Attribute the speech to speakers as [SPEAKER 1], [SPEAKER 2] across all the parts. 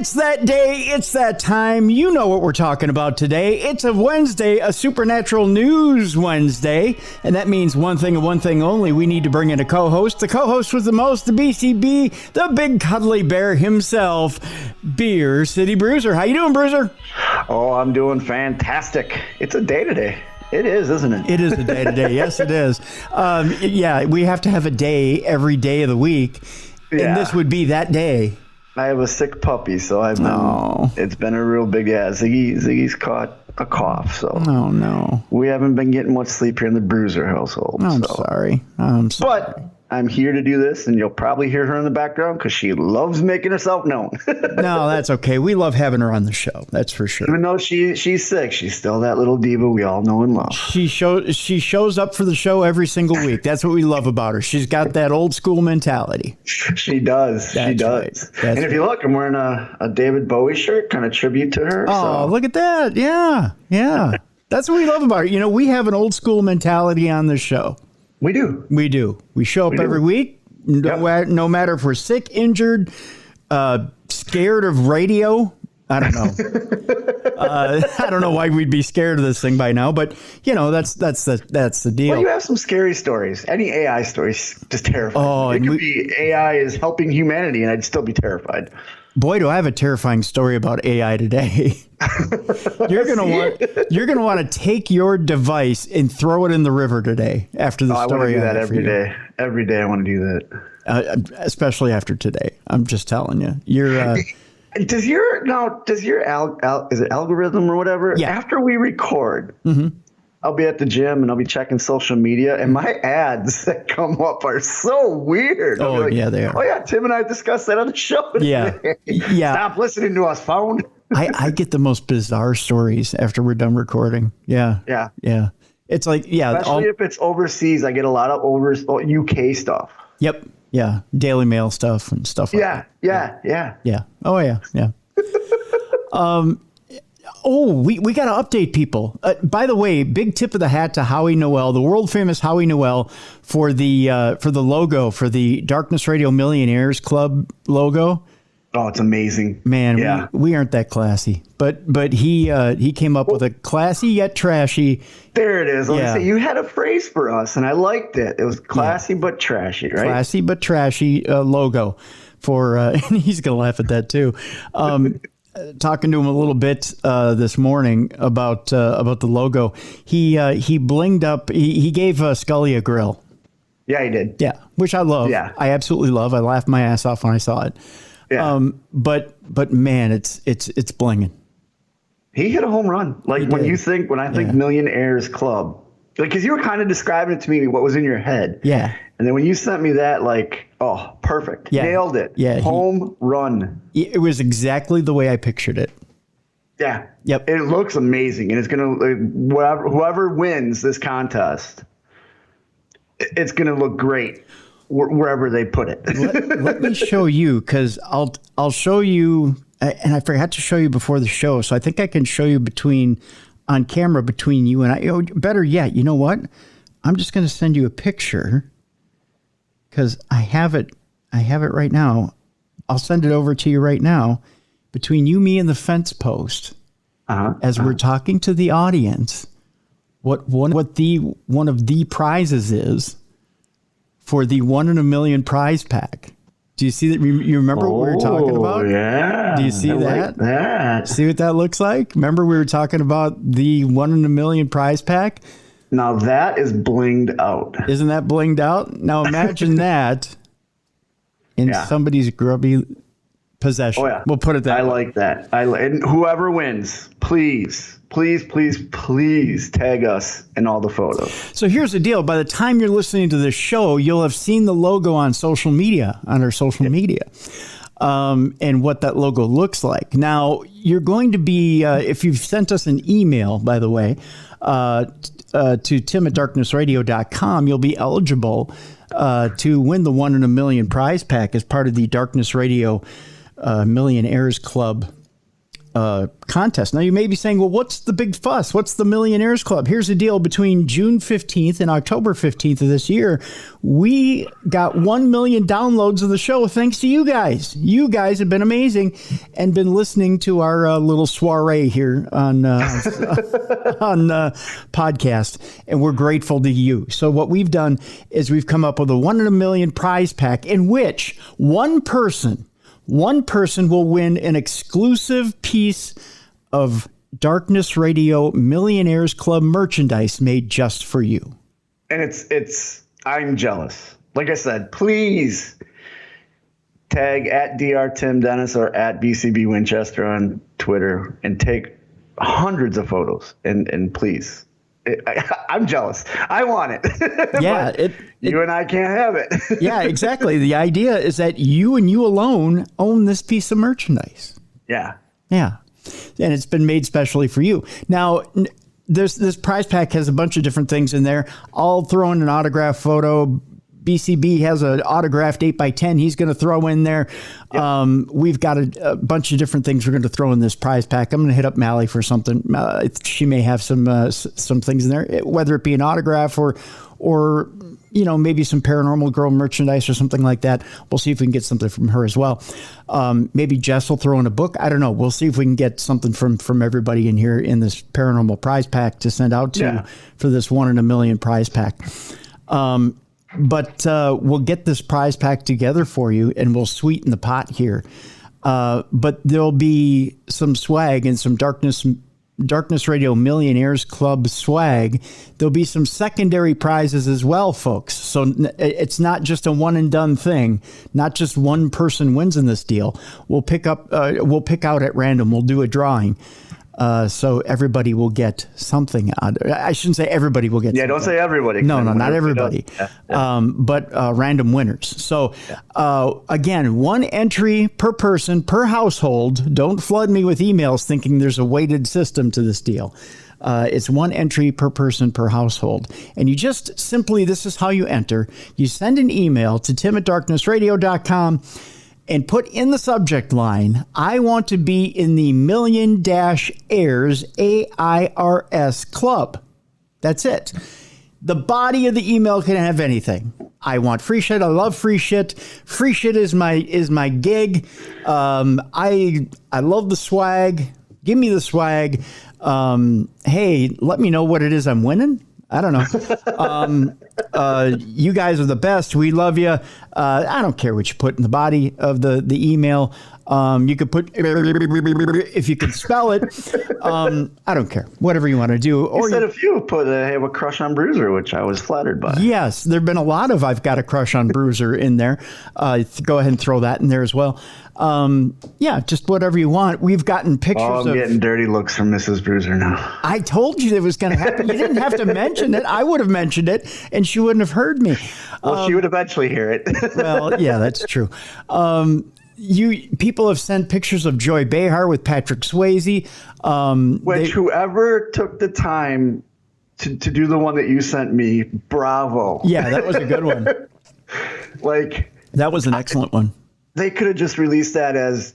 [SPEAKER 1] It's that day. It's that time. You know what we're talking about today. It's a Wednesday, a Supernatural News Wednesday. And that means one thing and one thing only. We need to bring in a co-host. The co-host with the most, the BCB, the big cuddly bear himself, Beer City Bruiser. How you doing, Bruiser?
[SPEAKER 2] Oh, I'm doing fantastic. It's a day today. It is, isn't it?
[SPEAKER 1] It is a day today. Yes, it is. Yeah, we have to have a day every day of the week. Yeah. And this would be that day.
[SPEAKER 2] I have a sick puppy, so it's been a real big, Ziggy's caught a cough, so.
[SPEAKER 1] Oh, no.
[SPEAKER 2] We haven't been getting much sleep here in the Bruiser household.
[SPEAKER 1] I'm sorry.
[SPEAKER 2] But I'm here to do this, and you'll probably hear her in the background because she loves making herself known.
[SPEAKER 1] No, that's okay. We love having her on the show. That's for sure.
[SPEAKER 2] Even though she's sick, she's still that little diva we all know and love.
[SPEAKER 1] She shows up for the show every single week. That's what we love about her. She's got that old school mentality.
[SPEAKER 2] She does. She does. And if you look, I'm wearing a David Bowie shirt, kind of tribute to her.
[SPEAKER 1] Oh, look at that. Yeah. That's what we love about her. You know, we have an old school mentality on this show.
[SPEAKER 2] We do.
[SPEAKER 1] We show up every week, no matter if we're sick, injured, scared of radio. I don't know. I don't know why we'd be scared of this thing by now, but you know that's the deal.
[SPEAKER 2] Well, you have some scary stories. Any AI stories just terrifying. Oh, it could be AI is helping humanity, and I'd still be terrified.
[SPEAKER 1] Boy, do I have a terrifying story about AI today. You're gonna want to take your device and throw it in the river today after the story.
[SPEAKER 2] I want to do that every day. Every day I want to do that.
[SPEAKER 1] Especially after today. I'm just telling you. You're.
[SPEAKER 2] Does your is it algorithm or whatever?
[SPEAKER 1] Yeah.
[SPEAKER 2] After we record. Mm-hmm. I'll be at the gym and I'll be checking social media, and my ads that come up are so weird.
[SPEAKER 1] Oh, like, yeah, they are.
[SPEAKER 2] Oh, yeah, Tim and I discussed that on the show today.
[SPEAKER 1] Yeah.
[SPEAKER 2] Stop listening to us, phone.
[SPEAKER 1] I get the most bizarre stories after we're done recording. Yeah. It's like,
[SPEAKER 2] especially if it's overseas. I get a lot of UK stuff.
[SPEAKER 1] Yep. Yeah. Daily Mail stuff and stuff like that. Yeah. Oh, yeah. We got to update people. By the way, big tip of the hat to Howie Noel, the world famous Howie Noel, for the logo, for the Darkness Radio Millionaires Club logo.
[SPEAKER 2] Oh, it's amazing,
[SPEAKER 1] man. We aren't that classy, but he came up with a classy yet trashy.
[SPEAKER 2] There it is. Let me say, you had a phrase for us, and I liked it. It was classy but trashy, right?
[SPEAKER 1] Classy but trashy logo for. And he's gonna laugh at that too. Talking to him a little bit this morning about the logo. He blinged up. He gave Scully a grill.
[SPEAKER 2] Yeah, he did.
[SPEAKER 1] Yeah, which I love. Yeah, I absolutely love. I laughed my ass off when I saw it. Yeah. But man, it's blinging.
[SPEAKER 2] He hit a home run. Like when I think Millionaires Club, like because you were kind of describing it to me what was in your head. Yeah. And then when you sent me that, like, oh, perfect. Yeah. Nailed it. Yeah. Home run.
[SPEAKER 1] It was exactly the way I pictured it.
[SPEAKER 2] Yeah.
[SPEAKER 1] Yep.
[SPEAKER 2] It looks amazing. And it's going to, whoever wins this contest, it's going to look great wherever they put it.
[SPEAKER 1] Let me show you, because I'll show you, and I forgot to show you before the show, so I think I can show you on camera between you and I. Better yet, you know what? I'm just going to send you a picture. Because I have it right now. I'll send it over to you right now. Between you, me, and the fence post, as we're talking to the audience, what one of the prizes is for the 1 in a million prize pack. Do you see that? You remember what we were talking about?
[SPEAKER 2] Yeah.
[SPEAKER 1] Do you see that?
[SPEAKER 2] Like that?
[SPEAKER 1] See what that looks like? Remember we were talking about the 1 in a million prize pack?
[SPEAKER 2] Now that is blinged out.
[SPEAKER 1] Isn't that blinged out? Now imagine that in somebody's grubby possession. Oh, yeah. We'll put it that way.
[SPEAKER 2] I like that. And whoever wins, please tag us in all the photos.
[SPEAKER 1] So here's the deal. By the time you're listening to this show, you'll have seen the logo on social media, on our social media. And what that logo looks like. Now, you're going to be, if you've sent us an email, by the way, to tim@darknessradio.com, you'll be eligible to win the 1 in a million prize pack as part of the Darkness Radio Millionaires Club contest. Now, you may be saying, well, what's the big fuss? What's the Millionaires Club? Here's the deal. Between June 15th and October 15th of this year, we got 1 million downloads of the show thanks to you guys. You guys have been amazing and been listening to our little soiree here on podcast, and we're grateful to you. So what we've done is we've come up with a 1 in a million prize pack in which one person will win an exclusive piece of Darkness Radio Millionaires Club merchandise made just for you.
[SPEAKER 2] And I'm jealous. Like I said, please tag at Dr. Tim Dennis or at BCB Winchester on Twitter and take hundreds of photos. And please, I'm jealous. I want it.
[SPEAKER 1] Yeah.
[SPEAKER 2] You and I can't have it.
[SPEAKER 1] Yeah, exactly. The idea is that you and you alone own this piece of merchandise.
[SPEAKER 2] Yeah.
[SPEAKER 1] Yeah. And it's been made specially for you. Now, this prize pack has a bunch of different things in there. I'll throw in an autograph photo. BCB has an autographed 8x10 he's going to throw in there. Yep. We've got a bunch of different things we're going to throw in this prize pack. I'm going to hit up Mally for something. She may have some things in there, whether it be an autograph or maybe some Paranormal Girl merchandise or something like that. We'll see if we can get something from her as well. Maybe Jess will throw in a book. I don't know. We'll see if we can get something from everybody in here in this paranormal prize pack to send out to for this 1 in a million prize pack. But we'll get this prize pack together for you, and we'll sweeten the pot here. But there'll be some swag and some Darkness Radio Millionaires Club swag. There'll be some secondary prizes as well, folks. So it's not just a one and done thing. Not just one person wins in this deal. We'll pick out at random. We'll do a drawing. So everybody will get something. I shouldn't say everybody will get something.
[SPEAKER 2] Don't say everybody.
[SPEAKER 1] No, not everybody. But random winners. So again, 1 entry per person, per household. Don't flood me with emails thinking there's a weighted system to this deal. It's 1 entry per person per household. And you just simply, this is how you enter. You send an email to tim@darknessradio.com and put in the subject line, I want to be in the Million-Heirs AIRS Club. That's it. The body of the email can have anything. I want free shit. I love free shit. Free shit is my gig. I love the swag. Give me the swag. Hey, let me know what it is I'm winning. I don't know. You guys are the best. We love you. I don't care what you put in the body of the email. You could put, if you could spell it. I don't care. Whatever you want to do.
[SPEAKER 2] Or you said a few put have a crush on Bruiser, which I was flattered by.
[SPEAKER 1] Yes, there have been a lot of I've got a crush on Bruiser in there. Go ahead and throw that in there as well. Just whatever you want. We've gotten pictures
[SPEAKER 2] I'm getting dirty looks from Mrs. Bruiser now.
[SPEAKER 1] I told you it was going to happen. You didn't have to mention it. I would have mentioned it, and she wouldn't have heard me.
[SPEAKER 2] Well, she would eventually hear it.
[SPEAKER 1] Well, yeah, that's true. People have sent pictures of Joy Behar with Patrick Swayze.
[SPEAKER 2] Whoever took the time to do the one that you sent me, bravo.
[SPEAKER 1] Yeah, that was a good one. That was an excellent one.
[SPEAKER 2] They could have just released that as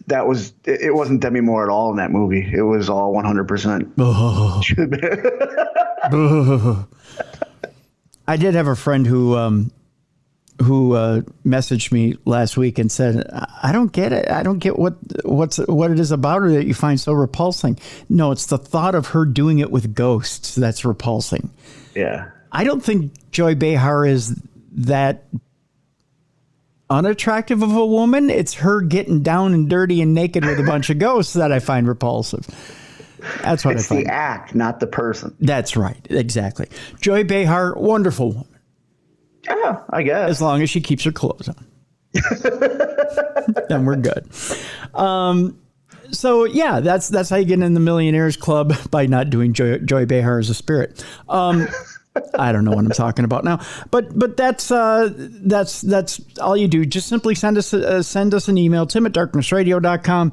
[SPEAKER 2] it wasn't Demi Moore at all in that movie. It was all 100%. I did have a friend who messaged me last week and said, I don't get it. I don't get what it is about her that you find so repulsing. No, it's the thought of her doing it with ghosts that's repulsing. Yeah.
[SPEAKER 1] I don't think Joy Behar is that unattractive of a woman. It's her getting down and dirty and naked with a bunch of ghosts that I find repulsive. That's what I find.
[SPEAKER 2] It's the act, not the person.
[SPEAKER 1] That's right. Exactly. Joy Behar, wonderful woman.
[SPEAKER 2] Yeah, I guess.
[SPEAKER 1] As long as she keeps her clothes on. Then we're good. So yeah, that's how you get in the Millionaires Club, by not doing Joy Behar as a spirit. I don't know what I'm talking about now, but that's all you do. Just simply send us an email, tim@darknessradio.com.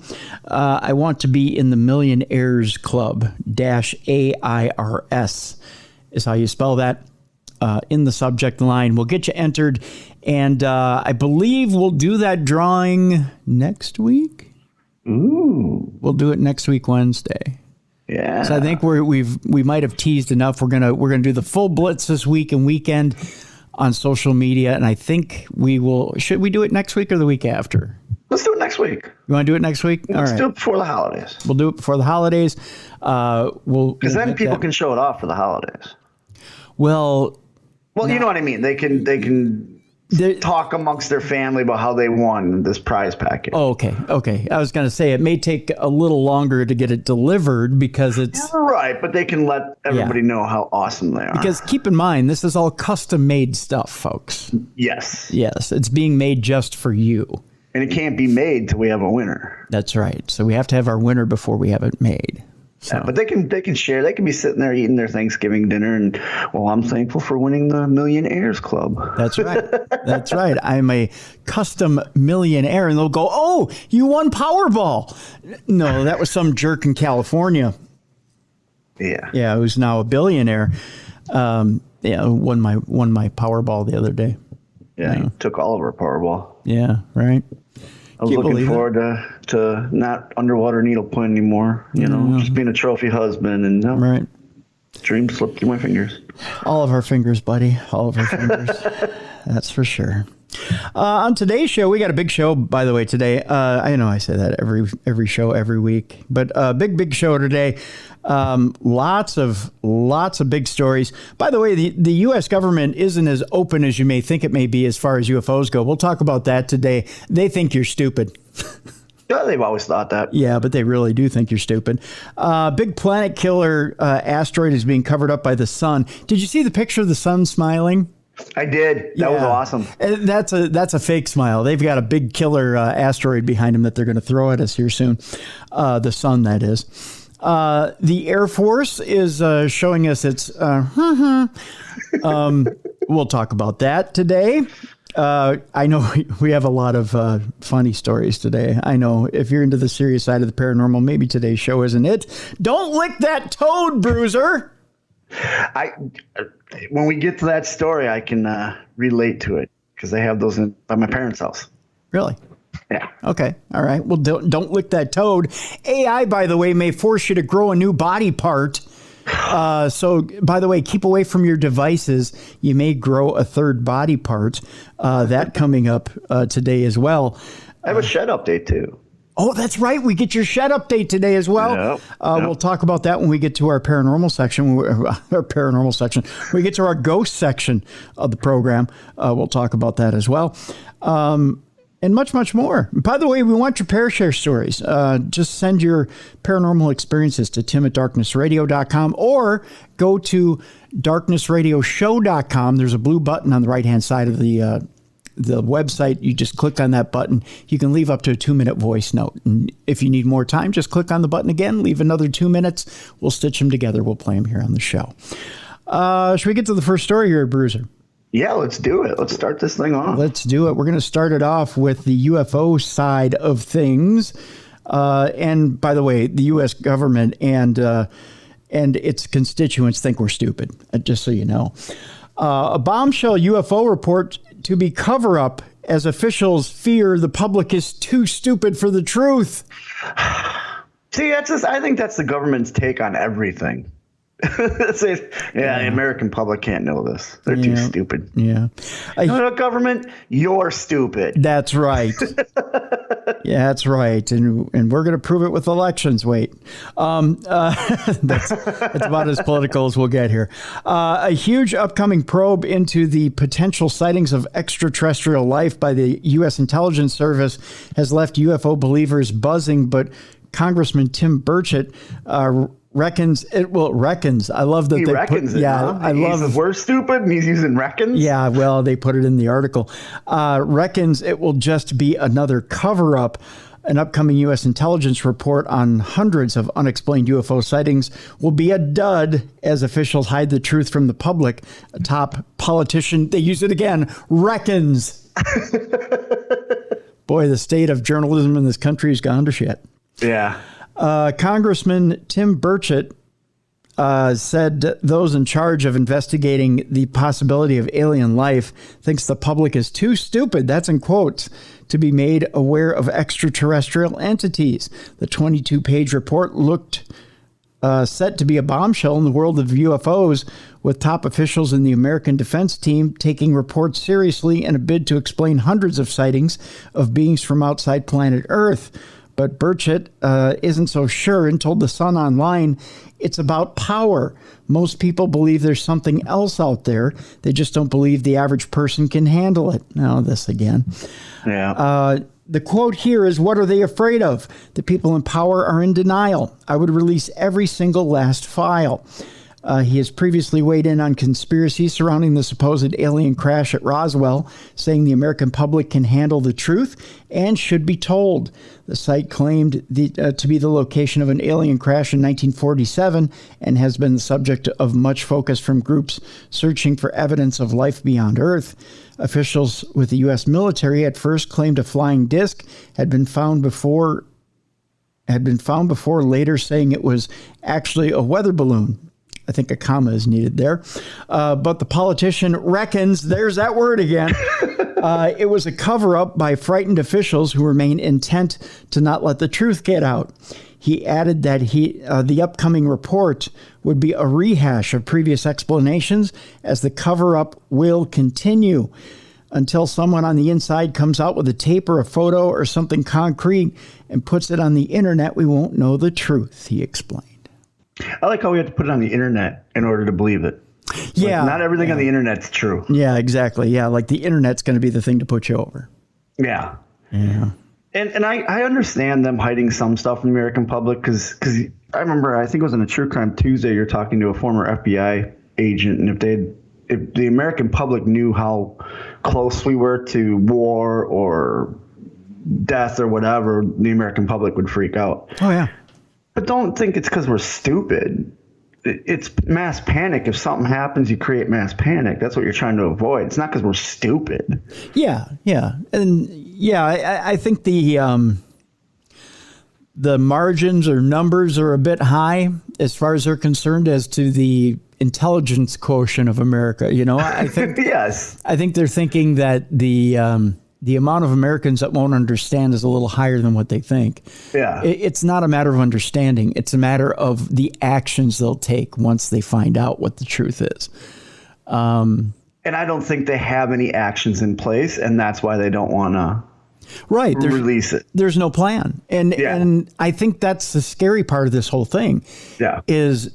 [SPEAKER 1] I want to be in the Millionaires Club -AIRS is how you spell that. In the subject line. We'll get you entered, and I believe we'll do that drawing next week.
[SPEAKER 2] Ooh.
[SPEAKER 1] We'll do it next week, Wednesday.
[SPEAKER 2] Yeah.
[SPEAKER 1] So I think we might have teased enough. We're gonna do the full blitz this week and weekend on social media, and I think we will. Should we do it next week or the week after?
[SPEAKER 2] Let's do it next week.
[SPEAKER 1] You want to do it next week?
[SPEAKER 2] Let's do it before the holidays.
[SPEAKER 1] We'll do it before the holidays.
[SPEAKER 2] Because then people can show it off for the holidays.
[SPEAKER 1] Well,
[SPEAKER 2] you know what I mean. They can talk amongst their family about how they won this prize package.
[SPEAKER 1] Oh, okay. I was going to say it may take a little longer to get it delivered because it's
[SPEAKER 2] right, but they can let everybody know how awesome they are.
[SPEAKER 1] Because keep in mind, this is all custom made stuff, folks.
[SPEAKER 2] Yes,
[SPEAKER 1] it's being made just for you,
[SPEAKER 2] and it can't be made till we have a winner.
[SPEAKER 1] That's right. So we have to have our winner before we have it made. So.
[SPEAKER 2] Yeah, but they can share. They can be sitting there eating their Thanksgiving dinner, and I'm thankful for winning the Millionaires Club.
[SPEAKER 1] That's right. That's right. I'm a custom millionaire, and they'll go, "Oh, you won Powerball." No, that was some jerk in California. Yeah, who's now a billionaire. Won my Powerball the other day.
[SPEAKER 2] Yeah, he took all of our Powerball.
[SPEAKER 1] Yeah, right.
[SPEAKER 2] I was looking forward to not underwater needlepoint anymore. Just being a trophy husband, and
[SPEAKER 1] right.
[SPEAKER 2] Dreams slipped through my fingers.
[SPEAKER 1] All of our fingers, buddy. All of our fingers. That's for sure. On today's show, we got a big show, by the way, today. I know I say that every show, every week, but big show today. Lots of big stories. By the way, the U.S. government isn't as open as you may think it may be as far as UFOs go. We'll talk about that today. They think you're stupid.
[SPEAKER 2] Yeah, they've always thought that.
[SPEAKER 1] Yeah, but they really do think you're stupid. Big planet killer asteroid is being covered up by the sun. Did you see the picture of the sun smiling?
[SPEAKER 2] I did. That was awesome.
[SPEAKER 1] That's a fake smile. They've got a big killer asteroid behind them that they're going to throw at us here soon. The sun, that is. The Air Force is showing us its. We'll talk about that today. I know we have a lot of funny stories today. I know if you're into the serious side of the paranormal, maybe today's show isn't it. Don't lick that toad, Bruiser.
[SPEAKER 2] When we get to that story, I can relate to it because they have those by my parents' house.
[SPEAKER 1] Really?
[SPEAKER 2] Yeah.
[SPEAKER 1] Okay. All right. Well, don't lick that toad. AI, by the way, may force you to grow a new body part. So, by the way, keep away from your devices. You may grow a third body part. That coming up today as well.
[SPEAKER 2] I have a shed update too.
[SPEAKER 1] Oh, that's right. We get your shed update today as well.
[SPEAKER 2] Yep.
[SPEAKER 1] We'll talk about that when we get to our paranormal section. We get to our ghost section of the program. We'll talk about that as well. And much more. By the way, we want your Parashare stories. Just send your paranormal experiences to tim@darknessradio.com or go to darknessradioshow.com. There's a blue button on the right-hand side of the website. You just click on that button. You can leave up to a 2-minute voice note. And if you need more time, just click on the button again, leave another 2 minutes. We'll stitch them together. We'll play them here on the show. Should we get to the first story here, Bruiser?
[SPEAKER 2] Yeah, let's do it. Let's start this thing off.
[SPEAKER 1] Let's do it. We're going to start it off with the UFO side of things. And by the way, the U.S. government and its constituents think we're stupid, just so you know. A bombshell UFO report to be cover-up as officials fear the public is too stupid for the truth.
[SPEAKER 2] See, I think that's the government's take on everything. The American public can't know this. They're too stupid.
[SPEAKER 1] Yeah.
[SPEAKER 2] You know what, government? You're stupid.
[SPEAKER 1] That's right. Yeah, that's right. And we're going to prove it with elections. Wait. That's about as political as we'll get here. A huge upcoming probe into the potential sightings of extraterrestrial life by the U.S. Intelligence Service has left UFO believers buzzing, but Congressman Tim Burchett reckons. I love that
[SPEAKER 2] he reckons it.
[SPEAKER 1] Yeah,
[SPEAKER 2] huh?
[SPEAKER 1] I love.
[SPEAKER 2] We're stupid, and he's using reckons.
[SPEAKER 1] Yeah, well, they put it in the article. Reckons it will just be another cover-up. An upcoming U.S. intelligence report on hundreds of unexplained UFO sightings will be a dud as officials hide the truth from the public. A top politician, they use it again, reckons. Boy, the state of journalism in this country has gone to shit.
[SPEAKER 2] Yeah.
[SPEAKER 1] Congressman Tim Burchett said those in charge of investigating the possibility of alien life thinks the public is too stupid, that's in quotes, to be made aware of extraterrestrial entities. The 22-page report looked set to be a bombshell in the world of UFOs, with top officials in the American defense team taking reports seriously in a bid to explain hundreds of sightings of beings from outside planet Earth. But Burchett isn't so sure and told The Sun Online it's about power. Most people believe there's something else out there. They just don't believe the average person can handle it. Now, this again.
[SPEAKER 2] Yeah.
[SPEAKER 1] The quote here is, what are they afraid of? The people in power are in denial. I would release every single last file. He has previously weighed in on conspiracies surrounding the supposed alien crash at Roswell, saying the American public can handle the truth and should be told. The site claimed to be the location of an alien crash in 1947 and has been the subject of much focus from groups searching for evidence of life beyond Earth. Officials with the U.S. military at first claimed a flying disc had been found before, later saying it was actually a weather balloon. I think a comma is needed there. But the politician reckons, there's that word again, it was a cover-up by frightened officials who remain intent to not let the truth get out. He added that the upcoming report would be a rehash of previous explanations, as the cover-up will continue. Until someone on the inside comes out with a tape or a photo or something concrete and puts it on the internet, we won't know the truth, he explained.
[SPEAKER 2] I like how we have to put it on the internet in order to believe it.
[SPEAKER 1] Yeah.
[SPEAKER 2] Like, not everything on the internet's true.
[SPEAKER 1] Yeah, exactly. Yeah, like the internet's going to be the thing to put you over.
[SPEAKER 2] Yeah.
[SPEAKER 1] Yeah.
[SPEAKER 2] And I understand them hiding some stuff from the American public because I remember, I think it was on a True Crime Tuesday, you're talking to a former FBI agent, and if the American public knew how close we were to war or death or whatever, the American public would freak out.
[SPEAKER 1] Oh, yeah.
[SPEAKER 2] But don't think it's because we're stupid. It's mass panic. If something happens, you create mass panic. That's what you're trying to avoid. It's not because we're stupid.
[SPEAKER 1] Yeah, yeah. And yeah, I think the margins or numbers are a bit high as far as they're concerned as to the intelligence quotient of America. You know, I think
[SPEAKER 2] yes.
[SPEAKER 1] I think they're thinking that the amount of Americans that won't understand is a little higher than what they think.
[SPEAKER 2] Yeah.
[SPEAKER 1] It's not a matter of understanding. It's a matter of the actions they'll take once they find out what the truth is.
[SPEAKER 2] And I don't think they have any actions in place, and that's why they don't want to release it.
[SPEAKER 1] There's no plan. And I think that's the scary part of this whole thing.
[SPEAKER 2] Yeah.
[SPEAKER 1] Is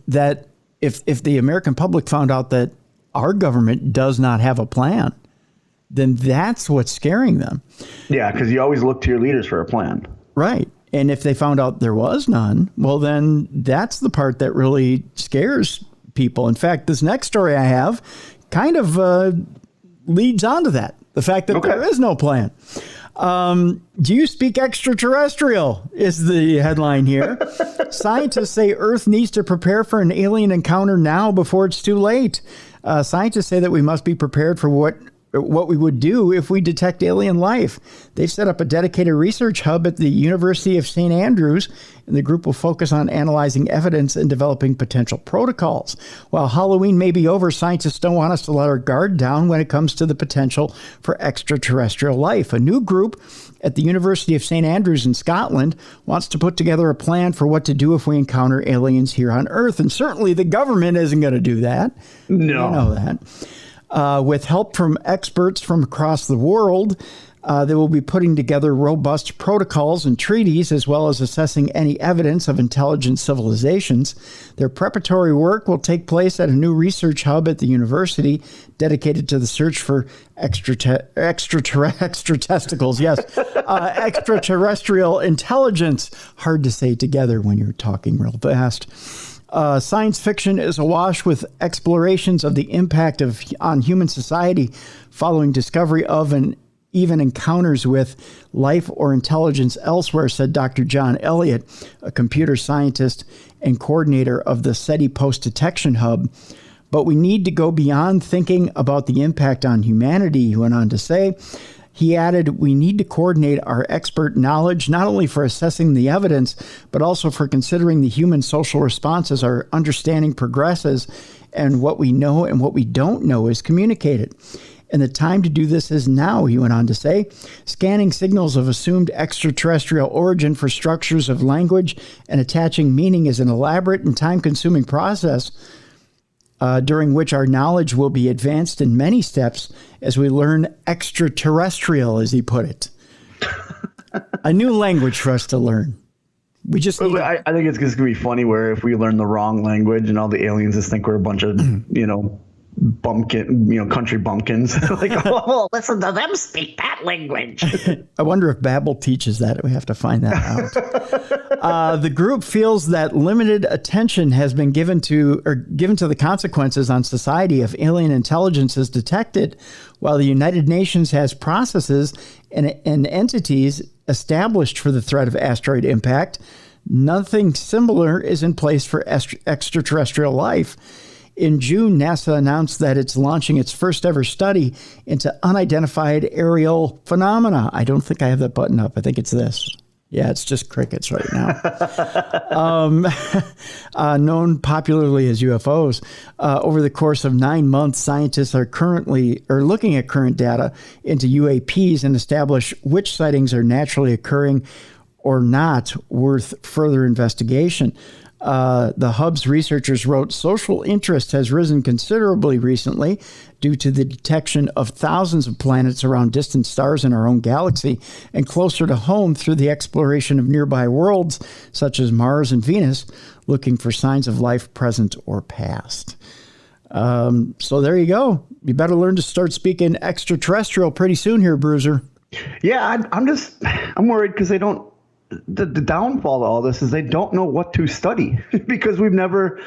[SPEAKER 1] that if the American public found out that our government does not have a plan, then that's what's scaring them.
[SPEAKER 2] Yeah, because you always look to your leaders for a plan.
[SPEAKER 1] Right. And if they found out there was none, well, then that's the part that really scares people. In fact, this next story I have kind of leads on to that. The fact that there is no plan. Do you speak extraterrestrial is the headline here. Scientists say Earth needs to prepare for an alien encounter now before it's too late. Scientists say that we must be prepared for what we would do if we detect alien life. They've set up a dedicated research hub at the University of St. Andrews, and the group will focus on analyzing evidence and developing potential protocols. While Halloween may be over, scientists don't want us to let our guard down when it comes to the potential for extraterrestrial life. A new group at the University of St. Andrews in Scotland wants to put together a plan for what to do if we encounter aliens here on Earth. And certainly the government isn't going to do that.
[SPEAKER 2] No.
[SPEAKER 1] You know that. With help from experts from across the world, they will be putting together robust protocols and treaties, as well as assessing any evidence of intelligent civilizations. Their preparatory work will take place at a new research hub at the university dedicated to the search for extraterrestrial intelligence. Hard to say together when you're talking real fast. Science fiction is awash with explorations of the impact on human society following discovery of and even encounters with life or intelligence elsewhere, said Dr. John Elliott, a computer scientist and coordinator of the SETI Post-Detection Hub. But we need to go beyond thinking about the impact on humanity, he went on to say. He added, we need to coordinate our expert knowledge, not only for assessing the evidence, but also for considering the human social response as our understanding progresses and what we know and what we don't know is communicated. And the time to do this is now, he went on to say. Scanning signals of assumed extraterrestrial origin for structures of language and attaching meaning is an elaborate and time-consuming process during which our knowledge will be advanced in many steps as we learn extraterrestrial, as he put it. A new language for us to learn. We just
[SPEAKER 2] I think it's going to be funny where if we learn the wrong language and all the aliens just think we're a bunch of, country bumpkins. Like, oh, listen to them speak that language.
[SPEAKER 1] I wonder if Babel teaches that. We have to find that out. The group feels that limited attention has been given to the consequences on society if alien intelligence is detected, while the United Nations has processes and entities established for the threat of asteroid impact. Nothing similar is in place for extraterrestrial life. In June, NASA announced that it's launching its first ever study into unidentified aerial phenomena. I don't think I have that button up. I think it's this. Yeah, it's just crickets right now. Known popularly as UFOs. Over the course of 9 months, scientists are looking at current data into UAPs and establish which sightings are naturally occurring or not worth further investigation. The Hub's researchers wrote, social interest has risen considerably recently due to the detection of thousands of planets around distant stars in our own galaxy and closer to home through the exploration of nearby worlds such as Mars and Venus, looking for signs of life present or past. So there you go. You better learn to start speaking extraterrestrial pretty soon here, Bruiser.
[SPEAKER 2] Yeah, I'm worried because they don't. The downfall of all this is they don't know what to study because we've never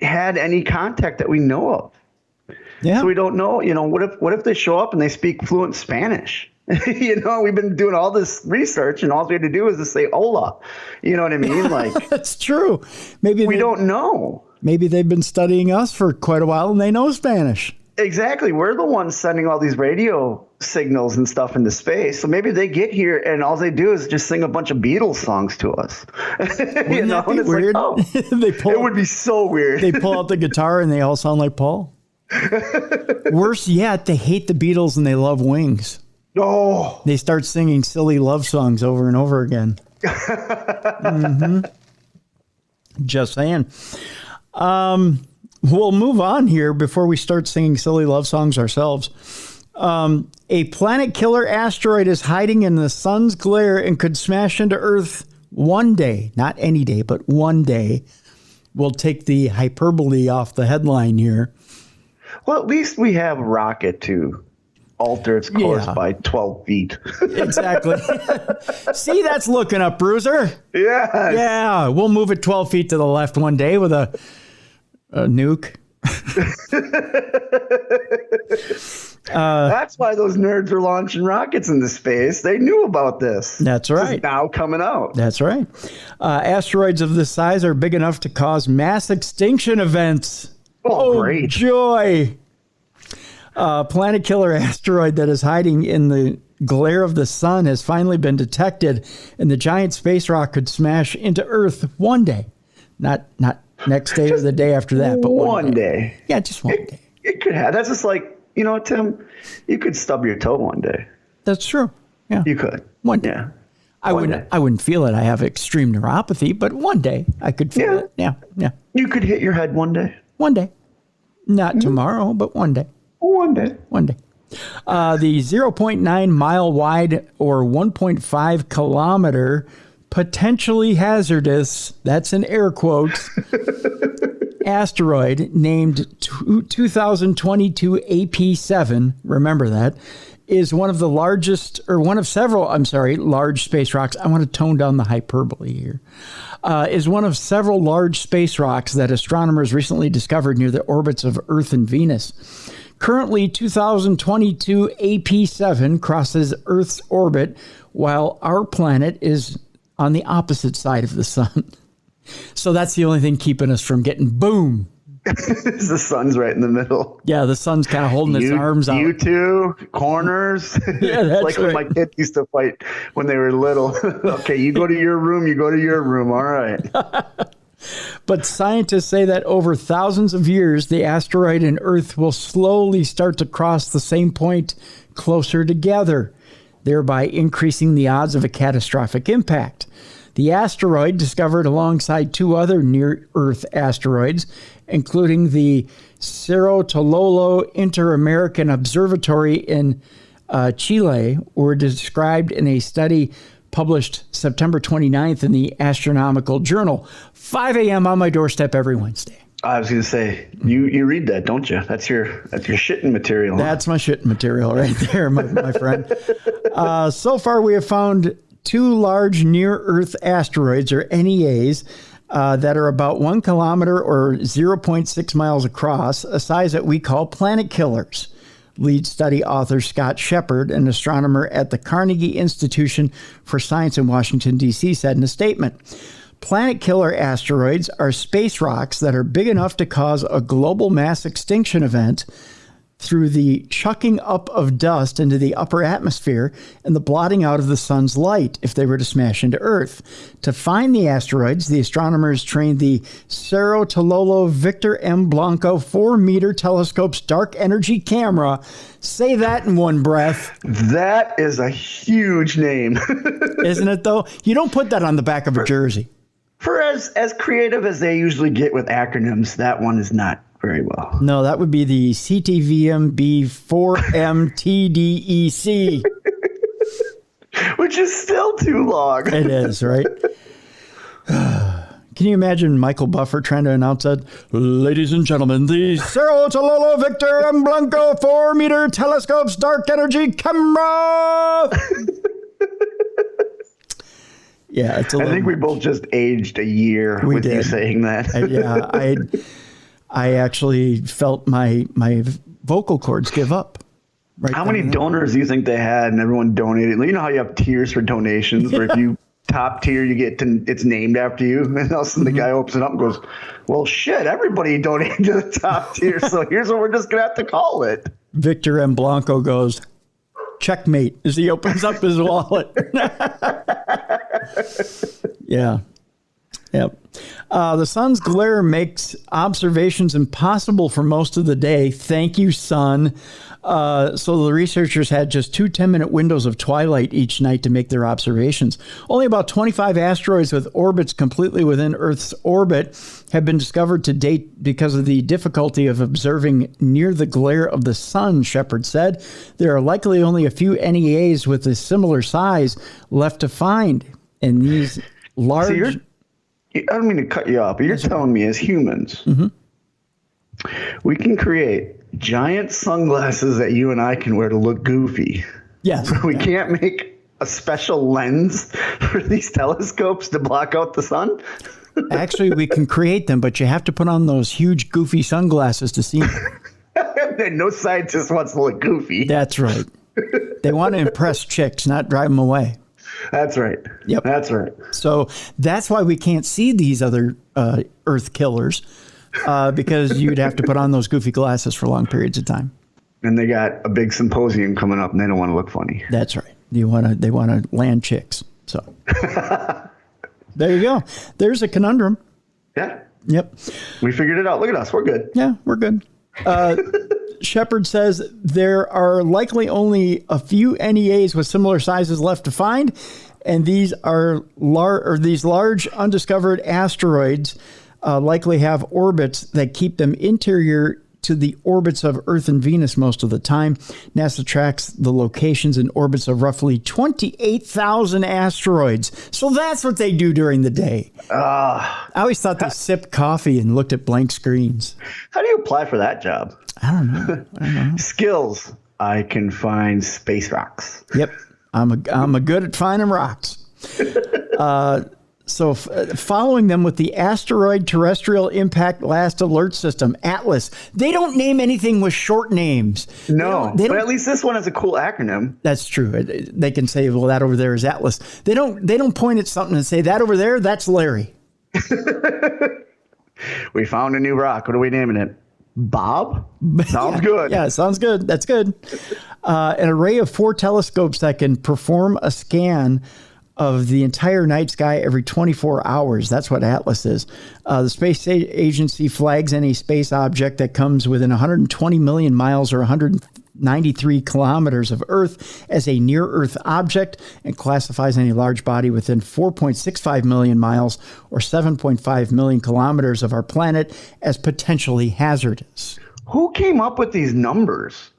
[SPEAKER 2] had any contact that we know of. Yeah. So we don't know, what if they show up and they speak fluent Spanish? We've been doing all this research and all we had to do is just say hola. You know what I mean? Like
[SPEAKER 1] that's true. Maybe
[SPEAKER 2] we don't know.
[SPEAKER 1] Maybe they've been studying us for quite a while and they know Spanish.
[SPEAKER 2] Exactly. We're the ones sending all these radio signals and stuff into space. So maybe they get here and all they do is just sing a bunch of Beatles songs to us.
[SPEAKER 1] Wouldn't that be weird? Like,
[SPEAKER 2] it would be so weird.
[SPEAKER 1] They pull out the guitar and they all sound like Paul. Worse yet, they hate the Beatles and they love Wings.
[SPEAKER 2] Oh.
[SPEAKER 1] They start singing silly love songs over and over again. Mm-hmm. Just saying. We'll move on here before we start singing silly love songs ourselves. A planet killer asteroid is hiding in the sun's glare and could smash into Earth one day. Not any day, but one day. We'll take the hyperbole off the headline here.
[SPEAKER 2] Well, at least we have a rocket to alter its course by 12 feet.
[SPEAKER 1] Exactly. See, that's looking up, Bruiser.
[SPEAKER 2] Yeah.
[SPEAKER 1] Yeah, we'll move it 12 feet to the left one day with a nuke.
[SPEAKER 2] That's why those nerds are launching rockets into space. They knew about this.
[SPEAKER 1] That's right.
[SPEAKER 2] It's now coming out.
[SPEAKER 1] That's right. Asteroids of this size are big enough to cause mass extinction events.
[SPEAKER 2] Oh, great.
[SPEAKER 1] Joy. Planet killer asteroid that is hiding in the glare of the sun has finally been detected, and the giant space rock could smash into Earth one day. Not next day or the day after that, but one day. Yeah, just one day.
[SPEAKER 2] It could have. That's just like, Tim, you could stub your toe one day.
[SPEAKER 1] That's true. Yeah.
[SPEAKER 2] You could.
[SPEAKER 1] One day. Yeah. I wouldn't feel it. I have extreme neuropathy, but one day I could feel it. Yeah. Yeah.
[SPEAKER 2] You could hit your head one day.
[SPEAKER 1] One day. Not tomorrow, but one day.
[SPEAKER 2] One day.
[SPEAKER 1] One day. The 0.9 mile wide or 1.5 kilometer potentially hazardous, that's in air quotes, asteroid named 2022 AP7, remember that, is one of the largest, or one of several, large space rocks. I want to tone down the hyperbole here. Is one of several large space rocks that astronomers recently discovered near the orbits of Earth and Venus. Currently, 2022 AP7 crosses Earth's orbit while our planet is on the opposite side of the sun. So that's the only thing keeping us from getting boom
[SPEAKER 2] The sun's right in the middle.
[SPEAKER 1] Yeah, the sun's kind of holding its arms out.
[SPEAKER 2] You two, corners.
[SPEAKER 1] Yeah, that's
[SPEAKER 2] like
[SPEAKER 1] right.
[SPEAKER 2] when my kids used to fight when they were little. Okay, you go to your room, you go to your room. All right.
[SPEAKER 1] But scientists say that over thousands of years, the asteroid and Earth will slowly start to cross the same point closer together, thereby increasing the odds of a catastrophic impact. The asteroid, discovered alongside two other near-Earth asteroids, including the Cerro Tololo Inter-American Observatory in Chile, were described in a study published September 29th in the Astronomical Journal. 5 a.m. on my doorstep every Wednesday.
[SPEAKER 2] I was going to say, you read that, don't you? That's your shitting material.
[SPEAKER 1] That's my shitting material right there, my friend. So far, we have found two large near-Earth asteroids, or NEAs, that are about 1 kilometer or 0.6 miles across, a size that we call planet killers. Lead study author Scott Shepard, an astronomer at the Carnegie Institution for Science in Washington, D.C., said in a statement, "Planet killer asteroids are space rocks that are big enough to cause a global mass extinction event through the chucking up of dust into the upper atmosphere and the blotting out of the sun's light if they were to smash into Earth. To find the asteroids, the astronomers trained the Cerro Tololo Victor M. Blanco 4-meter telescope's dark energy camera." Say that in one breath.
[SPEAKER 2] That is a huge name.
[SPEAKER 1] Isn't it, though? You don't put that on the back of a jersey.
[SPEAKER 2] For as creative as they usually get with acronyms, that one is not very well.
[SPEAKER 1] No, that would be the CTVMB4MTDEC.
[SPEAKER 2] Which is still too long.
[SPEAKER 1] It is, right? Can you imagine Michael Buffer trying to announce that? "Ladies and gentlemen, the Cerro Tololo Victor M. Blanco 4-meter telescope's dark energy camera." Yeah, it's a little.
[SPEAKER 2] I think we both just aged a year with you saying that.
[SPEAKER 1] I actually felt my vocal cords give up. Right.
[SPEAKER 2] How many donors do you think they had, and everyone donated? You know how you have tiers for donations, where if you top tier, you get it's named after you, and all of a sudden the guy opens it up and goes, "Well, shit, everybody donated to the top tier, so here's what we're just gonna have to call it."
[SPEAKER 1] Victor M. Blanco goes, "Checkmate," as he opens up his wallet. Yeah. Yep. The sun's glare makes observations impossible for most of the day. Thank you, sun. So the researchers had just 2 10-minute windows of twilight each night to make their observations. Only about 25 asteroids with orbits completely within Earth's orbit have been discovered to date because of the difficulty of observing near the glare of the sun, Shepard said. There are likely only a few NEAs with a similar size left to find. And these large...
[SPEAKER 2] I don't mean to cut you off, but you're telling me as humans, we can create giant sunglasses that you and I can wear to look goofy.
[SPEAKER 1] Yes.
[SPEAKER 2] We can't make a special lens for these telescopes to block out the sun?
[SPEAKER 1] Actually, we can create them, but you have to put on those huge, goofy sunglasses to see them.
[SPEAKER 2] No scientist wants to look goofy.
[SPEAKER 1] That's right. They want to impress chicks, not drive them away.
[SPEAKER 2] That's right.
[SPEAKER 1] Yep.
[SPEAKER 2] That's right.
[SPEAKER 1] So that's why we can't see these other Earth killers, because you'd have to put on those goofy glasses for long periods of time.
[SPEAKER 2] And they got a big symposium coming up, and they don't want to look funny.
[SPEAKER 1] That's right. They want to land chicks. So there you go. There's a conundrum.
[SPEAKER 2] Yeah.
[SPEAKER 1] Yep.
[SPEAKER 2] We figured it out. Look at us. We're good.
[SPEAKER 1] Yeah, we're good. Shepard says there are likely only a few NEAs with similar sizes left to find, and these are these large undiscovered asteroids likely have orbits that keep them interior to the orbits of Earth and Venus most of the time. NASA tracks the locations and orbits of roughly 28,000 asteroids. So that's what they do during the day. I always thought they sipped coffee and looked at blank screens. How
[SPEAKER 2] do you apply for that job?
[SPEAKER 1] I don't know.
[SPEAKER 2] Skills. I can find space rocks.
[SPEAKER 1] Yep. I'm a good at finding rocks. So following them with the Asteroid Terrestrial Impact Last Alert System, ATLAS. They don't name anything with short names.
[SPEAKER 2] No, but at least this one has a cool acronym.
[SPEAKER 1] That's true. They can say, well, that over there is ATLAS. They don't point at something and say, that over there, that's Larry.
[SPEAKER 2] We found a new rock. What are we naming it? Bob? Sounds good.
[SPEAKER 1] Yeah, sounds good. That's good. An array of 4 telescopes that can perform a scan of the entire night sky every 24 hours. That's what Atlas is. The space agency flags any space object that comes within 120 million miles or 193 kilometers of Earth as a near-Earth object and classifies any large body within 4.65 million miles or 7.5 million kilometers of our planet as potentially hazardous.
[SPEAKER 2] Who came up with these numbers?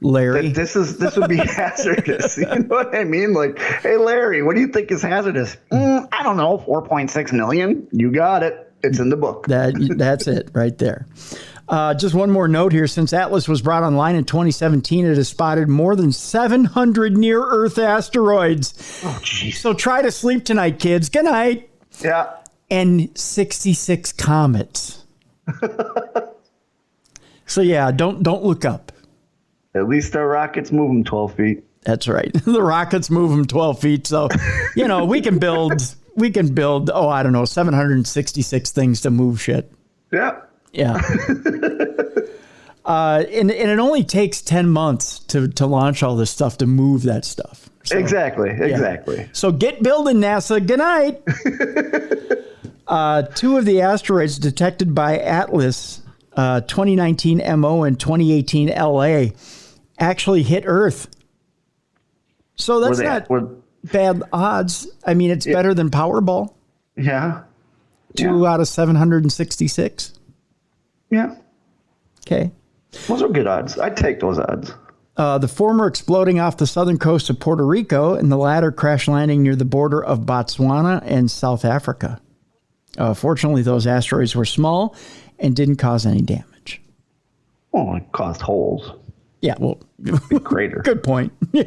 [SPEAKER 1] Larry.
[SPEAKER 2] This would be hazardous. You know what I mean? Like, hey, Larry, what do you think is hazardous? I don't know, 4.6 million. You got it. It's in the book.
[SPEAKER 1] That's it right there. Just one more note here. Since Atlas was brought online in 2017, it has spotted more than 700 near-Earth asteroids.
[SPEAKER 2] Oh, jeez.
[SPEAKER 1] So try to sleep tonight, kids. Good night.
[SPEAKER 2] Yeah.
[SPEAKER 1] And 66 comets. So yeah, don't look up.
[SPEAKER 2] At least our rockets move them 12 feet.
[SPEAKER 1] That's right. The rockets move them 12 feet. So, we can build, 766 things to move shit.
[SPEAKER 2] Yeah.
[SPEAKER 1] Yeah. And it only takes 10 months to launch all this stuff, to move that stuff. So,
[SPEAKER 2] exactly.
[SPEAKER 1] Yeah. So get building, NASA. Good night. 2 of the asteroids detected by Atlas, 2019 MO and 2018 LA, actually hit Earth. So that's not bad odds. I mean, it's better than Powerball.
[SPEAKER 2] Yeah.
[SPEAKER 1] 2 out of 766.
[SPEAKER 2] Yeah.
[SPEAKER 1] Okay.
[SPEAKER 2] Those are good odds. I'd take those odds.
[SPEAKER 1] The former exploding off the southern coast of Puerto Rico, and the latter crash landing near the border of Botswana and South Africa. Fortunately, those asteroids were small and didn't cause any damage.
[SPEAKER 2] Well, it caused holes.
[SPEAKER 1] Yeah, well,
[SPEAKER 2] crater.
[SPEAKER 1] Good point. Yeah.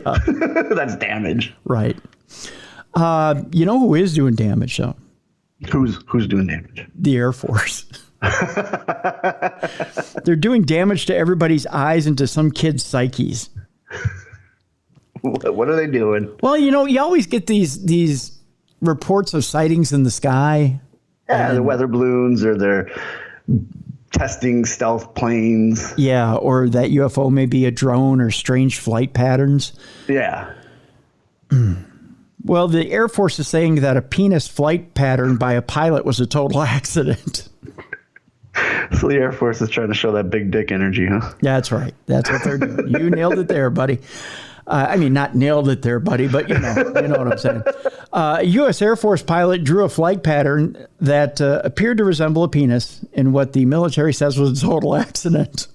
[SPEAKER 2] That's damage.
[SPEAKER 1] Right. You know who is doing damage, though?
[SPEAKER 2] Who's doing damage?
[SPEAKER 1] The Air Force. They're doing damage to everybody's eyes and to some kids' psyches.
[SPEAKER 2] What are they doing?
[SPEAKER 1] Well, you always get these reports of sightings in the sky.
[SPEAKER 2] Yeah, the weather balloons, or they're testing stealth planes.
[SPEAKER 1] Yeah, or that UFO may be a drone or strange flight patterns.
[SPEAKER 2] Yeah.
[SPEAKER 1] Well, the Air Force is saying that a penis flight pattern by a pilot was a total accident.
[SPEAKER 2] So the Air Force is trying to show that big dick energy, huh?
[SPEAKER 1] That's right. That's what they're doing. You nailed it there, buddy. I mean, not nailed it there, buddy, but you know what I'm saying. A U.S. Air Force pilot drew a flight pattern that appeared to resemble a penis in what the military says was a total accident.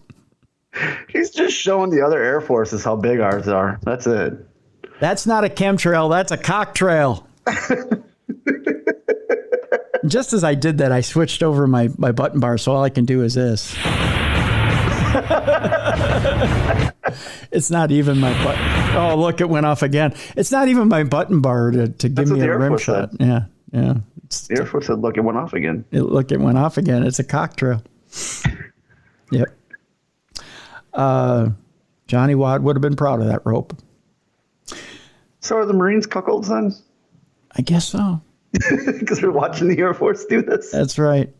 [SPEAKER 2] He's just showing the other Air Forces how big ours are. That's it.
[SPEAKER 1] That's not a chemtrail. That's a cock trail. Just as I did that, I switched over my button bar, so all I can do is this. It's not even my button. Oh, look, it went off again. It's not even my button bar to give me a rim shot. Yeah. The
[SPEAKER 2] Air Force said, look, it went off again.
[SPEAKER 1] It went off again. It's a cock trail. Yep. Johnny Watt would have been proud of that rope.
[SPEAKER 2] So are the Marines cuckolds then?
[SPEAKER 1] I guess so.
[SPEAKER 2] Because we're watching the Air Force do this.
[SPEAKER 1] That's right.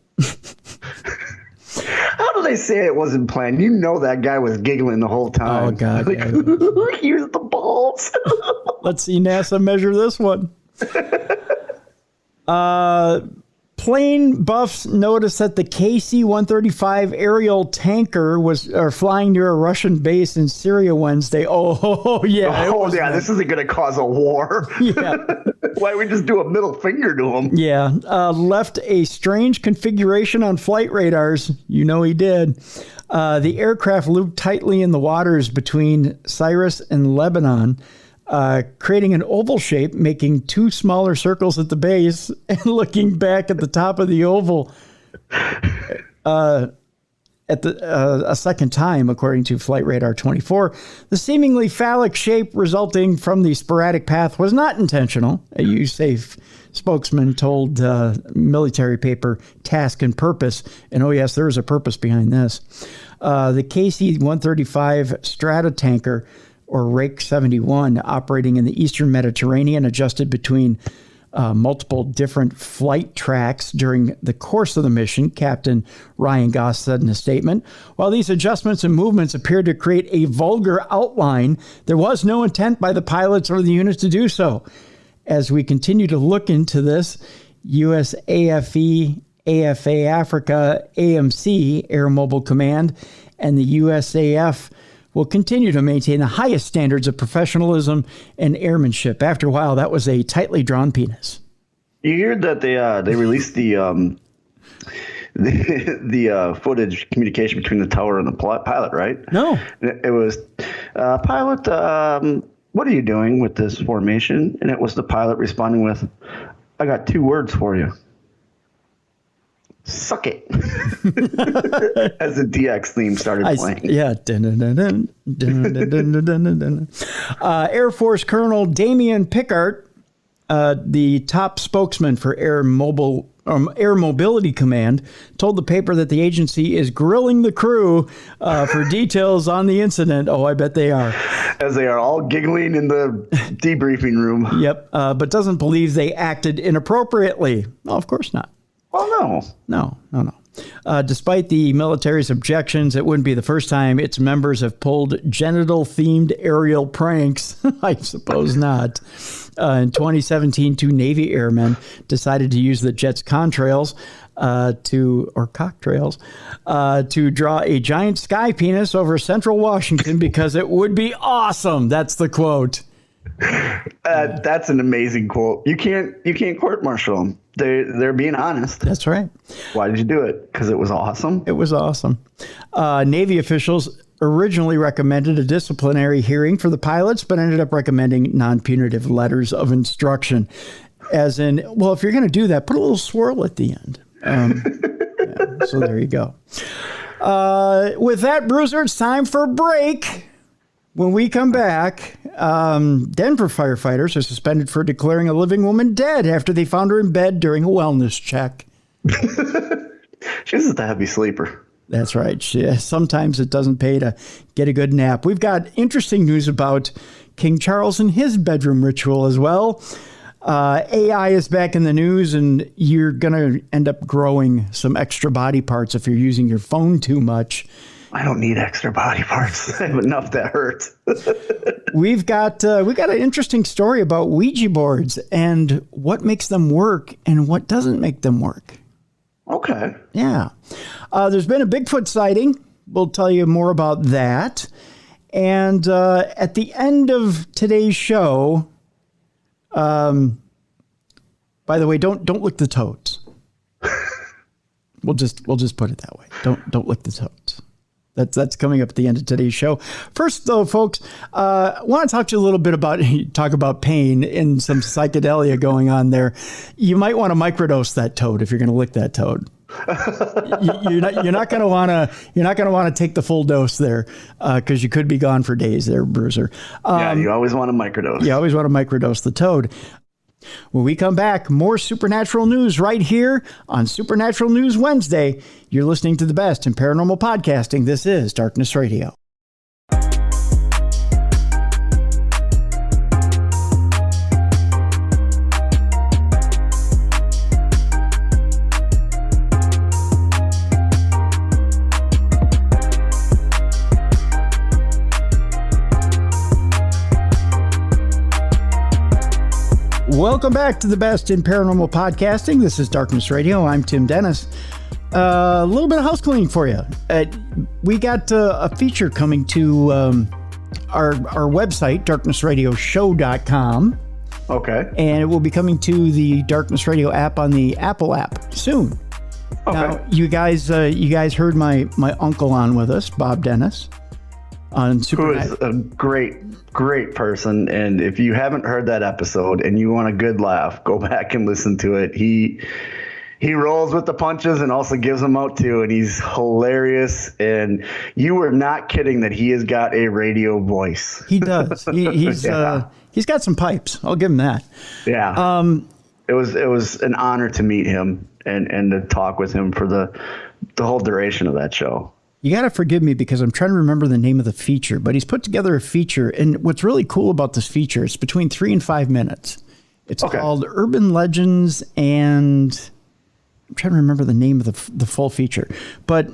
[SPEAKER 2] How do they say it wasn't planned? You know that guy was giggling the whole time.
[SPEAKER 1] Oh, God.
[SPEAKER 2] Like,
[SPEAKER 1] yeah.
[SPEAKER 2] Here's the balls.
[SPEAKER 1] Let's see NASA measure this one. Plane buffs noticed that the KC-135 aerial tanker was flying near a Russian base in Syria Wednesday. Oh yeah.
[SPEAKER 2] Oh, yeah. This isn't going to cause a war.
[SPEAKER 1] Yeah.
[SPEAKER 2] Why don't we just do a middle finger to him?
[SPEAKER 1] Yeah. Left a strange configuration on flight radars. You know he did. The aircraft looped tightly in the waters between Cyprus and Lebanon, creating an oval shape, making 2 smaller circles at the base, and looking back at the top of the oval a second time, according to Flight Radar 24. The seemingly phallic shape resulting from the sporadic path was not intentional, a USAFE spokesman told military paper Task and Purpose. And oh yes, there is a purpose behind this. The KC-135 Stratotanker, or Rake 71, operating in the Eastern Mediterranean, adjusted between multiple different flight tracks during the course of the mission, Captain Ryan Goss said in a statement. While these adjustments and movements appeared to create a vulgar outline, there was no intent by the pilots or the units to do so. As we continue to look into this, USAFE, AFA Africa, AMC, Air Mobile Command, and the USAF will continue to maintain the highest standards of professionalism and airmanship. After a while, that was a tightly drawn penis.
[SPEAKER 2] You heard that they released the footage communication between the tower and the pilot, right?
[SPEAKER 1] No.
[SPEAKER 2] It was pilot. What are you doing with this formation? And it was the pilot responding with, "I got 2 words for you. Suck it." As the DX theme started playing.
[SPEAKER 1] Yeah. Air Force Colonel Damian Pickard, the top spokesman for Air Mobility Command, told the paper that the agency is grilling the crew for details on the incident. Oh, I bet they are.
[SPEAKER 2] As they are all giggling in the debriefing room.
[SPEAKER 1] Yep. But doesn't believe they acted inappropriately. Well, of course not.
[SPEAKER 2] Well,
[SPEAKER 1] No. Despite the military's objections, it wouldn't be the first time its members have pulled genital-themed aerial pranks. I suppose not. In 2017, 2 Navy airmen decided to use the jet's contrails cocktrails to draw a giant sky penis over central Washington because it would be awesome. That's the quote.
[SPEAKER 2] That's an amazing quote. You can't court-martial them. They're being honest.
[SPEAKER 1] That's right.
[SPEAKER 2] Why did you do it? Because it was awesome.
[SPEAKER 1] It was awesome. Navy officials originally recommended a disciplinary hearing for the pilots, but ended up recommending non-punitive letters of instruction. As in, well, if you're going to do that, put a little swirl at the end. So there you go. With that, Bruiser, it's time for a break. When we come back, Denver firefighters are suspended for declaring a living woman dead after they found her in bed during a wellness check.
[SPEAKER 2] She's just a heavy sleeper.
[SPEAKER 1] That's right. Sometimes it doesn't pay to get a good nap. We've got interesting news about King Charles and his bedroom ritual as well. AI is back in the news, and you're going to end up growing some extra body parts if you're using your phone too much.
[SPEAKER 2] I don't need extra body parts. I have enough that hurts.
[SPEAKER 1] We've got an interesting story about Ouija boards and what makes them work and what doesn't make them work.
[SPEAKER 2] Okay.
[SPEAKER 1] Yeah. There's been a Bigfoot sighting. We'll tell you more about that. And at the end of today's show, by the way, don't lick the toads. We'll just put it that way. Don't lick the toads. That's coming up at the end of today's show. First, though, folks, I want to talk to you a little bit about pain and some psychedelia going on there. You might want to microdose that toad if you're going to lick that toad. You're not going to want to take the full dose there because you could be gone for days there, Bruiser.
[SPEAKER 2] Yeah, you always want to microdose.
[SPEAKER 1] You always want to microdose the toad. When we come back, more supernatural news right here on Supernatural News Wednesday. You're listening to the best in paranormal podcasting. This is Darkness Radio. Welcome back to the best in paranormal podcasting. This is Darkness Radio. I'm Tim Dennis. A little bit of house cleaning for you. We got a feature coming to our website, darknessradioshow.com.
[SPEAKER 2] Okay.
[SPEAKER 1] And it will be coming to the Darkness Radio app on the Apple app soon. Okay. Now, you guys heard my uncle on with us, Bob Dennis. Who
[SPEAKER 2] is a great person. And if you haven't heard that episode and you want a good laugh, go back and listen to it. He rolls with the punches and also gives them out too. And he's hilarious. And you were not kidding that he has got a radio voice.
[SPEAKER 1] He does. He's got some pipes. I'll give him that.
[SPEAKER 2] Yeah. It was an honor to meet him and to talk with him for the whole duration of that show.
[SPEAKER 1] You got to forgive me because I'm trying to remember the name of the feature, but he's put together a feature. And what's really cool about this feature, it's between 3 and 5 minutes. It's called Urban Legends, and I'm trying to remember the name of the full feature. But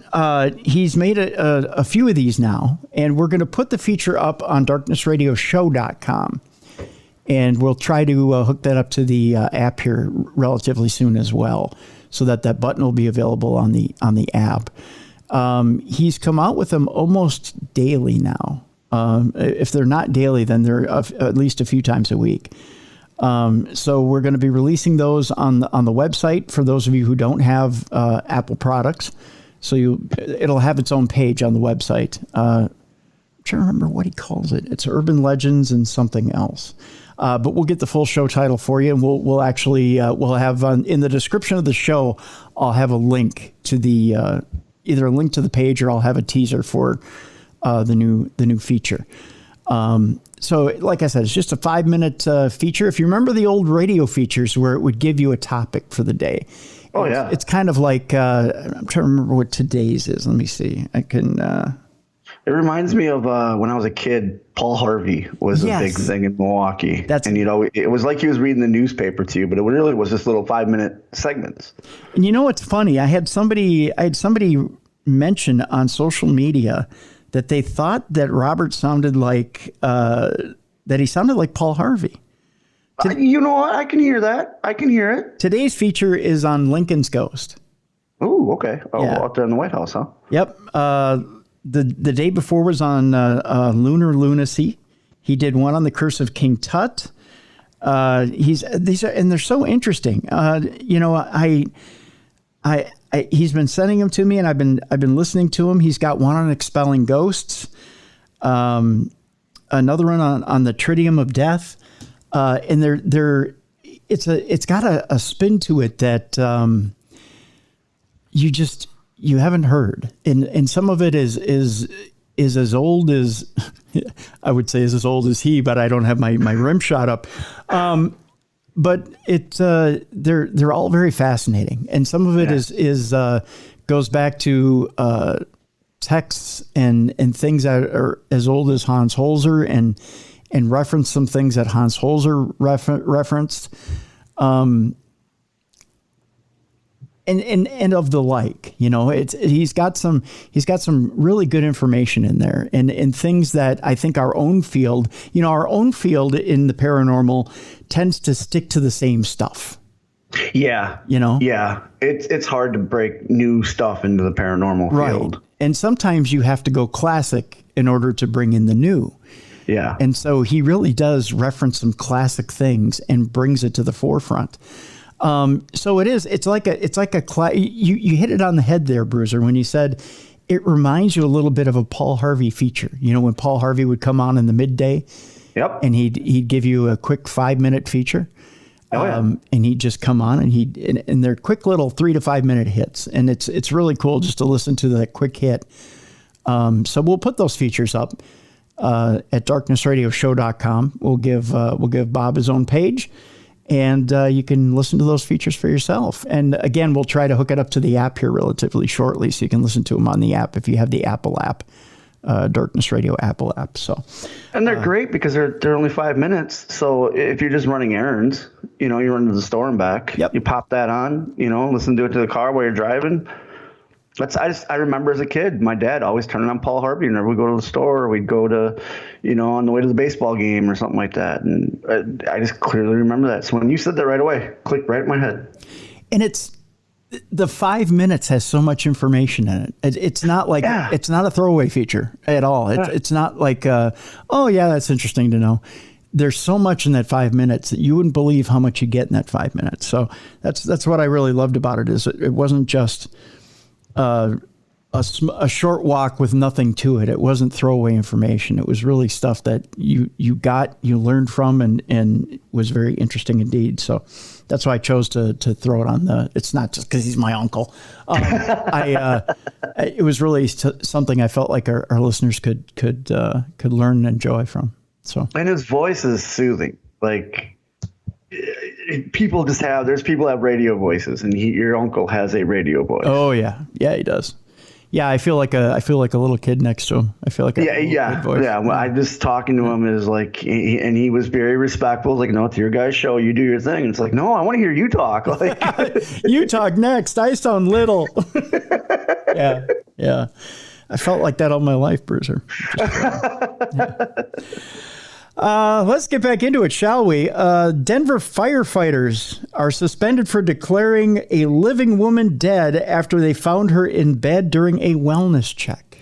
[SPEAKER 1] he's made a few of these now, and we're going to put the feature up on darknessradioshow.com. And we'll try to hook that up to the app here relatively soon as well, so that button will be available on the app. He's come out with them almost daily now. If they're not daily, then they're at least a few times a week. So we're going to be releasing those on the website for those of you who don't have Apple products. So it'll have its own page on the website. I'm trying to remember what he calls it. It's Urban Legends and something else. But we'll get the full show title for you, and we'll actually we'll have in the description of the show, I'll have a link to the either a link to the page, or I'll have a teaser for the new feature. So like I said, it's just a 5-minute feature. If you remember the old radio features where it would give you a topic for the day.
[SPEAKER 2] Oh, yeah.
[SPEAKER 1] It's kind of like, I'm trying to remember what today's is. Let me see. I can...
[SPEAKER 2] It reminds me of when I was a kid, Paul Harvey was a big thing in Milwaukee. And it was like he was reading the newspaper to you, but it really was just little 5-minute segments.
[SPEAKER 1] And you know what's funny? I had somebody mention on social media that they thought that Robert sounded like Paul Harvey.
[SPEAKER 2] You know what? I can hear that. I can hear it.
[SPEAKER 1] Today's feature is on Lincoln's Ghost.
[SPEAKER 2] Oh, okay. Out there in the White House, huh?
[SPEAKER 1] Yep. The day before was on Lunar Lunacy. He did one on the Curse of King Tut. These are, and they're so interesting. He's been sending them to me, and I've been listening to him. He's got one on expelling ghosts, another one on the Tritium of Death, and it's got a spin to it that you haven't heard, and some of it is as old as I would say is as old as he, but I don't have my rim shot up. But they're all very fascinating, and some of it is goes back to texts and things that are as old as Hans Holzer and reference some things that Hans Holzer referenced. And of the like, he's got some really good information in there, and things that I think our own field in the paranormal tends to stick to the same stuff.
[SPEAKER 2] Yeah. Yeah. It's hard to break new stuff into the paranormal field.
[SPEAKER 1] And sometimes you have to go classic in order to bring in the new.
[SPEAKER 2] Yeah.
[SPEAKER 1] And so he really does reference some classic things and brings it to the forefront. So it's like you hit it on the head there, Bruiser, when you said it reminds you a little bit of a Paul Harvey feature. When Paul Harvey would come on in the midday, and he'd give you a quick 5-minute feature, and he'd just come on and they're quick little 3 to 5 minute hits, and it's really cool just to listen to that quick hit. So we'll put those features up at darknessradioshow.com. We'll give Bob his own page. And you can listen to those features for yourself. And again, we'll try to hook it up to the app here relatively shortly, so you can listen to them on the app if you have the Apple app, Darkness Radio Apple app.
[SPEAKER 2] And they're great because they're only 5 minutes. So if you're just running errands, you run to the store and back. You pop that on, listen to it to the car while you're driving. I remember as a kid, my dad always turning on Paul Harvey whenever we go to the store, or we'd go to, on the way to the baseball game or something like that. And I just clearly remember that. So when you said that right away, clicked right in my head.
[SPEAKER 1] And the 5 minutes has so much information in it. It's not like, it's not a throwaway feature at all. It's not like, that's interesting to know. There's so much in that 5 minutes that you wouldn't believe how much you get in that 5 minutes. So that's what I really loved about it, is it wasn't just a short walk with nothing to it. It wasn't throwaway information. It was really stuff that you learned from, and was very interesting indeed. So that's why I chose to throw it on it's not just because he's my uncle. It was really something I felt like our listeners could learn and enjoy from. So,
[SPEAKER 2] and his voice is soothing. Like, there's people have radio voices, and your uncle has a radio voice.
[SPEAKER 1] Oh yeah. Yeah, he does. Yeah, I feel like a little kid next to him. I feel like
[SPEAKER 2] kid voice. Yeah. Well, I just talking to him is like, and he was very respectful. Like, no, it's your guys' show. You do your thing. And it's like, no, I want to hear you talk. Like,
[SPEAKER 1] you talk next. I sound little. Yeah. I felt like that all my life, Bruiser. Let's get back into it, shall we? Denver firefighters are suspended for declaring a living woman dead after they found her in bed during a wellness check.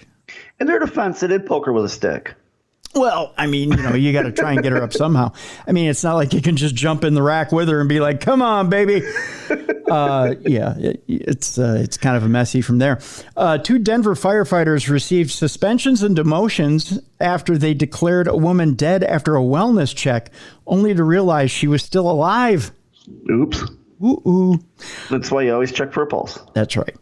[SPEAKER 2] In their defense, they did poke her with a stick.
[SPEAKER 1] Well, I mean, you got to try and get her up somehow. I mean, it's not like you can just jump in the rack with her and be like, come on, baby. It's kind of a messy from there. 2 Denver firefighters received suspensions and demotions after they declared a woman dead after a wellness check, only to realize she was still alive.
[SPEAKER 2] Oops.
[SPEAKER 1] Ooh.
[SPEAKER 2] That's why you always check for a pulse.
[SPEAKER 1] That's right.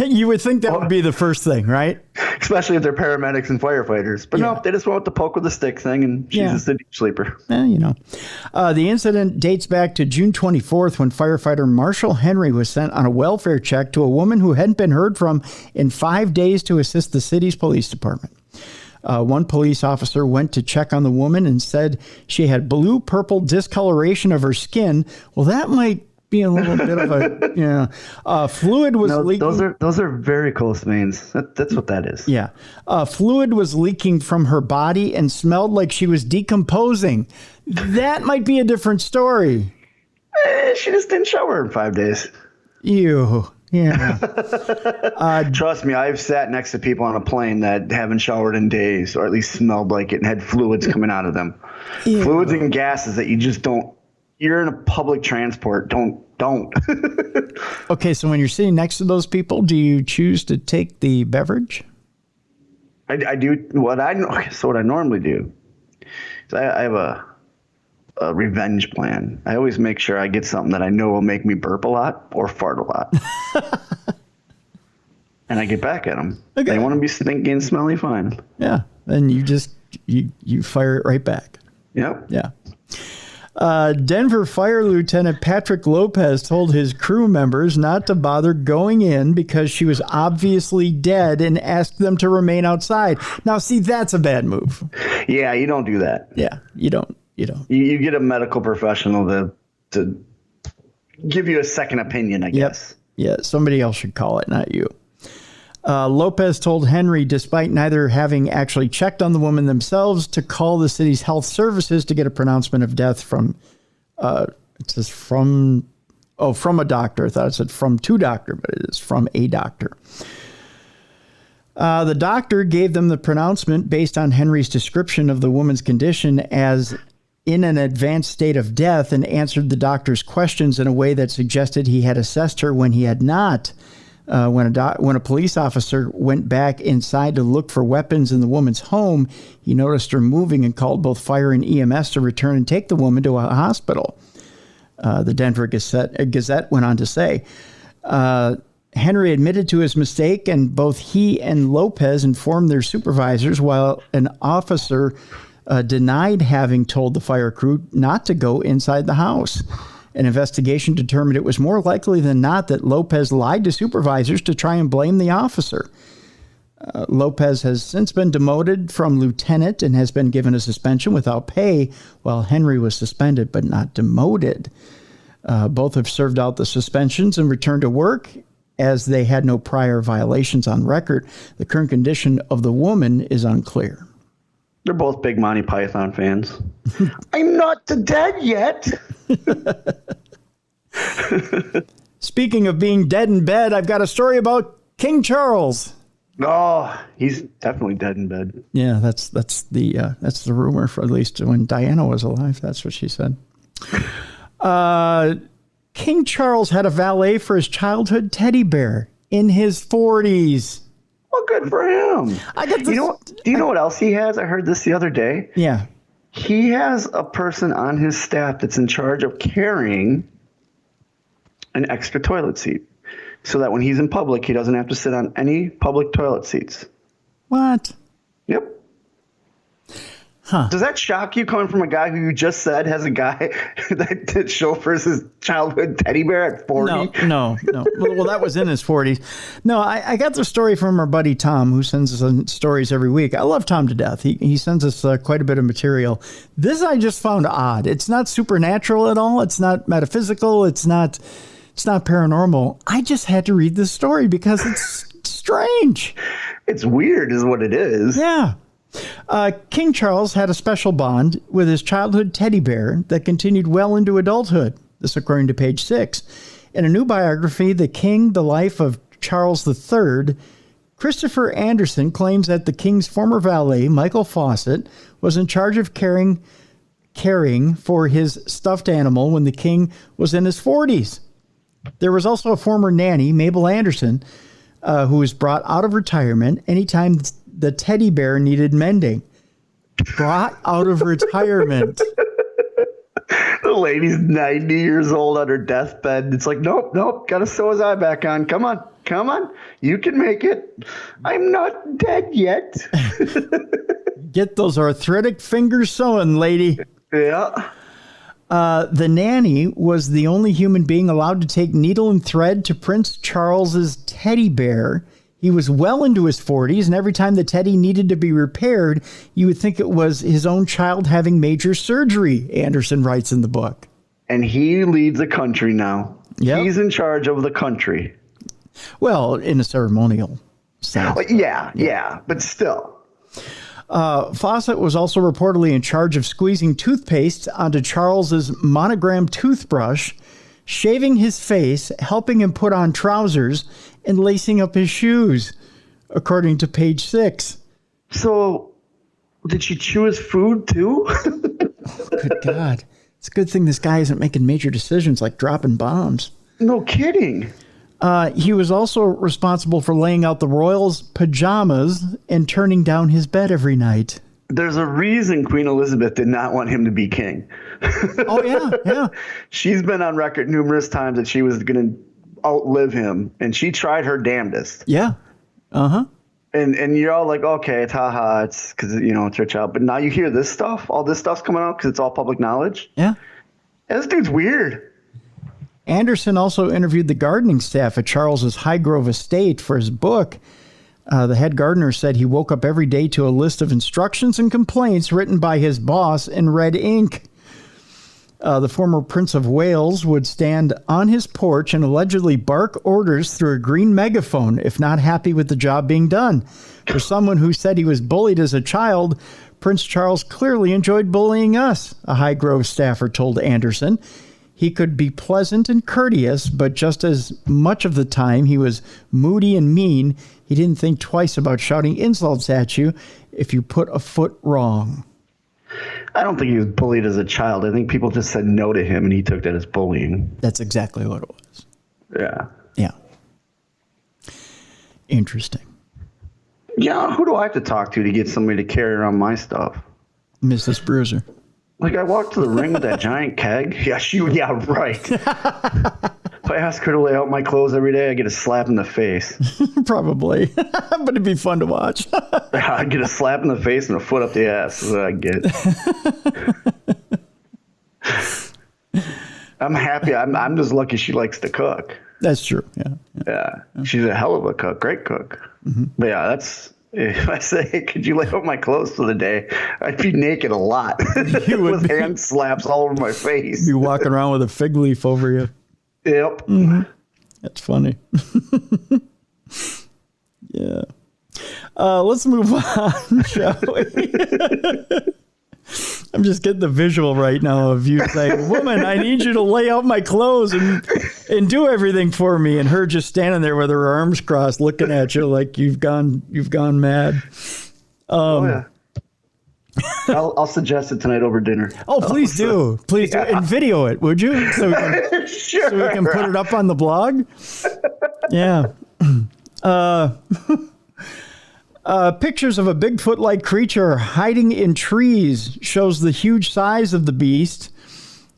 [SPEAKER 1] You would think that would be the first thing, right?
[SPEAKER 2] Especially if they're paramedics and firefighters. But no, they just went with the poke with the stick thing, and she's just a deep sleeper.
[SPEAKER 1] The incident dates back to June 24th when firefighter Marshall Henry was sent on a welfare check to a woman who hadn't been heard from in 5 days to assist the city's police department. One police officer went to check on the woman and said she had blue-purple discoloration of her skin. Well, that might be a little bit of a fluid was leaking.
[SPEAKER 2] Those are very close veins. That's what that is.
[SPEAKER 1] Yeah. Fluid was leaking from her body and smelled like she was decomposing. That might be a different story.
[SPEAKER 2] She just didn't shower in 5 days.
[SPEAKER 1] Ew. Yeah.
[SPEAKER 2] Trust me, I've sat next to people on a plane that haven't showered in days, or at least smelled like it and had fluids coming out of them. Ew. Fluids and gases that you just don't. You're in a public transport. Don't.
[SPEAKER 1] Okay, so when you're sitting next to those people, do you choose to take the beverage?
[SPEAKER 2] I do what I normally do. So I have a revenge plan. I always make sure I get something that I know will make me burp a lot or fart a lot. And I get back at them. Okay. They want to be stinky and smelly, fine.
[SPEAKER 1] Yeah, and you just you fire it right back.
[SPEAKER 2] Yep.
[SPEAKER 1] Yeah. Denver Fire Lieutenant Patrick Lopez told his crew members not to bother going in because she was obviously dead and asked them to remain outside. Now, see, that's a bad move.
[SPEAKER 2] Yeah, you don't do that.
[SPEAKER 1] Yeah, you don't.
[SPEAKER 2] You get a medical professional to give you a second opinion, I guess.
[SPEAKER 1] Yeah, somebody else should call it, not you. Lopez told Henry, despite neither having actually checked on the woman themselves, to call the city's health services to get a pronouncement of death from a doctor. I thought it said from to doctor, but it is from a doctor. The doctor gave them the pronouncement based on Henry's description of the woman's condition as in an advanced state of death, and answered the doctor's questions in a way that suggested he had assessed her when he had not. When a police officer went back inside to look for weapons in the woman's home, he noticed her moving and called both fire and EMS to return and take the woman to a hospital. The Denver Gazette went on to say, Henry admitted to his mistake, and both he and Lopez informed their supervisors, while an officer denied having told the fire crew not to go inside the house. An investigation determined it was more likely than not that Lopez lied to supervisors to try and blame the officer. Lopez has since been demoted from lieutenant and has been given a suspension without pay, while Henry was suspended but not demoted. Both have served out the suspensions and returned to work, as they had no prior violations on record. The current condition of the woman is unclear.
[SPEAKER 2] They're both big Monty Python fans. I'm not dead yet.
[SPEAKER 1] Speaking of being dead in bed, I've got a story about King Charles.
[SPEAKER 2] Oh, he's definitely dead in bed.
[SPEAKER 1] Yeah, that's the rumor, for at least when Diana was alive. That's what she said. King Charles had a valet for his childhood teddy bear in his 40s.
[SPEAKER 2] Well, good for him.
[SPEAKER 1] I got this,
[SPEAKER 2] do you know what else he has? I heard this the other day.
[SPEAKER 1] Yeah.
[SPEAKER 2] He has a person on his staff that's in charge of carrying an extra toilet seat so that when he's in public, he doesn't have to sit on any public toilet seats.
[SPEAKER 1] What?
[SPEAKER 2] Yep.
[SPEAKER 1] Huh.
[SPEAKER 2] Does that shock you coming from a guy who you just said has a guy that chauffeurs his childhood teddy bear at 40?
[SPEAKER 1] No. Well, that was in his 40s. No, I got the story from our buddy Tom, who sends us stories every week. I love Tom to death. He sends us quite a bit of material. This I just found odd. It's not supernatural at all. It's not metaphysical. It's not paranormal. I just had to read this story because it's strange.
[SPEAKER 2] It's weird is what it is.
[SPEAKER 1] Yeah. King Charles had a special bond with his childhood teddy bear that continued well into adulthood. This according to page 6. In a new biography, The King, The Life of Charles III, Christopher Anderson claims that the king's former valet, Michael Fawcett, was in charge of caring for his stuffed animal when the king was in his 40s. There was also a former nanny, Mabel Anderson, who was brought out of retirement anytime the teddy bear needed mending. Brought out of retirement.
[SPEAKER 2] The lady's 90 years old on her deathbed. It's like, nope, gotta sew his eye back on. Come on. You can make it. I'm not dead yet.
[SPEAKER 1] Get those arthritic fingers sewing, lady.
[SPEAKER 2] Yeah.
[SPEAKER 1] The nanny was the only human being allowed to take needle and thread to Prince Charles's teddy bear. He was well into his 40s, and every time the teddy needed to be repaired, you would think it was his own child having major surgery, Anderson writes in the book.
[SPEAKER 2] And he leads a country now.
[SPEAKER 1] Yep.
[SPEAKER 2] He's in charge of the country.
[SPEAKER 1] Well, in a ceremonial sense.
[SPEAKER 2] Yeah, but still.
[SPEAKER 1] Fawcett was also reportedly in charge of squeezing toothpaste onto Charles's monogrammed toothbrush, shaving his face, helping him put on trousers, and lacing up his shoes, according to page 6.
[SPEAKER 2] So, did she chew his food too?
[SPEAKER 1] Good God. It's a good thing this guy isn't making major decisions like dropping bombs.
[SPEAKER 2] No kidding.
[SPEAKER 1] He was also responsible for laying out the royals' pajamas and turning down his bed every night.
[SPEAKER 2] There's a reason Queen Elizabeth did not want him to be king.
[SPEAKER 1] Oh, yeah.
[SPEAKER 2] She's been on record numerous times that she was going to outlive him, and she tried her damnedest.
[SPEAKER 1] Yeah. Uh-huh.
[SPEAKER 2] And you're all like, okay, it's haha, it's because, it's your child. But now you hear this stuff, all this stuff's coming out because it's all public knowledge.
[SPEAKER 1] Yeah.
[SPEAKER 2] This dude's weird.
[SPEAKER 1] Anderson also interviewed the gardening staff at Charles's Highgrove estate for his book. The head gardener said he woke up every day to a list of instructions and complaints written by his boss in red ink. The former Prince of Wales would stand on his porch and allegedly bark orders through a green megaphone if not happy with the job being done. For someone who said he was bullied as a child, Prince Charles clearly enjoyed bullying us, a Highgrove staffer told Anderson. He could be pleasant and courteous, but just as much of the time he was moody and mean. He didn't think twice about shouting insults at you if you put a foot wrong.
[SPEAKER 2] I don't think he was bullied as a child. I think people just said no to him and he took that as bullying.
[SPEAKER 1] That's exactly what it was.
[SPEAKER 2] Yeah.
[SPEAKER 1] Yeah. Interesting.
[SPEAKER 2] Yeah, who do I have to talk to get somebody to carry around my stuff?
[SPEAKER 1] Mrs. Bruiser.
[SPEAKER 2] Like, I walked to the ring with that giant keg. Yeah, right. If I ask her to lay out my clothes every day, I get a slap in the face.
[SPEAKER 1] Probably. But it'd be fun to watch.
[SPEAKER 2] I get a slap in the face and a foot up the ass is what I get. I'm happy. I'm just lucky she likes to cook.
[SPEAKER 1] That's true. Yeah.
[SPEAKER 2] She's a hell of a cook. Great cook. Mm-hmm. But yeah, if I say, could you lay out my clothes for the day? I'd be naked a lot.
[SPEAKER 1] You would
[SPEAKER 2] with hand slaps all over my face.
[SPEAKER 1] Be walking around with a fig leaf over you.
[SPEAKER 2] Yep.
[SPEAKER 1] Mm-hmm. That's funny. Yeah. Let's move on, shall we? I'm just getting the visual right now of you saying, woman, I need you to lay out my clothes and do everything for me. And her just standing there with her arms crossed looking at you like you've gone mad.
[SPEAKER 2] Yeah. I'll suggest it tonight over dinner.
[SPEAKER 1] Oh, please do. Please do. And video it, would you? So we can put it up on the blog. Yeah. Pictures of a Bigfoot-like creature hiding in trees shows the huge size of the beast.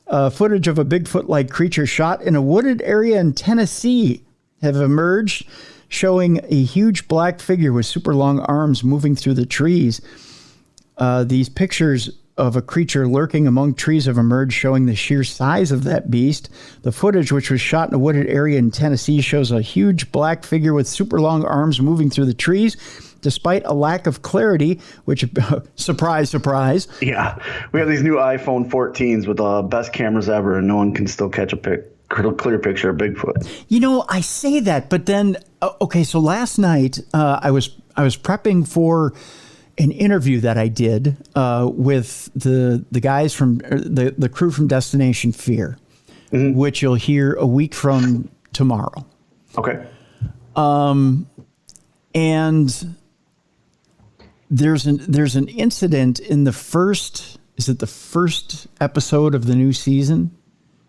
[SPEAKER 1] Footage of a Bigfoot-like creature shot in a wooded area in Tennessee have emerged, showing a huge black figure with super long arms moving through the trees. these pictures of a creature lurking among trees have emerged, showing the sheer size of that beast. The footage, which was shot in a wooded area in Tennessee, shows a huge black figure with super long arms moving through the trees. Despite a lack of clarity, which, surprise, surprise.
[SPEAKER 2] Yeah, we have these new iPhone 14s with the best cameras ever, and no one can still catch a clear picture of Bigfoot.
[SPEAKER 1] You know, I say that, but then, okay, so last night I was prepping for an interview that I did with the guys from the crew from Destination Fear, which you'll hear a week from tomorrow.
[SPEAKER 2] Okay.
[SPEAKER 1] And there's an incident in the first episode of the new season.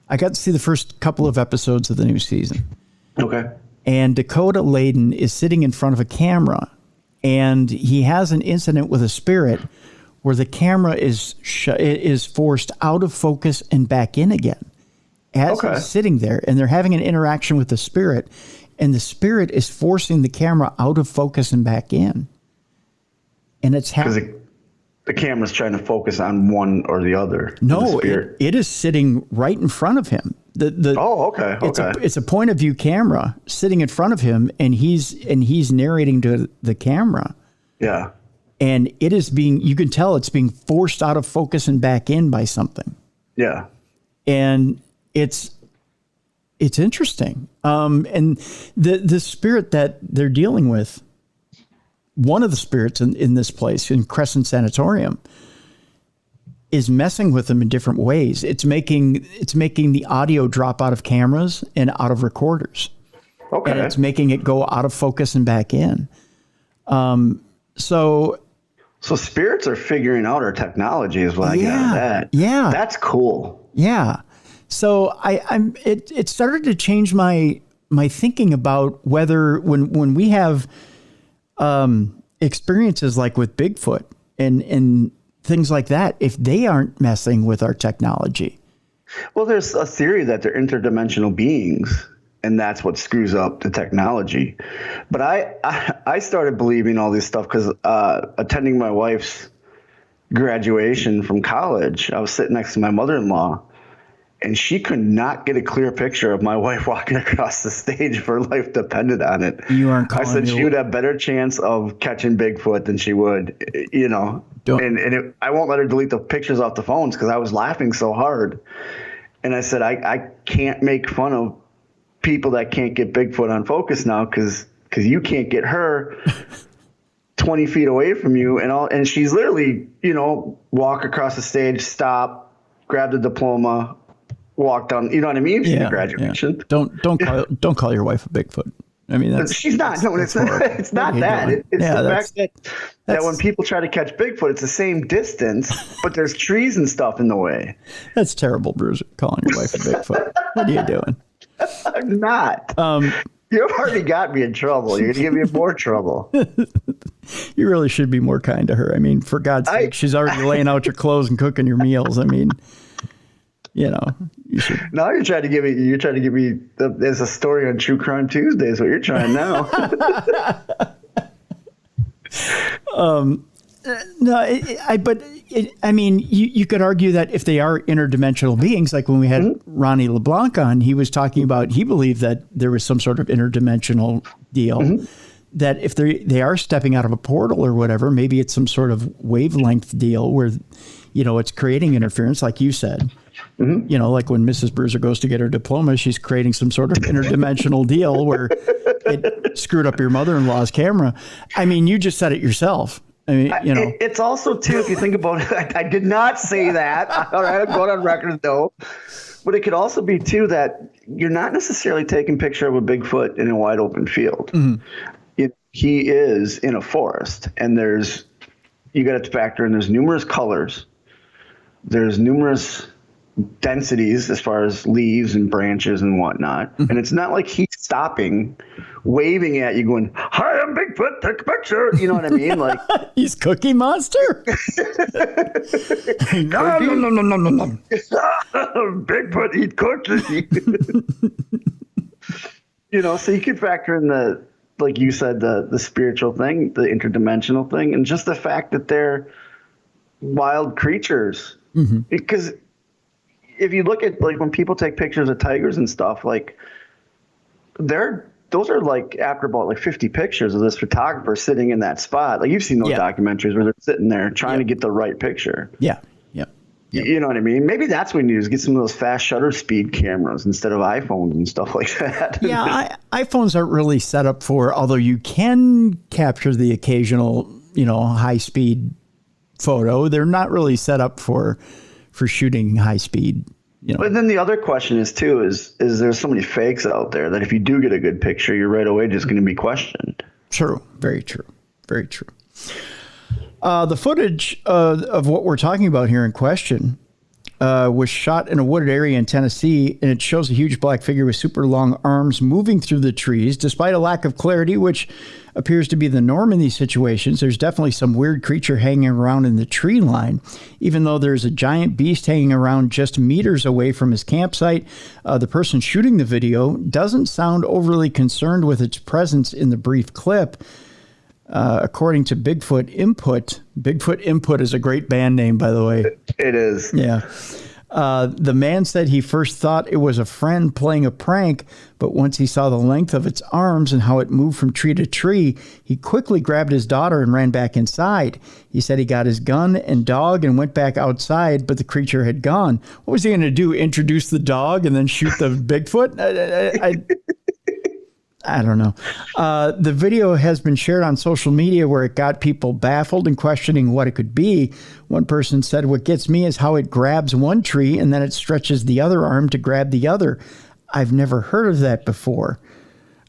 [SPEAKER 1] I got to see the first couple of episodes of the new season.
[SPEAKER 2] Okay.
[SPEAKER 1] And Dakota Layden is sitting in front of a camera, and he has an incident with a spirit where the camera is forced out of focus and back in again as he's sitting there, and they're having an interaction with the spirit, and the spirit is forcing the camera out of focus and back in. And it's happening.
[SPEAKER 2] The camera's trying to focus on one or the other.
[SPEAKER 1] No, it is sitting right in front of him.
[SPEAKER 2] Okay.
[SPEAKER 1] It's a point of view camera sitting in front of him, and he's narrating to the camera.
[SPEAKER 2] Yeah.
[SPEAKER 1] And it is you can tell it's being forced out of focus and back in by something.
[SPEAKER 2] Yeah.
[SPEAKER 1] And it's interesting. And the spirit that they're dealing with, one of the spirits in this place, in Crescent Sanatorium, is messing with them in different ways. It's making the audio drop out of cameras and out of recorders.
[SPEAKER 2] Okay.
[SPEAKER 1] And it's making it go out of focus and back in. So
[SPEAKER 2] spirits are figuring out our technology is what I get out of that.
[SPEAKER 1] Yeah.
[SPEAKER 2] That's cool.
[SPEAKER 1] Yeah. So it started to change my thinking about whether when we have experiences like with Bigfoot and things like that, if they aren't messing with our technology.
[SPEAKER 2] Well, there's a theory that they're interdimensional beings, and that's what screws up the technology. But I started believing all this stuff because attending my wife's graduation from college, I was sitting next to my mother-in-law, and she could not get a clear picture of my wife walking across the stage if her life depended on it.
[SPEAKER 1] You aren't calling
[SPEAKER 2] I said she would have better chance of catching Bigfoot than she would, I won't let her delete the pictures off the phones because I was laughing so hard. And I said, I can't make fun of people that can't get Bigfoot on focus now because you can't get her 20 feet away from you. And she's literally, walk across the stage, stop, grab the diploma, walk down, you know what I mean?
[SPEAKER 1] Yeah,
[SPEAKER 2] graduation.
[SPEAKER 1] Yeah. Don't call your wife a Bigfoot. I mean,
[SPEAKER 2] she's not. No, it's not that. It's the fact that when people try to catch Bigfoot, it's the same distance, but there's trees and stuff in the way.
[SPEAKER 1] That's terrible, Bruiser, calling your wife a Bigfoot. What are you doing?
[SPEAKER 2] I'm not. You've already got me in trouble. You're going to give me more trouble.
[SPEAKER 1] You really should be more kind to her. I mean, for God's sake, she's already laying out your clothes and cooking your meals. I mean, you should. Now
[SPEAKER 2] you're trying to give me there's a story on True Crime Tuesday is what you're trying now.
[SPEAKER 1] You could argue that if they are interdimensional beings, like when we had Ronnie LeBlanc on, he was talking about, he believed that there was some sort of interdimensional deal, that if they are stepping out of a portal or whatever, maybe it's some sort of wavelength deal where, it's creating interference, like you said. Like when Mrs. Bruiser goes to get her diploma, she's creating some sort of interdimensional deal where it screwed up your mother-in-law's camera. I mean, you just said it yourself. I mean,
[SPEAKER 2] It's also, too, if you think about it, I did not say that. All right, I'm going on record, though. But it could also be, too, that you're not necessarily taking a picture of a Bigfoot in a wide open field. He is in a forest, and you got to factor in, there's numerous colors. There's numerous densities as far as leaves and branches and whatnot. And it's not like he's stopping, waving at you going, "Hi, I'm Bigfoot, take a picture." You know what I mean? Like
[SPEAKER 1] he's Cookie Monster.
[SPEAKER 2] No. Bigfoot eat cookies. So you could factor in like you said, the spiritual thing, the interdimensional thing, and just the fact that they're wild creatures. Because if you look at like when people take pictures of tigers and stuff, like those are like after about like 50 pictures of this photographer sitting in that spot. Like you've seen those documentaries where they're sitting there trying to get the right picture.
[SPEAKER 1] Yeah.
[SPEAKER 2] You know what I mean? Maybe that's what we need is get some of those fast shutter speed cameras instead of iPhones and stuff like that.
[SPEAKER 1] Yeah, iPhones aren't really set up for, although you can capture the occasional, high speed photo. They're not really set up for shooting high speed.
[SPEAKER 2] But then the other question is too, is there's so many fakes out there that if you do get a good picture, you're right away just going to be questioned.
[SPEAKER 1] True. Very true. Very true. The footage of what we're talking about here in question was shot in a wooded area in Tennessee, and it shows a huge black figure with super long arms moving through the trees. Despite a lack of clarity, which appears to be the norm in these situations, there's definitely some weird creature hanging around in the tree line. Even though there's a giant beast hanging around just meters away from his campsite, the person shooting the video doesn't sound overly concerned with its presence in the brief clip. According to Bigfoot Input is a great band name, by the way.
[SPEAKER 2] It is.
[SPEAKER 1] Yeah. The man said he first thought it was a friend playing a prank, but once he saw the length of its arms and how it moved from tree to tree, he quickly grabbed his daughter and ran back inside. He said he got his gun and dog and went back outside, but the creature had gone. What was he going to do? Introduce the dog and then shoot the Bigfoot? I don't know. The video has been shared on social media where it got people baffled and questioning what it could be. One person said, "What gets me is how it grabs one tree and then it stretches the other arm to grab the other. I've never heard of that before."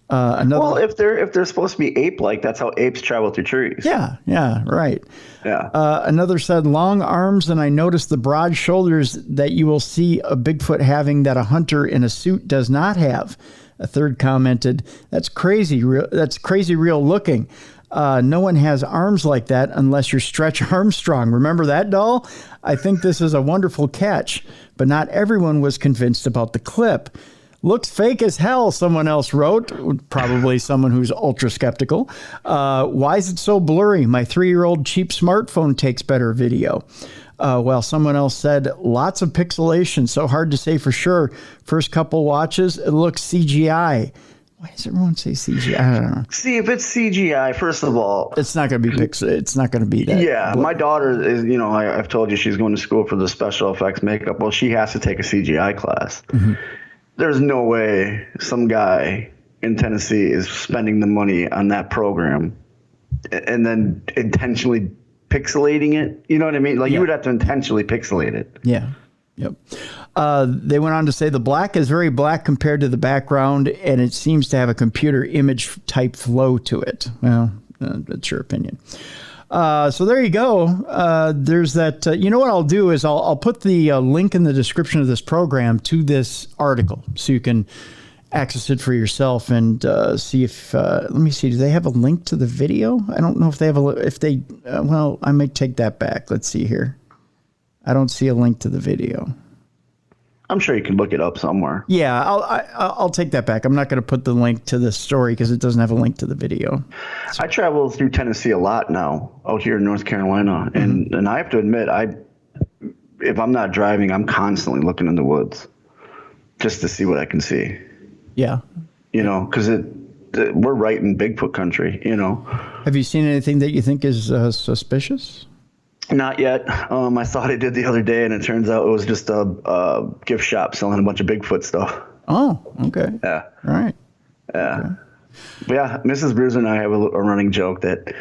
[SPEAKER 2] Well, if they're supposed to be ape-like, that's how apes travel through trees.
[SPEAKER 1] Yeah, right.
[SPEAKER 2] Yeah.
[SPEAKER 1] Another said, "Long arms, and I noticed the broad shoulders that you will see a Bigfoot having that a hunter in a suit does not have." A third commented, "That's crazy. That's crazy real looking. No one has arms like that unless you're Stretch Armstrong. Remember that doll? I think this is a wonderful catch, but not everyone was convinced about the clip. Looks fake as hell," someone else wrote, probably someone who's ultra skeptical. "Why is it so blurry? My 3-year-old cheap smartphone takes better video." While someone else said, "Lots of pixelation, so hard to say for sure. First couple watches, it looks CGI." Why does everyone say CGI? I don't know.
[SPEAKER 2] See, if it's CGI, first of all,
[SPEAKER 1] it's not going to be pixel. It's not going to be that.
[SPEAKER 2] Yeah, my daughter is, I've told you she's going to school for the special effects makeup. Well, she has to take a CGI class. Mm-hmm. There's no way some guy in Tennessee is spending the money on that program and then intentionally pixelating it. You know what I mean? Like you would have to intentionally pixelate it.
[SPEAKER 1] Yeah. Yep. They went on to say the black is very black compared to the background, and it seems to have a computer image type flow to it. Well, that's your opinion. So there you go. There's that. You know what I'll do is I'll put the link in the description of this program to this article so you can access it for yourself and see if let me see, do they have a link to the video? I don't know if they have well, I might take that back. Let's see here. I don't see a link to the video.
[SPEAKER 2] I'm sure you can look it up somewhere.
[SPEAKER 1] Yeah, I'll take that back. I'm not going to put the link to this story because it doesn't have a link to the video.
[SPEAKER 2] So. I travel through Tennessee a lot now out here in North Carolina, and I have to admit, if I'm not driving, I'm constantly looking in the woods just to see what I can see.
[SPEAKER 1] Yeah.
[SPEAKER 2] Because we're right in Bigfoot country,
[SPEAKER 1] Have you seen anything that you think is suspicious?
[SPEAKER 2] Not yet. I thought I did the other day, and it turns out it was just a gift shop selling a bunch of Bigfoot stuff.
[SPEAKER 1] Oh, okay.
[SPEAKER 2] Yeah.
[SPEAKER 1] All right.
[SPEAKER 2] Yeah.
[SPEAKER 1] Okay.
[SPEAKER 2] But yeah, Mrs. Bruiser and I have a running joke that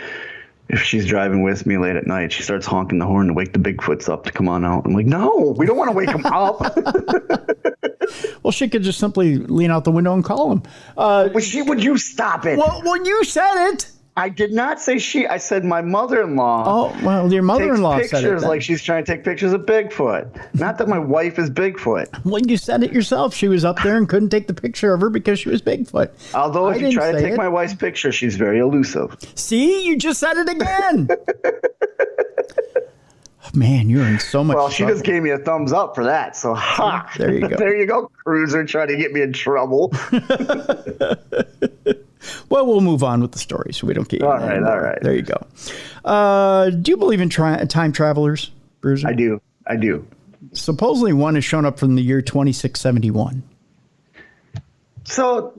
[SPEAKER 2] if she's driving with me late at night, she starts honking the horn to wake the Bigfoots up to come on out. I'm like, no, we don't want to wake them up.
[SPEAKER 1] Well, she could just simply lean out the window and call him.
[SPEAKER 2] Would you stop it?
[SPEAKER 1] Well, you said it.
[SPEAKER 2] I did not say she. I said my mother-in-law.
[SPEAKER 1] Oh, well, your mother-in-law
[SPEAKER 2] takes
[SPEAKER 1] said it.
[SPEAKER 2] Pictures like she's trying to take pictures of Bigfoot. Not that my wife is Bigfoot.
[SPEAKER 1] Well, you said it yourself. She was up there and couldn't take the picture of her because she was Bigfoot.
[SPEAKER 2] Although if you try to take my wife's picture, she's very elusive.
[SPEAKER 1] See, you just said it again. Man, you're in so much trouble.
[SPEAKER 2] She just gave me a thumbs up for that. So, ha!
[SPEAKER 1] There you go.
[SPEAKER 2] There you go, Bruiser, trying to get me in trouble.
[SPEAKER 1] Well, we'll move on with the story so we don't get you.
[SPEAKER 2] All right.
[SPEAKER 1] There you go. Do you believe in time travelers? Bruiser?
[SPEAKER 2] I do.
[SPEAKER 1] Supposedly one has shown up from the year 2671.
[SPEAKER 2] So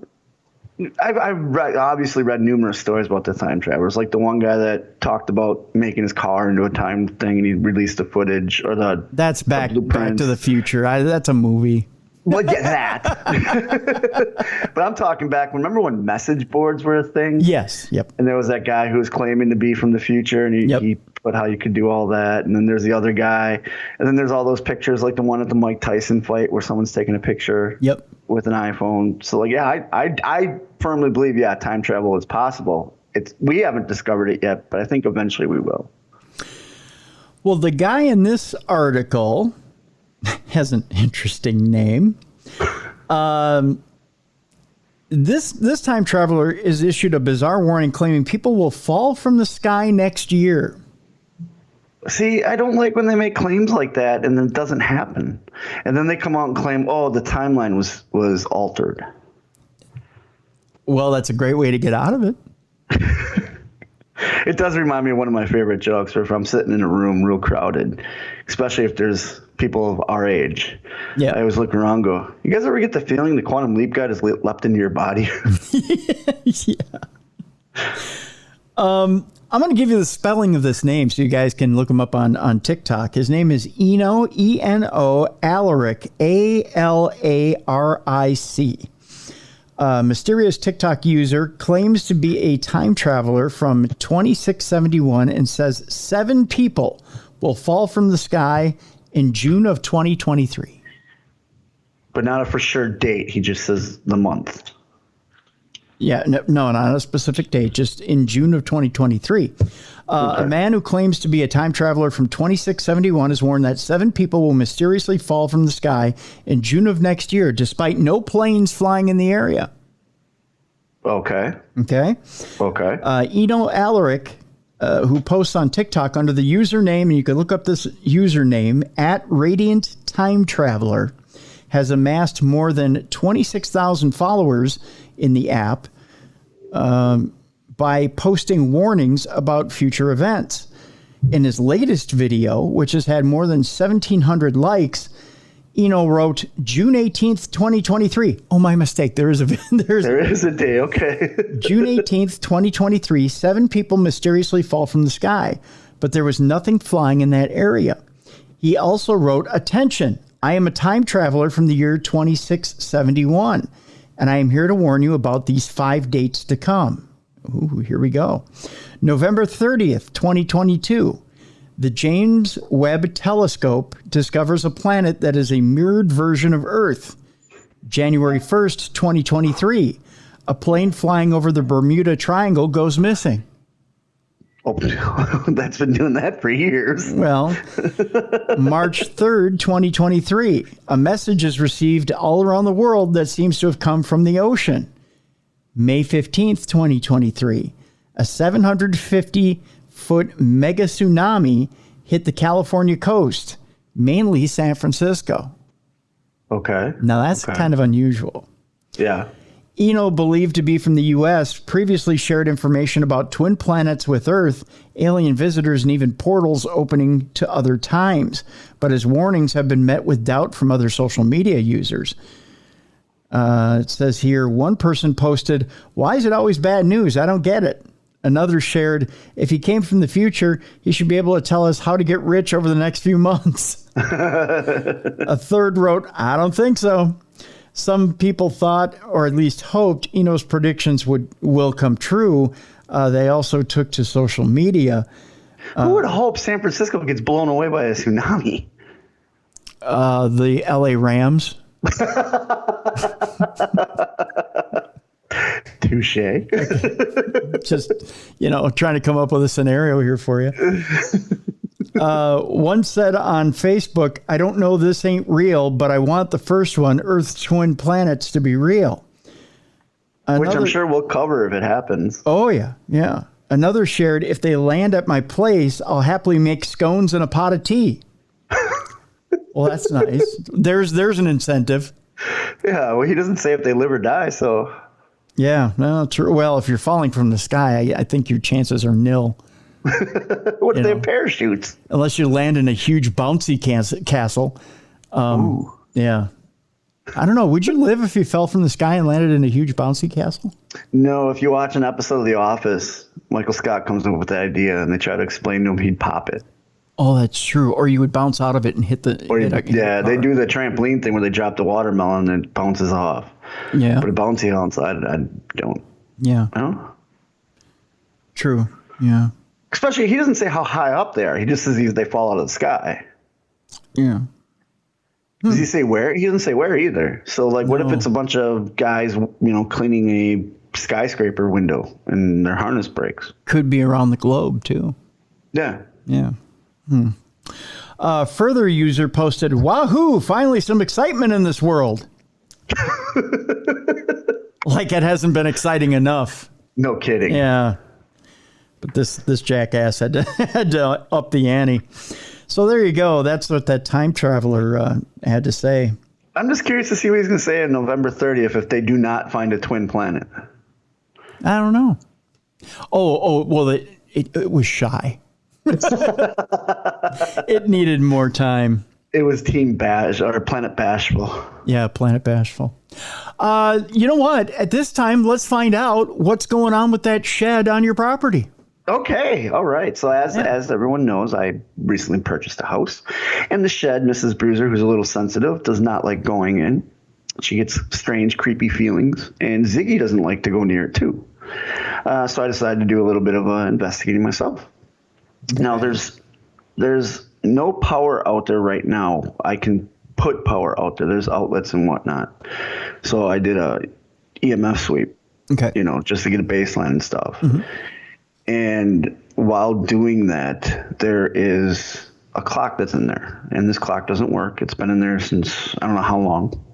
[SPEAKER 2] I've obviously read numerous stories about the time travelers, like the one guy that talked about making his car into a time thing, and he released the footage or
[SPEAKER 1] that's Back to the Future. That's a movie.
[SPEAKER 2] Well, yeah, that. But I'm talking back. Remember when message boards were a thing?
[SPEAKER 1] Yes. Yep.
[SPEAKER 2] And there was that guy who was claiming to be from the future, and he put how you could do all that. And then there's the other guy, and then there's all those pictures, like the one at the Mike Tyson fight where someone's taking a picture.
[SPEAKER 1] Yep. With
[SPEAKER 2] an iPhone. So like, yeah, I firmly believe, time travel is possible. We haven't discovered it yet, but I think eventually we will.
[SPEAKER 1] Well, the guy in this article has an interesting name. This time traveler is issued a bizarre warning claiming people will fall from the sky next year.
[SPEAKER 2] See, I don't like when they make claims like that and then it doesn't happen. And then they come out and claim, the timeline was altered.
[SPEAKER 1] Well, that's a great way to get out of it.
[SPEAKER 2] It does remind me of one of my favorite jokes, where if I'm sitting in a room real crowded, especially if there's people of our age, I always look around and go, you guys ever get the feeling the quantum leap guy has leapt into your body?
[SPEAKER 1] I'm going to give you the spelling of this name so you guys can look him up on TikTok. His name is Eno, E-N-O, Alaric, A-L-A-R-I-C. Mysterious TikTok user claims to be a time traveler from 2671 and says 7 people will fall from the sky in June of 2023.
[SPEAKER 2] But not a for sure date. He just says the month.
[SPEAKER 1] Yeah, no, not a specific date, just in June of 2023. A man who claims to be a time traveler from 2671 has warned that 7 people will mysteriously fall from the sky in June of next year, despite no planes flying in the area.
[SPEAKER 2] Okay.
[SPEAKER 1] Eno Alaric, who posts on TikTok under the username, and you can look up this username, @RadiantTimeTraveler, has amassed more than 26,000 followers in the app by posting warnings about future events. In his latest video, which has had more than 1,700 likes, Eno wrote June 18th, 2023. Oh, my mistake. There is a
[SPEAKER 2] day. Okay.
[SPEAKER 1] June 18th, 2023. 7 people mysteriously fall from the sky, but there was nothing flying in that area. He also wrote, attention, I am a time traveler from the year 2671, and I am here to warn you about these 5 dates to come. Ooh, here we go. November 30th, 2022. The James Webb Telescope discovers a planet that is a mirrored version of Earth. January 1st, 2023. A plane flying over the Bermuda Triangle goes missing.
[SPEAKER 2] Oh, that's been doing that for years.
[SPEAKER 1] Well, March 3rd, 2023. A message is received all around the world that seems to have come from the ocean. May 15th, 2023. A 750-foot mega tsunami hit the California coast, mainly San Francisco.
[SPEAKER 2] Okay.
[SPEAKER 1] Now, that's kind of unusual.
[SPEAKER 2] Yeah.
[SPEAKER 1] Eno, believed to be from the U.S., previously shared information about twin planets with Earth, alien visitors, and even portals opening to other times. But his warnings have been met with doubt from other social media users. It says here, one person posted, why is it always bad news? I don't get it. Another shared, if he came from the future, he should be able to tell us how to get rich over the next few months. A third wrote, I don't think so. Some people thought, or at least hoped, Eno's predictions will come true. They also took to social media.
[SPEAKER 2] Who would hope San Francisco gets blown away by a tsunami?
[SPEAKER 1] The LA Rams.
[SPEAKER 2] Touche.
[SPEAKER 1] Just, trying to come up with a scenario here for you. One said on Facebook, I don't know this ain't real, but I want the first one, Earth's twin planets, to be real.
[SPEAKER 2] Which I'm sure we'll cover if it happens.
[SPEAKER 1] Oh, yeah. Yeah. Another shared, if they land at my place, I'll happily make scones and a pot of tea. Well, that's nice. There's an incentive.
[SPEAKER 2] Yeah. Well, he doesn't say if they live or die, so.
[SPEAKER 1] Yeah. No, true. Well, if you're falling from the sky, I think your chances are nil.
[SPEAKER 2] What if they have parachutes?
[SPEAKER 1] Unless you land in a huge bouncy castle. Yeah. I don't know. Would you live if you fell from the sky and landed in a huge bouncy castle?
[SPEAKER 2] No. If you watch an episode of The Office, Michael Scott comes up with the idea and they try to explain to him he'd pop it.
[SPEAKER 1] Oh, that's true. Or you would bounce out of it and hit the...
[SPEAKER 2] they do the trampoline thing where they drop the watermelon and it bounces off.
[SPEAKER 1] Yeah.
[SPEAKER 2] But a bouncy house, I don't.
[SPEAKER 1] Yeah.
[SPEAKER 2] I don't know.
[SPEAKER 1] True. Yeah.
[SPEAKER 2] Especially, he doesn't say how high up they are. He just says they fall out of the sky.
[SPEAKER 1] Yeah.
[SPEAKER 2] Does he say where? He doesn't say where either. So, like, what if it's a bunch of guys, cleaning a skyscraper window and their harness breaks?
[SPEAKER 1] Could be around the globe, too.
[SPEAKER 2] Yeah.
[SPEAKER 1] Yeah. Further user posted, "Wahoo! Finally some excitement in this world." Like it hasn't been exciting enough.
[SPEAKER 2] No kidding.
[SPEAKER 1] Yeah. But this jackass had to up the ante. So there you go. That's what that time traveler had to say.
[SPEAKER 2] I'm just curious to see what he's going to say on November 30th if they do not find a twin planet.
[SPEAKER 1] I don't know. Well, it was shy. It needed more time.
[SPEAKER 2] It was Team Bash or Planet Bashful.
[SPEAKER 1] Yeah, Planet Bashful. You know what? At this time, let's find out what's going on with that shed on your property.
[SPEAKER 2] Okay. All right. So as everyone knows, I recently purchased a house, and the shed, Mrs. Bruiser, who's a little sensitive, does not like going in. She gets strange, creepy feelings, and Ziggy doesn't like to go near it too. So I decided to do a little bit of investigating myself. Okay. Now there's no power out there right now. I can put power out there. There's outlets and whatnot. So I did a EMF sweep. Okay. Just to get a baseline and stuff. Mm-hmm. And while doing that, there is a clock that's in there. And this clock doesn't work. It's been in there since I don't know how long.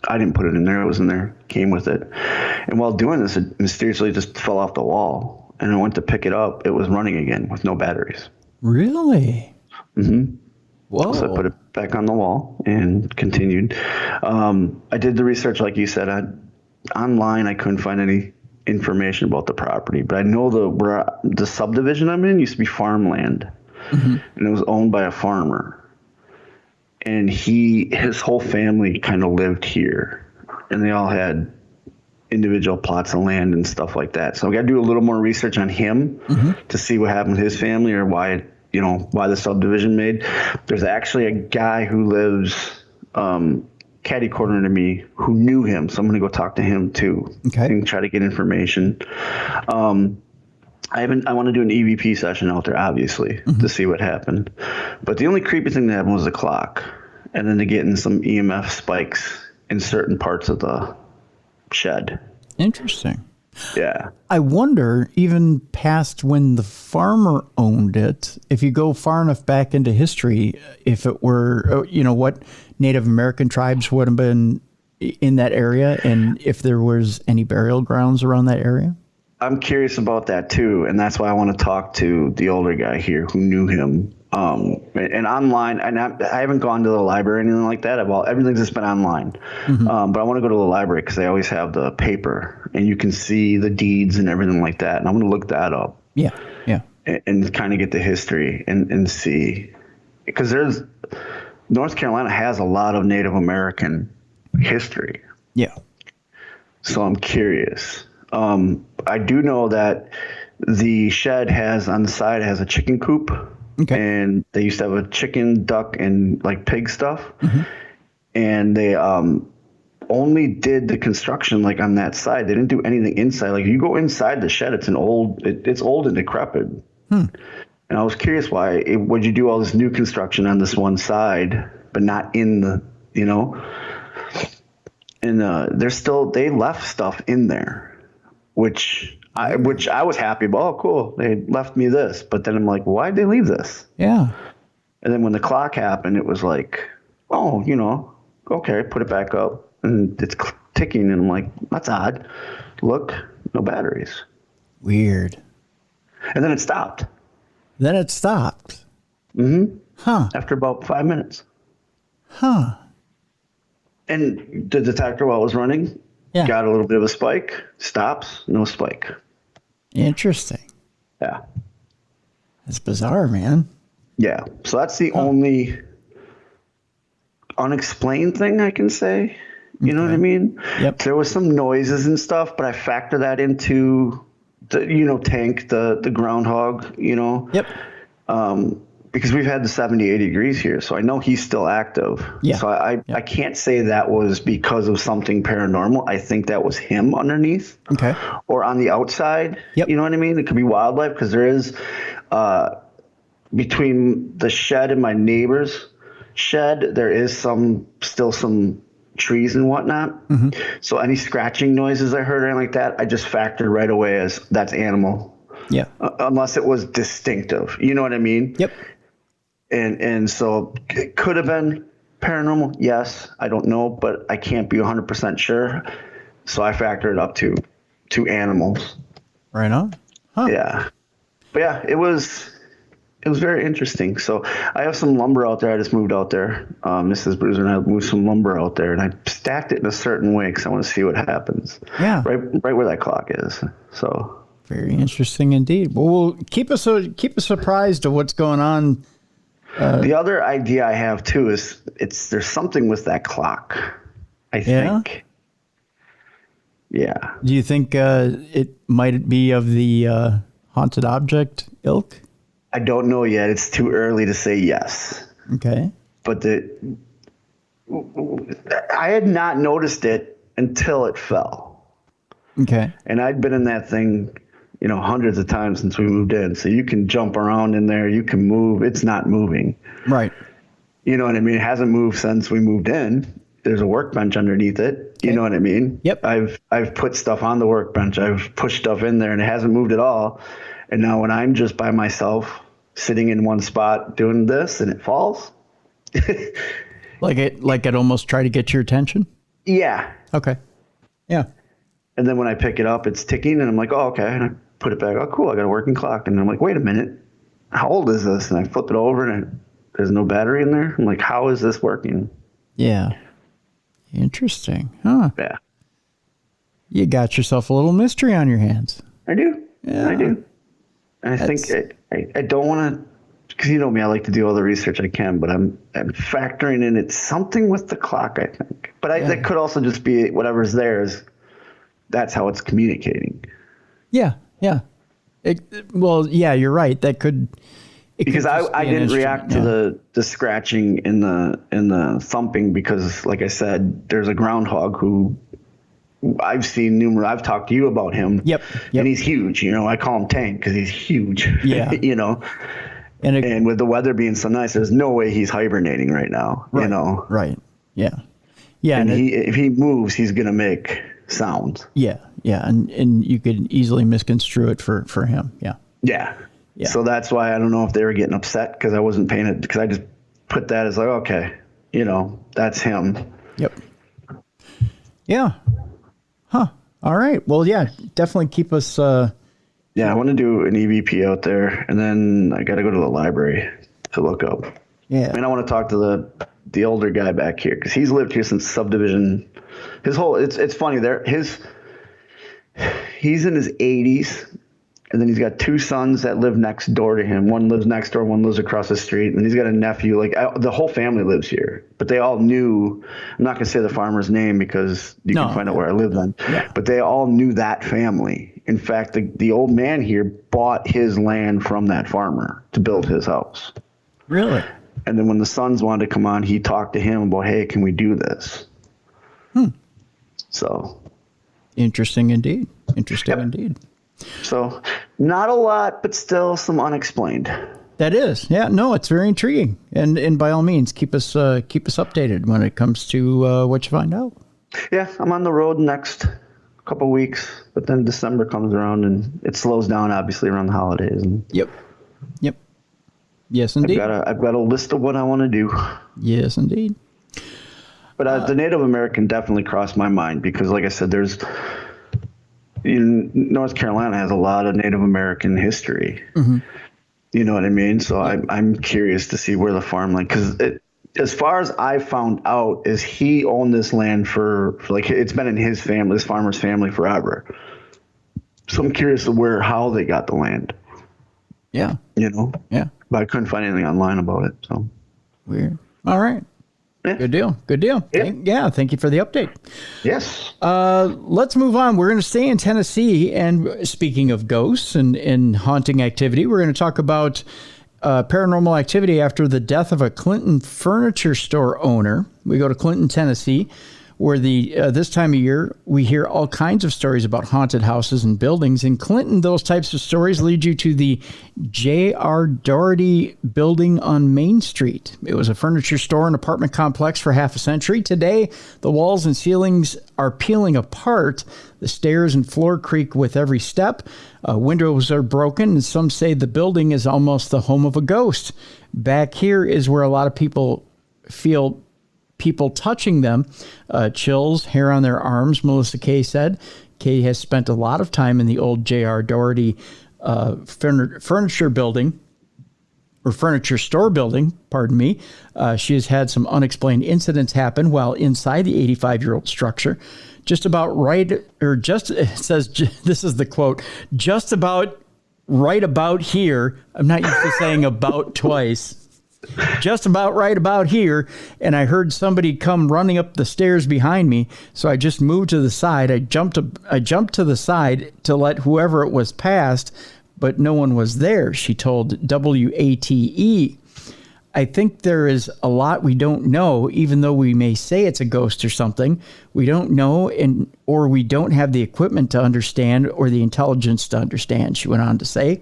[SPEAKER 2] I didn't put it in there. It was in there. Came with it. And while doing this, it mysteriously just fell off the wall. And I went to pick it up. It was running again with no batteries.
[SPEAKER 1] Really?
[SPEAKER 2] Mm-hmm.
[SPEAKER 1] Whoa.
[SPEAKER 2] So I put it back on the wall and continued. I did the research, like you said. Online, I couldn't find any information about the property, but I know the subdivision I'm in used to be farmland, and it was owned by a farmer, and his whole family kind of lived here, and they all had individual plots of land and stuff like that. So I got to do a little more research on him to see what happened to his family or why the subdivision made. There's actually a guy who lives catty corner to me who knew him, so I'm going to go talk to him too and try to get information. I want to do an EVP session out there, obviously, to see what happened. But the only creepy thing that happened was the clock, and then to getting some EMF spikes in certain parts of the shed.
[SPEAKER 1] Interesting.
[SPEAKER 2] Yeah.
[SPEAKER 1] I wonder, even past when the farmer owned it, if you go far enough back into history, if it were, what Native American tribes would have been in that area, and if there was any burial grounds around that area?
[SPEAKER 2] I'm curious about that too, and that's why I want to talk to the older guy here who knew him. And online, and I haven't gone to the library or anything like that. Everything's just been online. But I want to go to the library because they always have the paper, and you can see the deeds and everything like that. And I'm going to look that up.
[SPEAKER 1] Yeah.
[SPEAKER 2] And kind of get the history and see, because North Carolina has a lot of Native American history.
[SPEAKER 1] Yeah.
[SPEAKER 2] So I'm curious. I do know that the shed on the side has a chicken coop. Okay. And they used to have a chicken, duck, and like pig stuff. And they only did the construction like on that side. They didn't do anything inside. Like you go inside the shed, it's old and decrepit. And I was curious would you do all this new construction on this one side, but not in the, and they left stuff in there, which I was happy about. Oh, cool. They left me this. But then I'm like, why'd they leave this?
[SPEAKER 1] Yeah.
[SPEAKER 2] And then when the clock happened, it was like, oh, okay, put it back up. And it's ticking. And I'm like, that's odd. Look, no batteries.
[SPEAKER 1] Weird.
[SPEAKER 2] And then it stopped.
[SPEAKER 1] Huh.
[SPEAKER 2] After about 5 minutes.
[SPEAKER 1] Huh.
[SPEAKER 2] And the detector, while it was running, got a little bit of a spike, stops, no spike.
[SPEAKER 1] Interesting.
[SPEAKER 2] Yeah.
[SPEAKER 1] That's bizarre, man.
[SPEAKER 2] Yeah. So that's the only unexplained thing I can say. You know what I mean?
[SPEAKER 1] Yep.
[SPEAKER 2] There was some noises and stuff, but I factor that into the, Tank, the groundhog,
[SPEAKER 1] Yep.
[SPEAKER 2] Because we've had the 70, 80 degrees here. So I know he's still active.
[SPEAKER 1] Yeah.
[SPEAKER 2] So I can't say that was because of something paranormal. I think that was him underneath.
[SPEAKER 1] Okay.
[SPEAKER 2] Or on the outside.
[SPEAKER 1] Yep.
[SPEAKER 2] You know what I mean? It could be wildlife because there is, between the shed and my neighbor's shed, there is still some trees and whatnot. Mm-hmm. So any scratching noises I heard or anything like that, I just factored right away as that's animal.
[SPEAKER 1] Yeah.
[SPEAKER 2] Unless it was distinctive. You know what I mean?
[SPEAKER 1] Yep.
[SPEAKER 2] And so it could have been paranormal. Yes. I don't know, but I can't be 100% sure. So I factored it up to animals.
[SPEAKER 1] Right on. Huh.
[SPEAKER 2] Yeah. But yeah, it was very interesting. So I have some lumber out there. I just moved out there. Mrs. Bruiser and I moved some lumber out there, and I stacked it in a certain way because I want to see what happens.
[SPEAKER 1] Yeah.
[SPEAKER 2] Right where that clock is. So
[SPEAKER 1] very interesting indeed. Well, we'll keep us surprised of what's going on.
[SPEAKER 2] The other idea I have too is there's something with that clock. I think. Yeah.
[SPEAKER 1] Do you think it might be of the haunted object ilk?
[SPEAKER 2] I don't know yet. It's too early to say yes.
[SPEAKER 1] Okay.
[SPEAKER 2] But I had not noticed it until it fell.
[SPEAKER 1] Okay.
[SPEAKER 2] And I'd been in that thing, hundreds of times since we moved in. So you can jump around in there. You can move. It's not moving.
[SPEAKER 1] Right.
[SPEAKER 2] You know what I mean? It hasn't moved since we moved in. There's a workbench underneath it. Okay. You know what I mean?
[SPEAKER 1] Yep.
[SPEAKER 2] I've put stuff on the workbench. I've pushed stuff in there, and it hasn't moved at all. And now when I'm just by myself, sitting in one spot doing this, and it falls.
[SPEAKER 1] like it almost tried to get your attention?
[SPEAKER 2] Yeah.
[SPEAKER 1] Okay. Yeah.
[SPEAKER 2] And then when I pick it up, it's ticking, and I'm like, oh, okay. And I put it back. Oh, cool. I got a working clock. And I'm like, wait a minute. How old is this? And I flip it over, and there's no battery in there. I'm like, how is this working?
[SPEAKER 1] Yeah. Interesting. Huh.
[SPEAKER 2] Yeah.
[SPEAKER 1] You got yourself a little mystery on your hands.
[SPEAKER 2] I do.
[SPEAKER 1] Yeah.
[SPEAKER 2] I do. And I think I don't want to, because you know me, I like to do all the research I can, but I'm factoring in it's something with the clock, I think. But that could also just be whatever's there is, that's how it's communicating.
[SPEAKER 1] Yeah, yeah. Well, yeah, you're right. That could.
[SPEAKER 2] Because I didn't react to the scratching in the thumping because, like I said, there's a groundhog who I've seen numerous. I've talked to you about him.
[SPEAKER 1] Yep.
[SPEAKER 2] And he's huge. I call him Tank because he's huge.
[SPEAKER 1] Yeah.
[SPEAKER 2] And with the weather being so nice, there's no way he's hibernating right now.
[SPEAKER 1] Right. Right. Yeah. Yeah.
[SPEAKER 2] And if he moves, he's gonna make sounds.
[SPEAKER 1] Yeah. Yeah. And you could easily misconstrue it for him. Yeah.
[SPEAKER 2] Yeah. Yeah. So that's why I don't know if they were getting upset because I wasn't paying it because I just put that as like, okay, that's him.
[SPEAKER 1] Yep. Yeah. Huh. All right. Well, yeah, definitely keep us.
[SPEAKER 2] Yeah, I want to do an EVP out there, and then I got to go to the library to look up.
[SPEAKER 1] Yeah.
[SPEAKER 2] And I want to talk to the older guy back here because he's lived here since subdivision. It's funny there. He's in his 80s. And then he's got two sons that live next door to him. One lives next door, one lives across the street. And he's got a nephew. The whole family lives here. But they all knew, I'm not going to say the farmer's name because you can find out where I live then. Yeah. But they all knew that family. In fact, the old man here bought his land from that farmer to build his house.
[SPEAKER 1] Really?
[SPEAKER 2] And then when the sons wanted to come on, he talked to him about, hey, can we do this? So.
[SPEAKER 1] Interesting indeed. Indeed.
[SPEAKER 2] So not a lot, but still some unexplained.
[SPEAKER 1] That is. Yeah, no, it's very intriguing. And by all means, keep us updated when it comes to what you find out.
[SPEAKER 2] Yeah, I'm on the road next couple weeks, but then December comes around and it slows down obviously around the holidays. And
[SPEAKER 1] Yep. Yes, indeed.
[SPEAKER 2] I've got a list of what I want to do.
[SPEAKER 1] Yes, indeed.
[SPEAKER 2] But the Native American definitely crossed my mind because, like I said, North Carolina has a lot of Native American history. Mm-hmm. You know what I mean? So I'm curious to see where the farmland, because as far as I found out, is he owned this land for like it's been in his family, this farmer's family forever. So I'm curious to how they got the land.
[SPEAKER 1] Yeah. Yeah.
[SPEAKER 2] But I couldn't find anything online about it. So
[SPEAKER 1] weird. All right. Yeah. Good deal.
[SPEAKER 2] Yeah.
[SPEAKER 1] Thank you for the update.
[SPEAKER 2] Yes.
[SPEAKER 1] Let's move on. We're going to stay in Tennessee. And speaking of ghosts and haunting activity, we're going to talk about paranormal activity after the death of a Clinton furniture store owner. We go to Clinton, Tennessee, where this time of year, we hear all kinds of stories about haunted houses and buildings. In Clinton, those types of stories lead you to the J.R. Doherty building on Main Street. It was a furniture store and apartment complex for half a century. Today, the walls and ceilings are peeling apart. The stairs and floor creak with every step. Windows are broken, and some say the building is almost the home of a ghost. Back here is where a lot of people feel people touching them, chills, hair on their arms, Melissa Kay said. Kay has spent a lot of time in the old J.R. Doherty furniture building, or furniture store building, pardon me. She has had some unexplained incidents happen while inside the 85-year-old structure. It says, this is the quote, just about right about here. I'm not used to saying about twice. Just about right about here, and I heard somebody come running up the stairs behind me, so I just moved to the side. I jumped to the side to let whoever it was past, but no one was there, she told WATE. I think there is a lot we don't know, even though we may say it's a ghost or something. We don't know, or we don't have the equipment to understand or the intelligence to understand, she went on to say.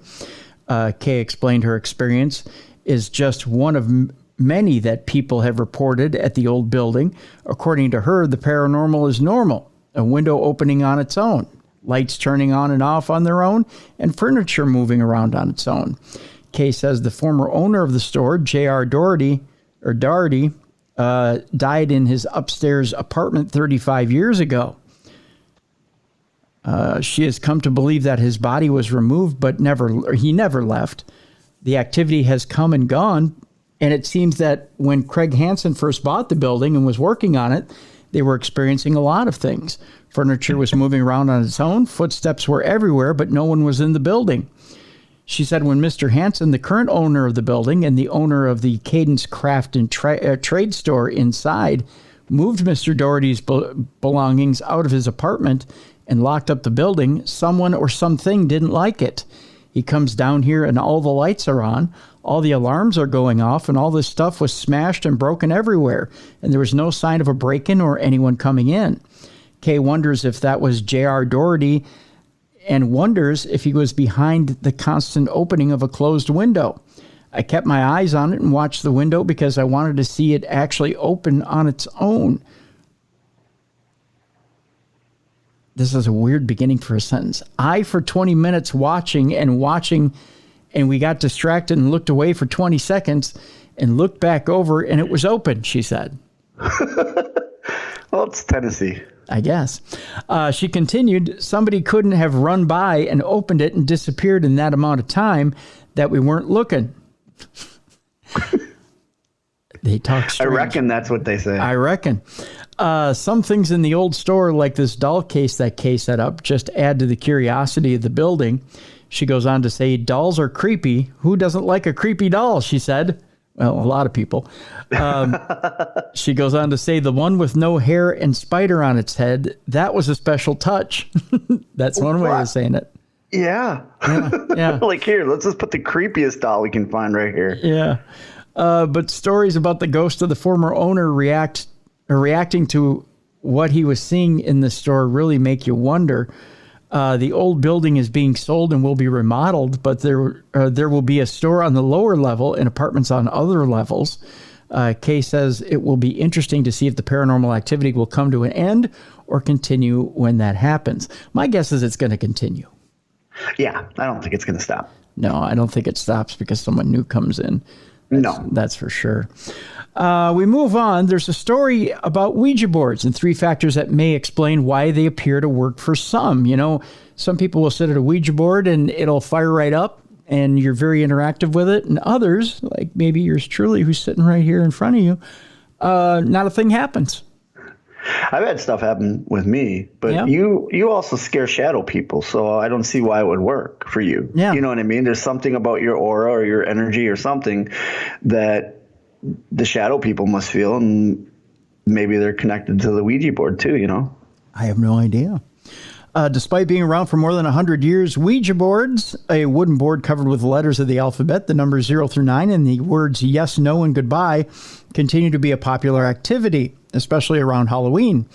[SPEAKER 1] Kay explained her experience is just one of many that people have reported at the old building. According to her, the paranormal is normal. A window opening on its own, lights turning on and off on their own, and furniture moving around on its own. Kay says the former owner of the store, J.R. Doherty, died in his upstairs apartment 35 years ago. She has come to believe that his body was removed, but he never left. The activity has come and gone, and it seems that when Craig Hansen first bought the building and was working on it, they were experiencing a lot of things. Furniture was moving around on its own, footsteps were everywhere, but no one was in the building. She said when Mr. Hansen, the current owner of the building and the owner of the Cadence Craft and Trade store inside, moved Mr. Doherty's belongings out of his apartment and locked up the building, someone or something didn't like it. He comes down here and all the lights are on, all the alarms are going off, and all this stuff was smashed and broken everywhere, and there was no sign of a break-in or anyone coming in. Kay wonders if that was J.R. Doherty and wonders if he was behind the constant opening of a closed window. I kept my eyes on it and watched the window because I wanted to see it actually open on its own. This is a weird beginning for a sentence. For 20 minutes watching, and we got distracted and looked away for 20 seconds and looked back over, and it was open, she said.
[SPEAKER 2] Well, it's Tennessee,
[SPEAKER 1] I guess. She continued, somebody couldn't have run by and opened it and disappeared in that amount of time that we weren't looking. They talk strange.
[SPEAKER 2] I reckon that's what they say.
[SPEAKER 1] I reckon. Some things in the old store, like this doll case that Kay set up, just add to the curiosity of the building. She goes on to say, dolls are creepy. Who doesn't like a creepy doll, she said. Well, a lot of people. She goes on to say, the one with no hair and spider on its head, that was a special touch. That's one way of saying it.
[SPEAKER 2] Yeah.
[SPEAKER 1] Yeah.
[SPEAKER 2] Like, here, let's just put the creepiest doll we can find right here.
[SPEAKER 1] Yeah. But stories about the ghost of the former owner reacting to what he was seeing in the store really make you wonder. The old building is being sold and will be remodeled, but there will be a store on the lower level and apartments on other levels. Kay says it will be interesting to see if the paranormal activity will come to an end or continue when that happens. My guess is it's going to continue.
[SPEAKER 2] Yeah, I don't think it's going to stop.
[SPEAKER 1] No, I don't think it stops because someone new comes in. That's for sure. We move on. There's a story about Ouija boards and 3 factors that may explain why they appear to work for some. You know, some people will sit at a Ouija board and it'll fire right up and you're very interactive with it. And others, like maybe yours truly, who's sitting right here in front of you, not a thing happens.
[SPEAKER 2] I've had stuff happen with me, but you also scare shadow people, so I don't see why it would work for you.
[SPEAKER 1] Yeah.
[SPEAKER 2] You know what I mean? There's something about your aura or your energy or something that the shadow people must feel, and maybe they're connected to the Ouija board too, you know?
[SPEAKER 1] I have no idea. Despite being around for more than 100 years, Ouija boards, a wooden board covered with letters of the alphabet, the numbers 0 through 9, and the words yes, no, and goodbye, continue to be a popular activity, especially around Halloween.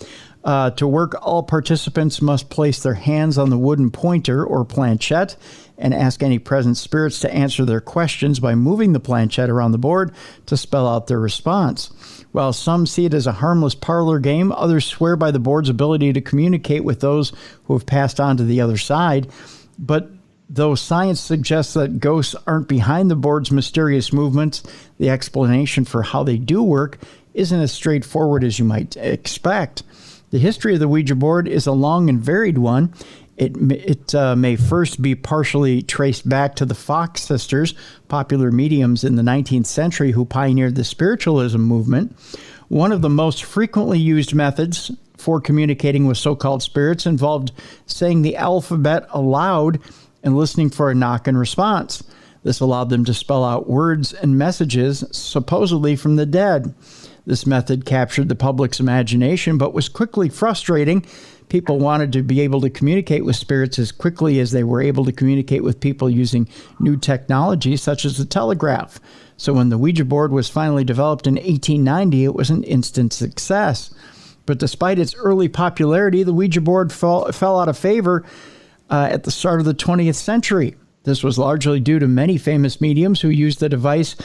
[SPEAKER 1] To work, all participants must place their hands on the wooden pointer or planchette and ask any present spirits to answer their questions by moving the planchette around the board to spell out their response. While some see it as a harmless parlor game, others swear by the board's ability to communicate with those who have passed on to the other side. But though science suggests that ghosts aren't behind the board's mysterious movements, the explanation for how they do work isn't as straightforward as you might expect. The history of the Ouija board is a long and varied one. It may first be partially traced back to the Fox sisters, popular mediums in the 19th century who pioneered the spiritualism movement. One of the most frequently used methods for communicating with so-called spirits involved saying the alphabet aloud and listening for a knock and response. This allowed them to spell out words and messages supposedly from the dead. This method captured the public's imagination, but was quickly frustrating. People wanted to be able to communicate with spirits as quickly as they were able to communicate with people using new technology, such as the telegraph. So when the Ouija board was finally developed in 1890, it was an instant success. But despite its early popularity, the Ouija board fell out of favor at the start of the 20th century. This was largely due to many famous mediums who used the device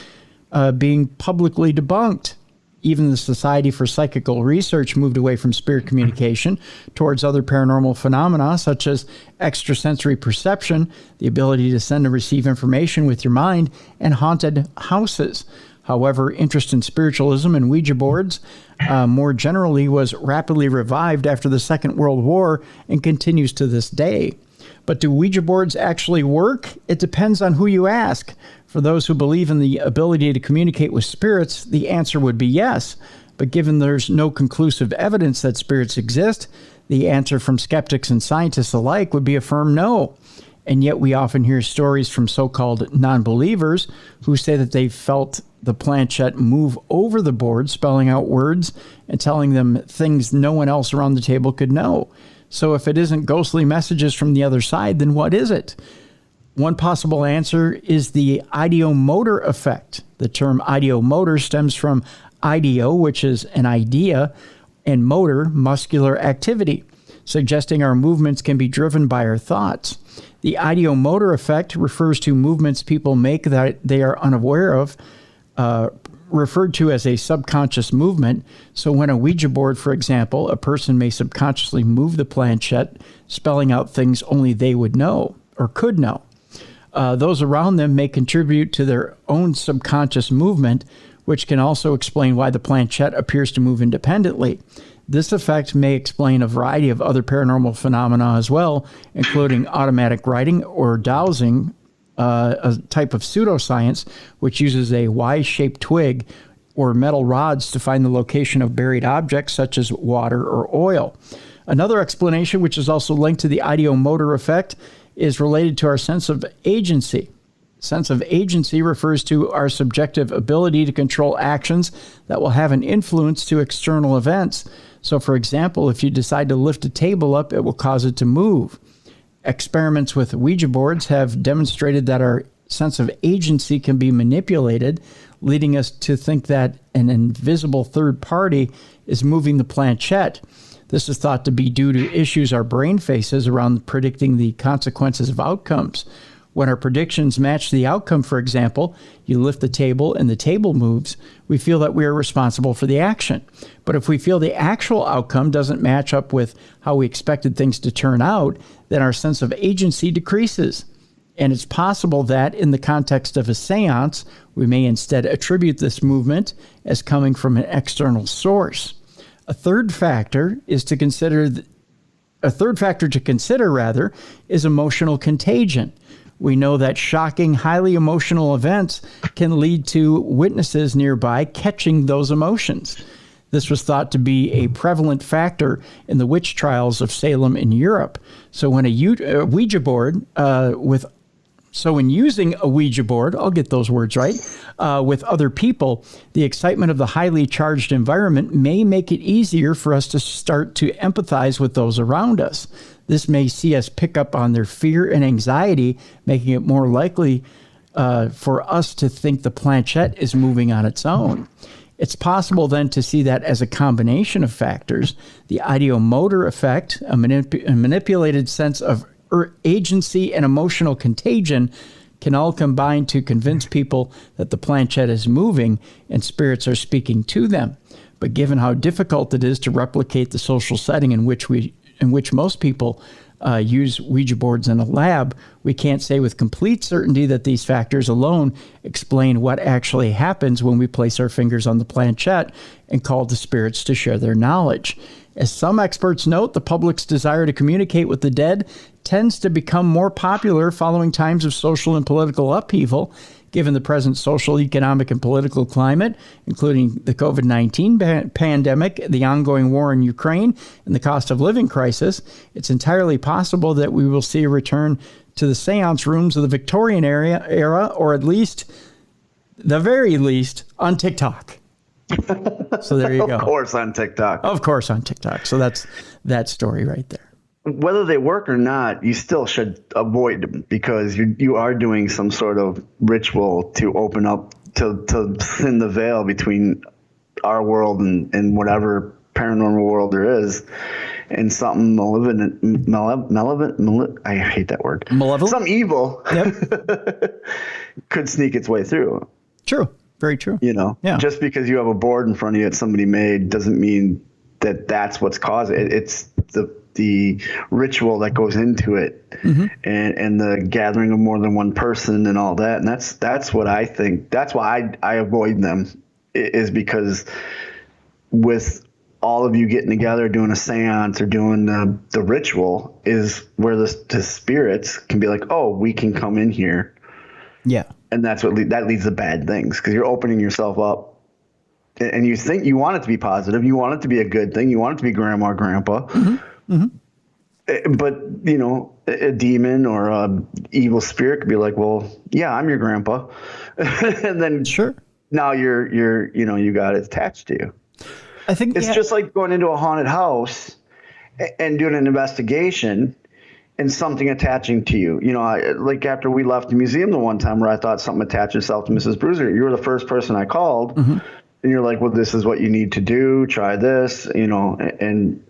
[SPEAKER 1] being publicly debunked. Even the Society for Psychical Research moved away from spirit communication towards other paranormal phenomena, such as extrasensory perception, the ability to send and receive information with your mind, and haunted houses. However, interest in spiritualism and Ouija boards more generally was rapidly revived after the Second World War and continues to this day. But do Ouija boards actually work? It depends on who you ask. For those who believe in the ability to communicate with spirits, the answer would be yes. But given there's no conclusive evidence that spirits exist, the answer from skeptics and scientists alike would be a firm no. And yet we often hear stories from so-called non-believers who say that they felt the planchette move over the board, spelling out words and telling them things no one else around the table could know. So if it isn't ghostly messages from the other side, then what is it? One possible answer is the ideomotor effect. The term ideomotor stems from ideo, which is an idea, and motor, muscular activity, suggesting our movements can be driven by our thoughts. The ideomotor effect refers to movements people make that they are unaware of, referred to as a subconscious movement. So when a Ouija board, for example, a person may subconsciously move the planchette, spelling out things only they would know or could know. Those around them may contribute to their own subconscious movement, which can also explain why the planchette appears to move independently. This effect may explain a variety of other paranormal phenomena as well, including automatic writing or dowsing, a type of pseudoscience which uses a Y-shaped twig or metal rods to find the location of buried objects such as water or oil. Another explanation, which is also linked to the ideomotor effect, is related to our sense of agency. Sense of agency refers to our subjective ability to control actions that will have an influence to external events. So, for example, if you decide to lift a table up, it will cause it to move. Experiments with Ouija boards have demonstrated that our sense of agency can be manipulated, leading us to think that an invisible third party is moving the planchette. This is thought to be due to issues our brain faces around predicting the consequences of outcomes. When our predictions match the outcome, for example, you lift the table and the table moves, we feel that we are responsible for the action. But if we feel the actual outcome doesn't match up with how we expected things to turn out, then our sense of agency decreases. And it's possible that in the context of a seance, we may instead attribute this movement as coming from an external source. A third factor to consider is emotional contagion. We know that shocking, highly emotional events can lead to witnesses nearby catching those emotions. This was thought to be a prevalent factor in the witch trials of Salem in Europe. So when a Ouija board when using a Ouija board, I'll get those words right, with other people, the excitement of the highly charged environment may make it easier for us to start to empathize with those around us. This may see us pick up on their fear and anxiety, making it more likely for us to think the planchette is moving on its own. It's possible then to see that as a combination of factors, the ideomotor effect, a manipulated sense of agency and emotional contagion can all combine to convince people that the planchette is moving and spirits are speaking to them. But given how difficult it is to replicate the social setting in which most people use Ouija boards in a lab, we can't say with complete certainty that these factors alone explain what actually happens when we place our fingers on the planchette and call the spirits to share their knowledge. As some experts note, the public's desire to communicate with the dead tends to become more popular following times of social and political upheaval. Given the present social, economic, and political climate, including the COVID-19 pandemic, the ongoing war in Ukraine, and the cost of living crisis, it's entirely possible that we will see a return to the seance rooms of the Victorian era, or at least, the very least, on TikTok. So there you go.
[SPEAKER 2] Of course on TikTok.
[SPEAKER 1] Of course on TikTok. So that's that story right there.
[SPEAKER 2] Whether they work or not, you still should avoid them because you are doing some sort of ritual to open up, to thin the veil between our world and whatever paranormal world there is, and something malevolent, I hate that word.
[SPEAKER 1] Malevolent?
[SPEAKER 2] Some evil
[SPEAKER 1] Yep.
[SPEAKER 2] could sneak its way through.
[SPEAKER 1] True. Very true.
[SPEAKER 2] Yeah. Just because you have a board in front of you that somebody made doesn't mean that that's what's causing it. It's the ritual that goes into it, mm-hmm. and the gathering of more than one person and all that. And that's what I think. That's why I avoid them, is because with all of you getting together, doing a seance or doing the ritual is where the spirits can be like, oh, we can come in here.
[SPEAKER 1] Yeah.
[SPEAKER 2] And that's that leads to bad things, because you're opening yourself up, and you think you want it to be positive. You want it to be a good thing. You want it to be grandma, grandpa. Mm-hmm. Mm-hmm. But, a demon or a evil spirit could be like, well, yeah, I'm your grandpa. And then
[SPEAKER 1] sure.
[SPEAKER 2] Now you got it attached to you.
[SPEAKER 1] I think
[SPEAKER 2] it's just like going into a haunted house and doing an investigation and something attaching to you. Like after we left the museum the one time where I thought something attached itself to Mrs. Bruiser, you were the first person I called, mm-hmm. and you're like, well, this is what you need to do. Try this, and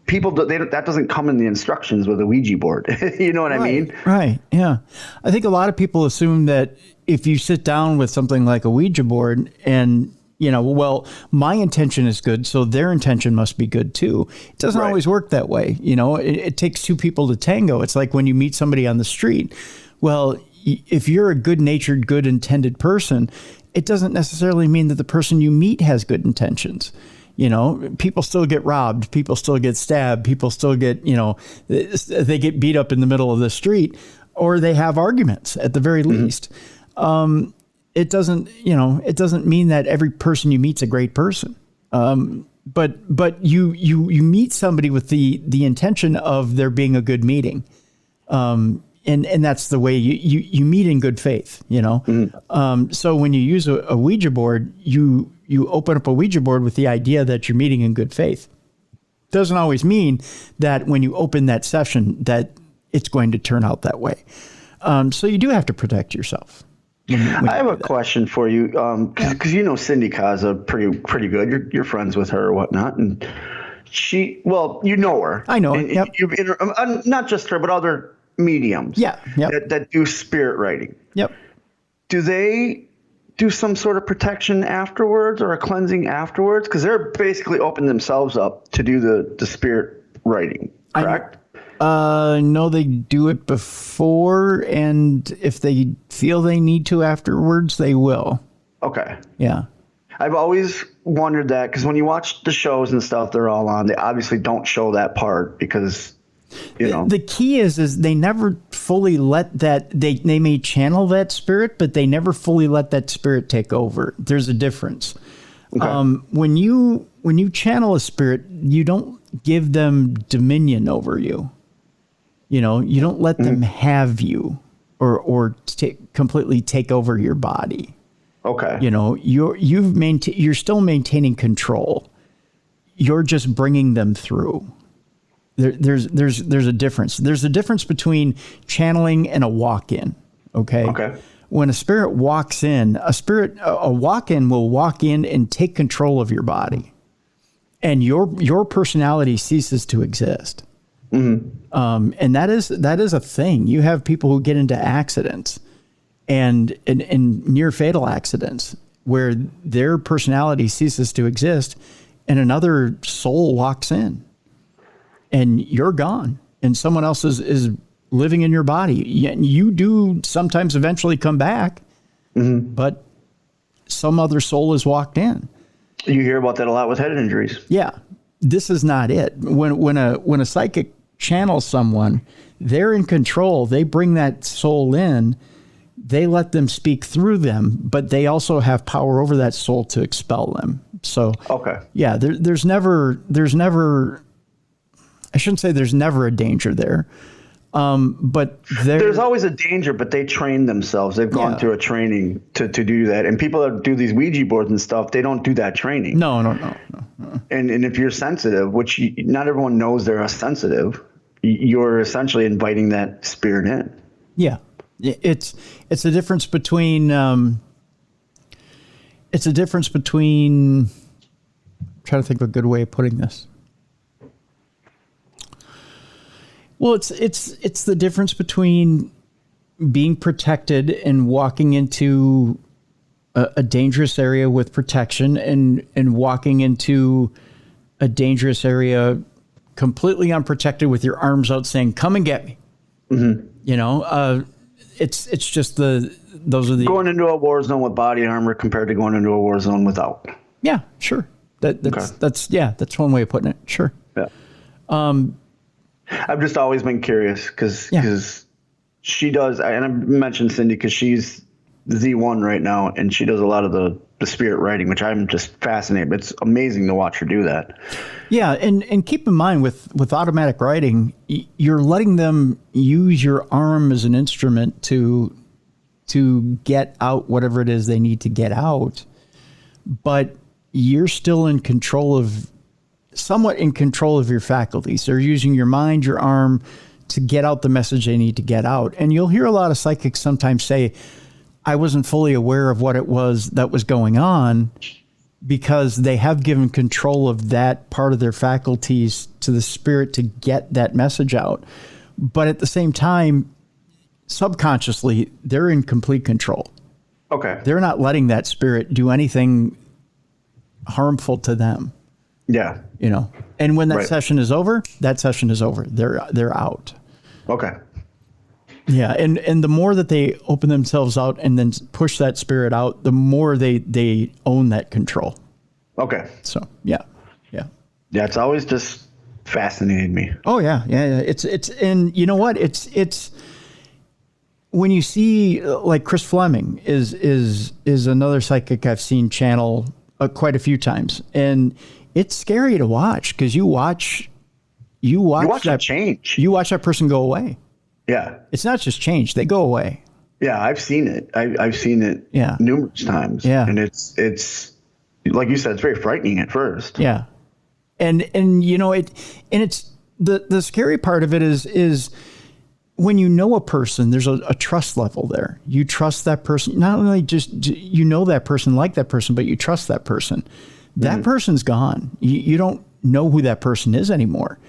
[SPEAKER 2] people, that doesn't come in the instructions with a Ouija board. You know what I mean?
[SPEAKER 1] Right. Yeah. I think a lot of people assume that if you sit down with something like a Ouija board and, well, my intention is good, so their intention must be good too. It doesn't always work that way. It takes two people to tango. It's like when you meet somebody on the street. Well, if you're a good-natured, good-intended person, it doesn't necessarily mean that the person you meet has good intentions. People still get robbed. People still get stabbed. People still get, they get beat up in the middle of the street, or they have arguments at the very mm-hmm. least. It doesn't mean that every person you meet's a great person. But you meet somebody with the intention of there being a good meeting. And that's the way you meet in good faith, Mm-hmm. So when you use a Ouija board, you open up a Ouija board with the idea that you're meeting in good faith. Doesn't always mean that when you open that session that it's going to turn out that way. So you do have to protect yourself.
[SPEAKER 2] I have a question for you, because Cindy Kaza pretty good. You're friends with her or whatnot, and you know her.
[SPEAKER 1] I know her. Yep.
[SPEAKER 2] You've not just her, but other mediums.
[SPEAKER 1] Yeah. Yep.
[SPEAKER 2] That do spirit writing.
[SPEAKER 1] Yep.
[SPEAKER 2] Do they do some sort of protection afterwards or a cleansing afterwards? Because they're basically opening themselves up to do the spirit writing, correct?
[SPEAKER 1] No, they do it before, and if they feel they need to afterwards, they will. Okay. Yeah.
[SPEAKER 2] I've always wondered that, because when you watch the shows and stuff they're all on, they obviously don't show that part because,
[SPEAKER 1] The key is they never fully let that, they may channel that spirit, but they never fully let that spirit take over. There's a difference.
[SPEAKER 2] Okay.
[SPEAKER 1] When you channel a spirit, you don't give them dominion over you. You know, you don't let them have you or completely take over your body.
[SPEAKER 2] Okay.
[SPEAKER 1] You know, you're still maintaining control. You're just bringing them through. There's a difference. There's a difference between channeling and a walk-in. Okay.
[SPEAKER 2] Okay.
[SPEAKER 1] When a spirit walks in, a walk-in will walk in and take control of your body, and your personality ceases to exist. Mm-hmm. And that is a thing. You have people who get into accidents and near fatal accidents where their personality ceases to exist, and another soul walks in, and you're gone, and someone else is living in your body. You do sometimes eventually come back, but some other soul has walked in.
[SPEAKER 2] You hear about that a lot with head injuries.
[SPEAKER 1] Yeah. This is not it. When a psychic channels someone, they're in control. They bring that soul in. They let them speak through them, but they also have power over that soul to expel them. So,
[SPEAKER 2] okay.
[SPEAKER 1] Yeah, there's never, I shouldn't say there's never a danger there. But
[SPEAKER 2] there's always a danger, but they train themselves. They've gone through a training to do that. And people that do these Ouija boards and stuff, they don't do that training.
[SPEAKER 1] No.
[SPEAKER 2] And if you're sensitive, which not everyone knows they're sensitive, you're essentially inviting that spirit in.
[SPEAKER 1] Yeah. It's a difference between, I'm trying to think of a good way of putting this. Well, it's the difference between being protected and walking into a dangerous area with protection and walking into a dangerous area completely unprotected with your arms out saying, "Come and get me." Mm-hmm. You know, it's just those are the
[SPEAKER 2] going into a war zone with body armor compared to going into a war zone without.
[SPEAKER 1] Yeah, sure. That's one way of putting it. Sure.
[SPEAKER 2] Yeah. I've just always been curious because she does, and I mentioned Cindy because she's Z1 right now, and she does a lot of the spirit writing, which I'm just fascinated. It's amazing to watch her do that.
[SPEAKER 1] Yeah, and keep in mind with automatic writing, you're letting them use your arm as an instrument to get out whatever it is they need to get out, but you're still somewhat in control of your faculties. They're using your mind, your arm to get out the message they need to get out. And you'll hear a lot of psychics sometimes say, I wasn't fully aware of what it was that was going on, because they have given control of that part of their faculties to the spirit to get that message out. But at the same time, subconsciously, they're in complete control.
[SPEAKER 2] Okay.
[SPEAKER 1] They're not letting that spirit do anything harmful to them.
[SPEAKER 2] Yeah.
[SPEAKER 1] You know, and when that session is over, that session is over. They're out.
[SPEAKER 2] Okay.
[SPEAKER 1] Yeah. And the more that they open themselves out and then push that spirit out, the more they own that control.
[SPEAKER 2] Okay.
[SPEAKER 1] So, yeah. Yeah.
[SPEAKER 2] Yeah. It's always just fascinated me.
[SPEAKER 1] Oh yeah. Yeah. It's, and you know what? It's when you see like Chris Fleming is another psychic I've seen channel quite a few times, and it's scary to watch because you watch that
[SPEAKER 2] change.
[SPEAKER 1] You watch that person go away.
[SPEAKER 2] Yeah.
[SPEAKER 1] It's not just change. They go away.
[SPEAKER 2] Yeah. I've seen it. I've seen it numerous times.
[SPEAKER 1] Yeah.
[SPEAKER 2] And it's like you said, it's very frightening at first.
[SPEAKER 1] Yeah. And you know, it's the scary part of it is when you know a person, there's a trust level there. You trust that person, not only just, you know, that person, like that person, but you trust that person. That person's gone. You don't know who that person is anymore.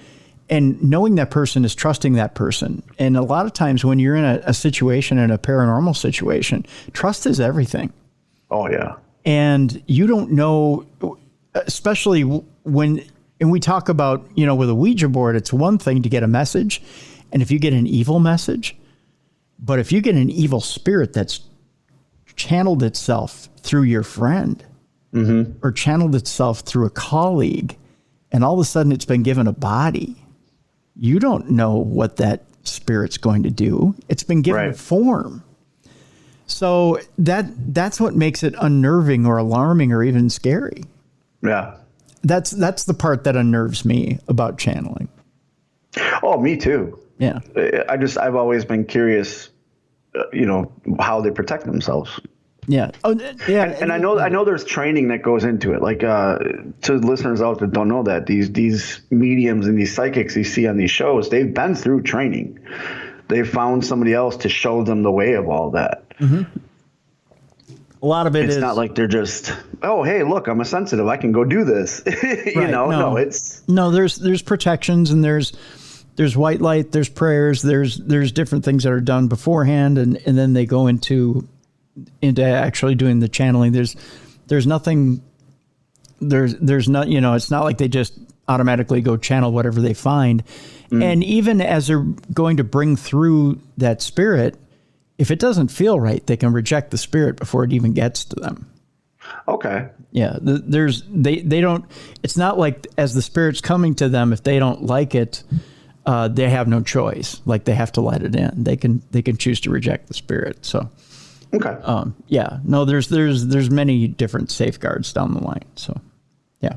[SPEAKER 1] And knowing that person is trusting that person. And a lot of times when you're in a situation, in a paranormal situation, trust is everything.
[SPEAKER 2] Oh, yeah.
[SPEAKER 1] And you don't know, especially when, and we talk about, you know, with a Ouija board, it's one thing to get a message. And if you get an evil message, but if you get an evil spirit that's channeled itself through your friend, or channeled itself through a colleague, and all of a sudden it's been given a body, you don't know what that spirit's going to do. It's been given a form. So that's what makes it unnerving or alarming or even scary.
[SPEAKER 2] Yeah.
[SPEAKER 1] That's the part that unnerves me about channeling.
[SPEAKER 2] Oh, me too.
[SPEAKER 1] Yeah.
[SPEAKER 2] I've always been curious, how they protect themselves.
[SPEAKER 1] Yeah. Oh, yeah.
[SPEAKER 2] And I know there's training that goes into it. Like, to listeners out that don't know that, these mediums and these psychics you see on these shows, they've been through training. They've found somebody else to show them the way of all that.
[SPEAKER 1] Mm-hmm. A lot of it's
[SPEAKER 2] not like they're just, oh, hey, look, I'm a sensitive, I can go do this.
[SPEAKER 1] There's protections, and there's white light, there's prayers, there's different things that are done beforehand, and then they go into actually doing the channeling. There's nothing, there's not, it's not like they just automatically go channel whatever they find. And even as they're going to bring through that spirit, if it doesn't feel right, they can reject the spirit before it even gets to them.
[SPEAKER 2] Okay.
[SPEAKER 1] Yeah. They don't, it's not like as the spirit's coming to them, if they don't like it, they have no choice. Like, they have to let it in. They can choose to reject the spirit. So,
[SPEAKER 2] okay.
[SPEAKER 1] Yeah, no, there's many different safeguards down the line. So, yeah.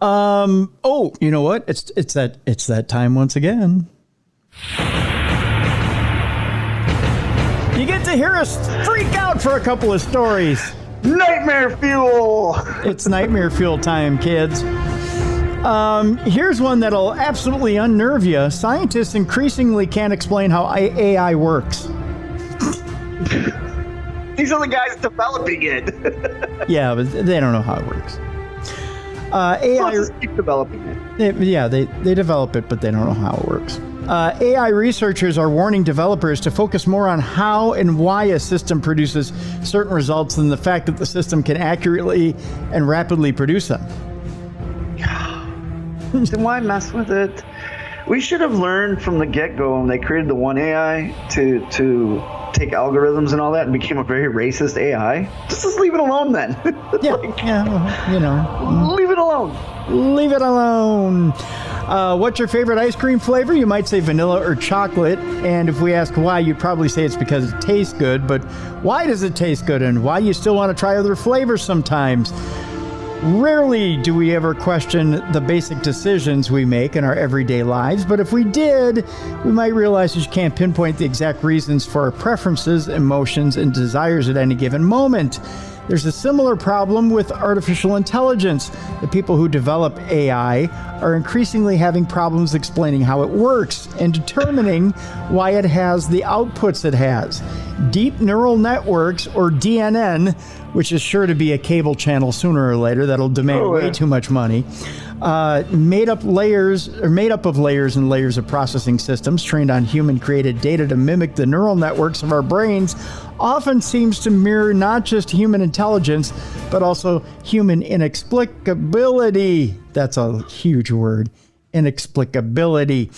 [SPEAKER 1] Oh, you know what? It's that time once again. You get to hear us freak out for a couple of stories.
[SPEAKER 2] Nightmare fuel.
[SPEAKER 1] It's nightmare fuel time, kids. Here's one that'll absolutely unnerve you. Scientists increasingly can't explain how AI works.
[SPEAKER 2] These are the guys developing it.
[SPEAKER 1] Yeah, but they don't know how it works. AI
[SPEAKER 2] just keep developing it.
[SPEAKER 1] They develop it, but they don't know how it works. AI researchers are warning developers to focus more on how and why a system produces certain results than the fact that the system can accurately and rapidly produce them.
[SPEAKER 2] Then why mess with it? We should have learned from the get-go when they created the one AI to take algorithms and all that and became a very racist AI. Just leave it alone then.
[SPEAKER 1] Yeah,
[SPEAKER 2] Leave it alone.
[SPEAKER 1] Leave it alone. What's your favorite ice cream flavor? You might say vanilla or chocolate. And if we ask why, you'd probably say it's because it tastes good. But why does it taste good, and why you still want to try other flavors sometimes? Rarely do we ever question the basic decisions we make in our everyday lives, but if we did, we might realize that you can't pinpoint the exact reasons for our preferences, emotions, and desires at any given moment. There's a similar problem with artificial intelligence. The people who develop AI are increasingly having problems explaining how it works and determining why it has the outputs it has. Deep neural networks, or DNN, which is sure to be a cable channel sooner or later that'll demand way too much money, made up of layers and layers of processing systems trained on human-created data to mimic the neural networks of our brains, often seems to mirror not just human intelligence, but also human inexplicability. That's a huge word. Inexplicability.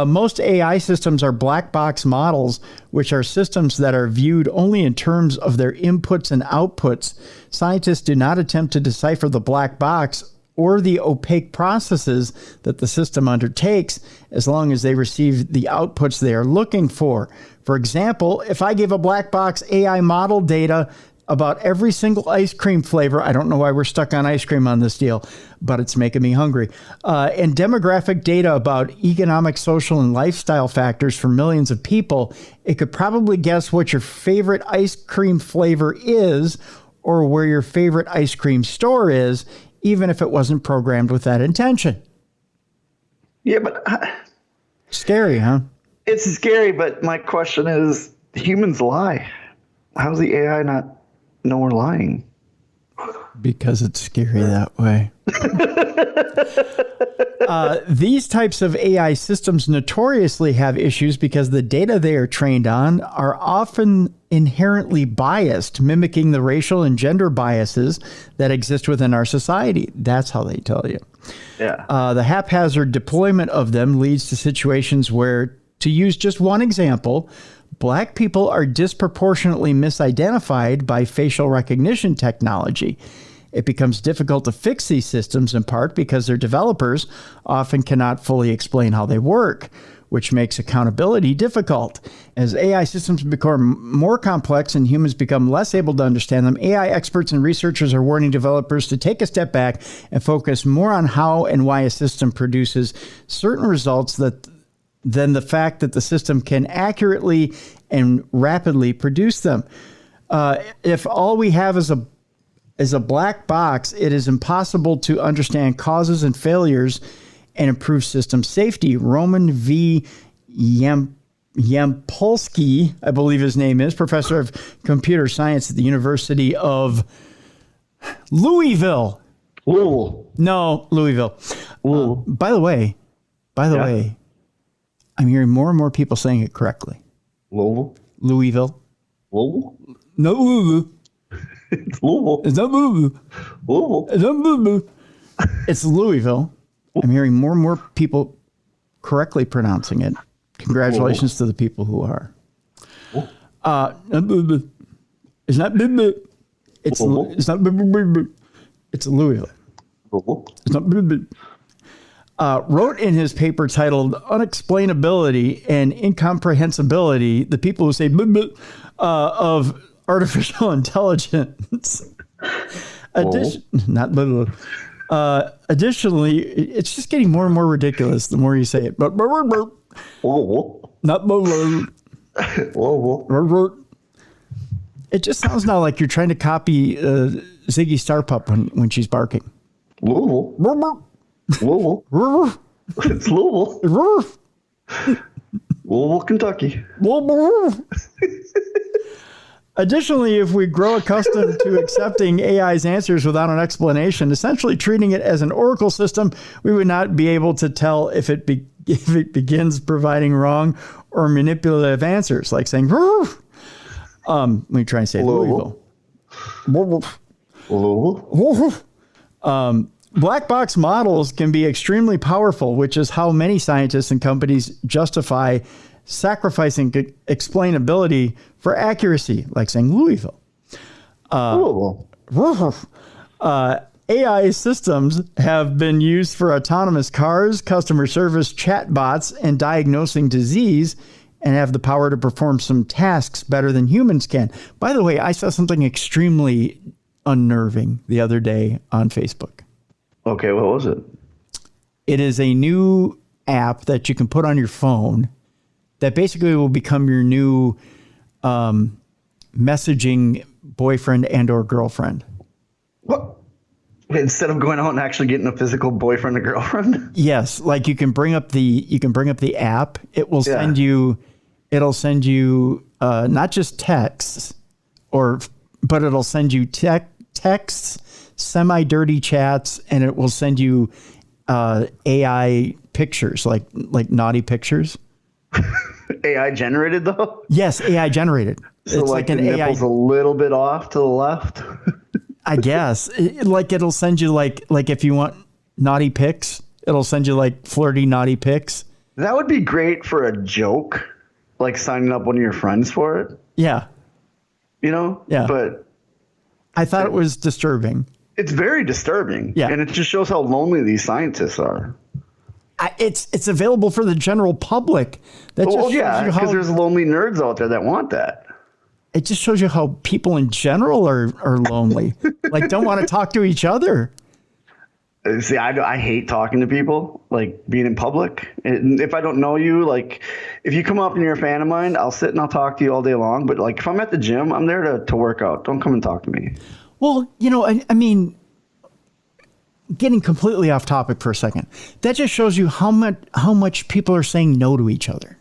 [SPEAKER 1] Most AI systems are black box models, which are systems that are viewed only in terms of their inputs and outputs. Scientists do not attempt to decipher the black box or the opaque processes that the system undertakes, as long as they receive the outputs they are looking for. For example, if I give a black box AI model data about every single ice cream flavor, I don't know why we're stuck on ice cream on this deal, but it's making me hungry, and demographic data about economic, social, and lifestyle factors for millions of people, it could probably guess what your favorite ice cream flavor is, or where your favorite ice cream store is, even if it wasn't programmed with that intention.
[SPEAKER 2] Yeah, but
[SPEAKER 1] scary, huh?
[SPEAKER 2] It's scary, but my question is, humans lie. How's the AI not know we're lying?
[SPEAKER 1] Because it's scary that way. These types of AI systems notoriously have issues because the data they are trained on are often inherently biased, mimicking the racial and gender biases that exist within our society. That's how they tell you.
[SPEAKER 2] Yeah.
[SPEAKER 1] The haphazard deployment of them leads to situations where, to use just one example, Black people are disproportionately misidentified by facial recognition technology. It becomes difficult to fix these systems in part because their developers often cannot fully explain how they work. which makes accountability difficult. As AI systems become more complex and humans become less able to understand them, AI experts and researchers are warning developers to take a step back and focus more on how and why a system produces certain results than the fact that the system can accurately and rapidly produce them. If all we have is a black box, it is impossible to understand causes and failures and improve system safety. Roman V. Yampolsky, I believe his name is, professor of computer science at the University of Louisville. No, Louisville. By the way, I'm hearing more and more people saying it correctly. Louisville.
[SPEAKER 2] Louisville?
[SPEAKER 1] No, Louisville.
[SPEAKER 2] It's Louisville.
[SPEAKER 1] It's not Louisville. It's not Louisville. It's Louisville. I'm hearing more and more people correctly pronouncing it. Congratulations to the people who are. It's not it's not it's Louisville. It's not wrote in his paper titled Unexplainability and Incomprehensibility, the people who say of artificial intelligence. Additionally, it's just getting more and more ridiculous the more you say it. Not it just sounds now like you're trying to copy Ziggy Starpup when she's barking.
[SPEAKER 2] Louisville. It's Louisville. Louisville, Kentucky.
[SPEAKER 1] Additionally, if we grow accustomed to accepting AI's answers without an explanation, essentially treating it as an oracle system, we would not be able to tell if it begins providing wrong or manipulative answers, like saying, let me try and say Louisville. Black box models can be extremely powerful, which is how many scientists and companies justify sacrificing explainability for accuracy, like saying Louisville. AI systems have been used for autonomous cars, customer service chatbots, and diagnosing disease, and have the power to perform some tasks better than humans can. By the way, I saw something extremely unnerving the other day on Facebook.
[SPEAKER 2] Okay, what was it?
[SPEAKER 1] It is a new app that you can put on your phone that basically will become your new messaging boyfriend and or girlfriend.
[SPEAKER 2] What? Instead of going out and actually getting a physical boyfriend or girlfriend?
[SPEAKER 1] Yes, like you can bring up the app. It will send you not just texts but it'll send you texts, semi-dirty chats, and it will send you AI pictures, like naughty pictures.
[SPEAKER 2] AI generated though?
[SPEAKER 1] Yes, AI generated.
[SPEAKER 2] So it's like an nipples a little bit off to the left?
[SPEAKER 1] I guess. It'll send you like if you want naughty pics, it'll send you like flirty naughty pics.
[SPEAKER 2] That would be great for a joke, like signing up one of your friends for it.
[SPEAKER 1] Yeah.
[SPEAKER 2] You know?
[SPEAKER 1] Yeah.
[SPEAKER 2] But
[SPEAKER 1] I thought it was disturbing.
[SPEAKER 2] It's very disturbing.
[SPEAKER 1] Yeah.
[SPEAKER 2] And it just shows how lonely these scientists are.
[SPEAKER 1] It's available for the general public.
[SPEAKER 2] Because there's lonely nerds out there that want that.
[SPEAKER 1] It just shows you how people in general are lonely. Like, don't want to talk to each other.
[SPEAKER 2] See, I hate talking to people, like being in public. And if I don't know you, like if you come up and you're a fan of mine, I'll sit and I'll talk to you all day long. But like if I'm at the gym, I'm there to work out. Don't come and talk to me.
[SPEAKER 1] Well, I mean, getting completely off topic for a second, that just shows you how much people are saying no to each other.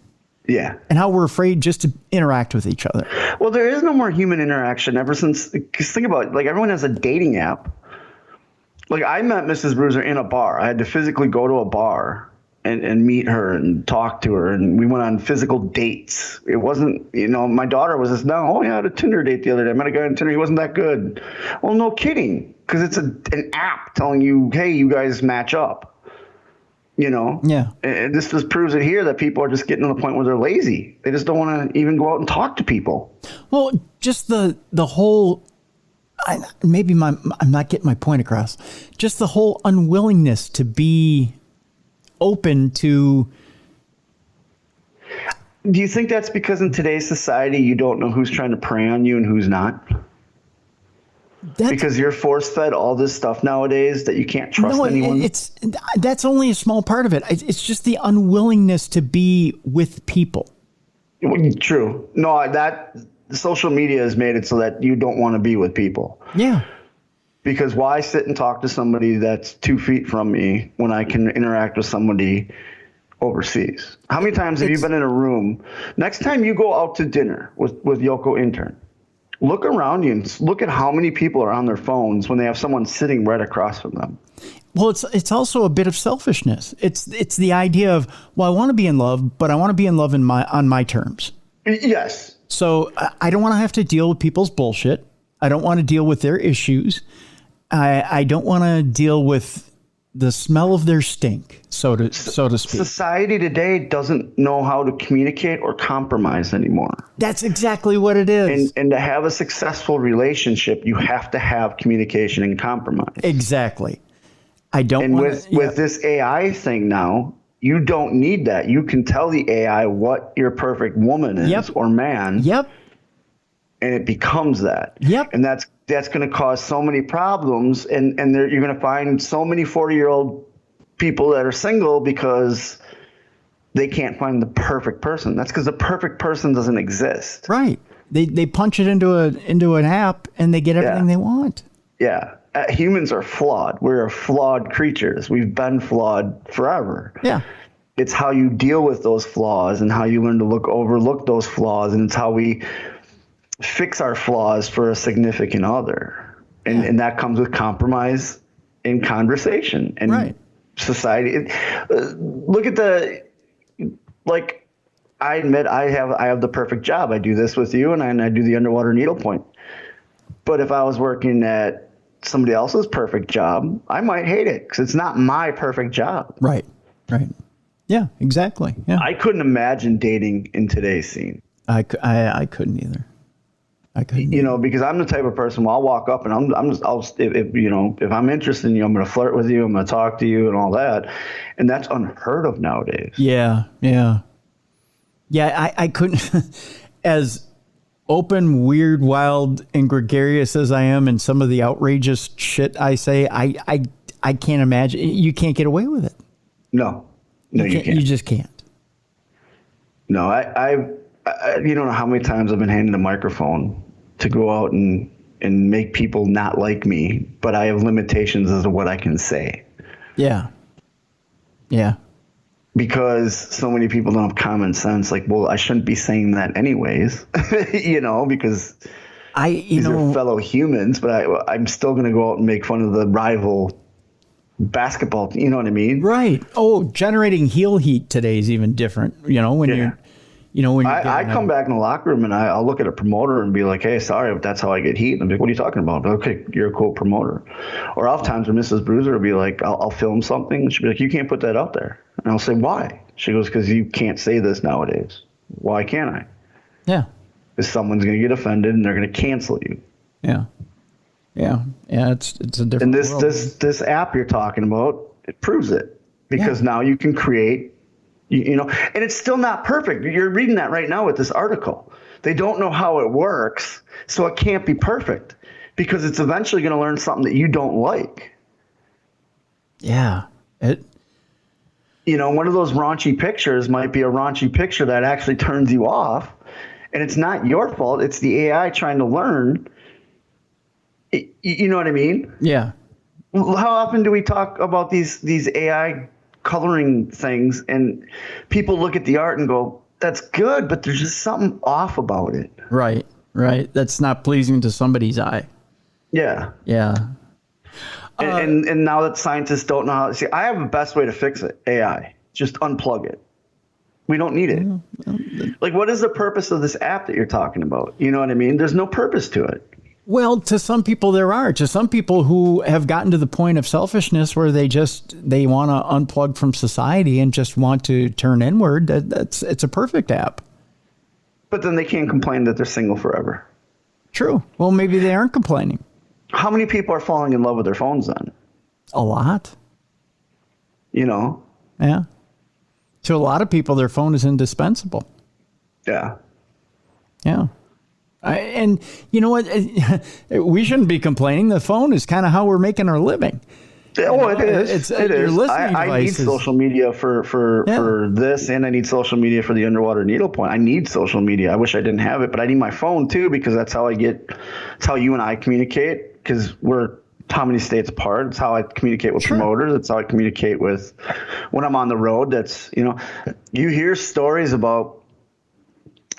[SPEAKER 2] Yeah.
[SPEAKER 1] And how we're afraid just to interact with each other.
[SPEAKER 2] Well, there is no more human interaction ever since, because think about it, like everyone has a dating app. Like I met Mrs. Bruiser in a bar. I had to physically go to a bar and meet her and talk to her. And we went on physical dates. It wasn't, my daughter was just, I had a Tinder date the other day. I met a guy on Tinder. He wasn't that good. Well, no kidding. Because it's an app telling you, hey, you guys match up.
[SPEAKER 1] Yeah.
[SPEAKER 2] And this just proves it here that people are just getting to the point where they're lazy. They just don't want to even go out and talk to people.
[SPEAKER 1] Well, just the whole, I'm not getting my point across. Just the whole unwillingness to be open to
[SPEAKER 2] Do you think that's because in today's society you don't know who's trying to prey on you and who's not? Because you're force-fed all this stuff nowadays that you can't trust anyone?
[SPEAKER 1] That's only a small part of it. It's just the unwillingness to be with people.
[SPEAKER 2] True. No, that social media has made it so that you don't want to be with people.
[SPEAKER 1] Yeah.
[SPEAKER 2] Because why sit and talk to somebody that's 2 feet from me when I can interact with somebody overseas? How many times have you been in a room? Next time you go out to dinner with Yoko Intern, look around you and look at how many people are on their phones when they have someone sitting right across from them.
[SPEAKER 1] Well, it's also a bit of selfishness. It's the idea of, well, I want to be in love, but I want to be in love on my terms.
[SPEAKER 2] Yes.
[SPEAKER 1] So I don't want to have to deal with people's bullshit. I don't want to deal with their issues. I don't want to deal with the smell of their stink, so to speak.
[SPEAKER 2] Society today doesn't know how to communicate or compromise anymore.
[SPEAKER 1] That's exactly what it is.
[SPEAKER 2] And to have a successful relationship, you have to have communication and compromise.
[SPEAKER 1] Exactly. I don't.
[SPEAKER 2] And with this AI thing now, you don't need that. You can tell the AI what your perfect woman is or man.
[SPEAKER 1] Yep.
[SPEAKER 2] And it becomes that.
[SPEAKER 1] Yep.
[SPEAKER 2] And that's going to cause so many problems. And you're going to find so many 40-year-old people that are single because they can't find the perfect person. That's because the perfect person doesn't exist.
[SPEAKER 1] Right. They punch it into an app and they get everything they want.
[SPEAKER 2] Yeah. Humans are flawed. We're flawed creatures. We've been flawed forever.
[SPEAKER 1] Yeah.
[SPEAKER 2] It's how you deal with those flaws and how you learn to overlook those flaws. And it's how we fix our flaws for a significant other. And that comes with compromise and conversation and society. Look at I admit I have the perfect job. I do this with you and I do the underwater needlepoint. But if I was working at somebody else's perfect job, I might hate it because it's not my perfect job.
[SPEAKER 1] Right. Right. Yeah, exactly. Yeah.
[SPEAKER 2] I couldn't imagine dating in today's scene.
[SPEAKER 1] I couldn't either.
[SPEAKER 2] Because I'm the type of person. Well, I'll walk up and if I'm interested in you, I'm going to flirt with you. I'm going to talk to you and all that, and that's unheard of nowadays.
[SPEAKER 1] Yeah, yeah, yeah. I couldn't, as open, weird, wild, and gregarious as I am, and some of the outrageous shit I say, I can't imagine. You can't get away with it.
[SPEAKER 2] No, you can't.
[SPEAKER 1] You just can't.
[SPEAKER 2] No, you don't know how many times I've been handed a microphone to go out and make people not like me, but I have limitations as to what I can say.
[SPEAKER 1] Yeah. Yeah.
[SPEAKER 2] Because so many people don't have common sense. Like, well, I shouldn't be saying that anyways, because these are fellow humans, but I'm still going to go out and make fun of the rival basketball team. You know what I mean?
[SPEAKER 1] Right. Oh, generating heel heat today is even different.
[SPEAKER 2] I come back in the locker room and I'll look at a promoter and be like, hey, sorry, but that's how I get heat. And I'm like, what are you talking about? Okay, you're a cool promoter. Or oftentimes when Mrs. Bruiser will be like, I'll film something. And she'll be like, you can't put that out there. And I'll say, why? She goes, because you can't say this nowadays. Why can't I?
[SPEAKER 1] Yeah.
[SPEAKER 2] Because someone's going to get offended and they're going to cancel you.
[SPEAKER 1] Yeah. Yeah. Yeah. It's a different
[SPEAKER 2] And
[SPEAKER 1] world.
[SPEAKER 2] this app you're talking about, it proves it. Because now you can create, and it's still not perfect. You're reading that right now with this article. They don't know how it works, so it can't be perfect because it's eventually going to learn something that you don't like.
[SPEAKER 1] Yeah.
[SPEAKER 2] One of those raunchy pictures might be a raunchy picture that actually turns you off, and it's not your fault. It's the AI trying to learn. You know what I mean?
[SPEAKER 1] Yeah.
[SPEAKER 2] How often do we talk about these AI coloring things and people look at the art and go, that's good, but there's just something off about it.
[SPEAKER 1] Right. That's not pleasing to somebody's eye.
[SPEAKER 2] Yeah.
[SPEAKER 1] Yeah.
[SPEAKER 2] And now that scientists don't know how, I have the best way to fix it. AI, just unplug it. We don't need it. Like, what is the purpose of this app that you're talking about? You know what I mean? There's no purpose to it.
[SPEAKER 1] Well, to some people there are. To some people who have gotten to the point of selfishness where they want to unplug from society and just want to turn inward, it's a perfect app.
[SPEAKER 2] But then they can't complain that they're single forever.
[SPEAKER 1] True. Well, maybe they aren't complaining.
[SPEAKER 2] How many people are falling in love with their phones then?
[SPEAKER 1] A lot.
[SPEAKER 2] Yeah.
[SPEAKER 1] To a lot of people, their phone is indispensable.
[SPEAKER 2] Yeah.
[SPEAKER 1] Yeah. And you know what? We shouldn't be complaining. The phone is kind of how we're making our living.
[SPEAKER 2] Oh, it is. It is. I need
[SPEAKER 1] devices.
[SPEAKER 2] social media for this, and I need social media for the underwater needlepoint. I need social media. I wish I didn't have it, but I need my phone too, because that's how you and I communicate, because we're how many states apart. It's how I communicate with promoters. It's how I communicate with when I'm on the road. That's, you hear stories about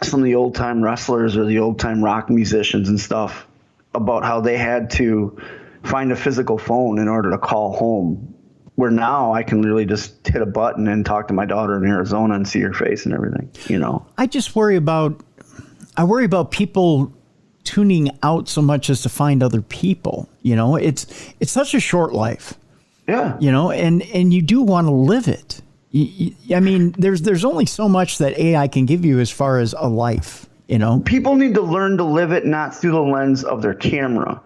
[SPEAKER 2] some of the old time wrestlers or the old time rock musicians and stuff about how they had to find a physical phone in order to call home, where now I can really just hit a button and talk to my daughter in Arizona and see her face and everything,
[SPEAKER 1] I just worry about people tuning out so much as to find other people. It's such a short life.
[SPEAKER 2] Yeah.
[SPEAKER 1] And you do want to live it. I mean, there's only so much that AI can give you as far as a life.
[SPEAKER 2] People need to learn to live it not through the lens of their camera.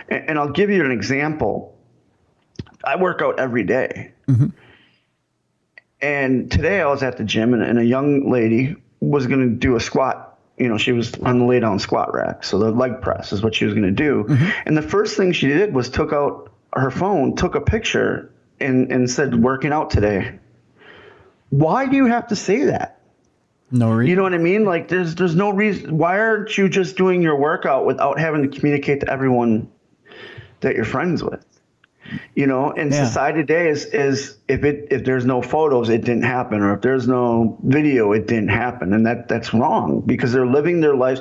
[SPEAKER 2] And I'll give you an example. I work out every day. Mm-hmm. And today I was at the gym, and a young lady was going to do a squat. She was on the lay down squat rack. So the leg press is what she was going to do. Mm-hmm. And the first thing she did was took out her phone, took a picture, and said, "Working out today." Why do you have to say that?
[SPEAKER 1] No reason.
[SPEAKER 2] You know what I mean? Like, there's no reason. Why aren't you just doing your workout without having to communicate to everyone that you're friends with? And society today is if there's no photos, it didn't happen, or if there's no video, it didn't happen, and that's wrong, because they're living their lives.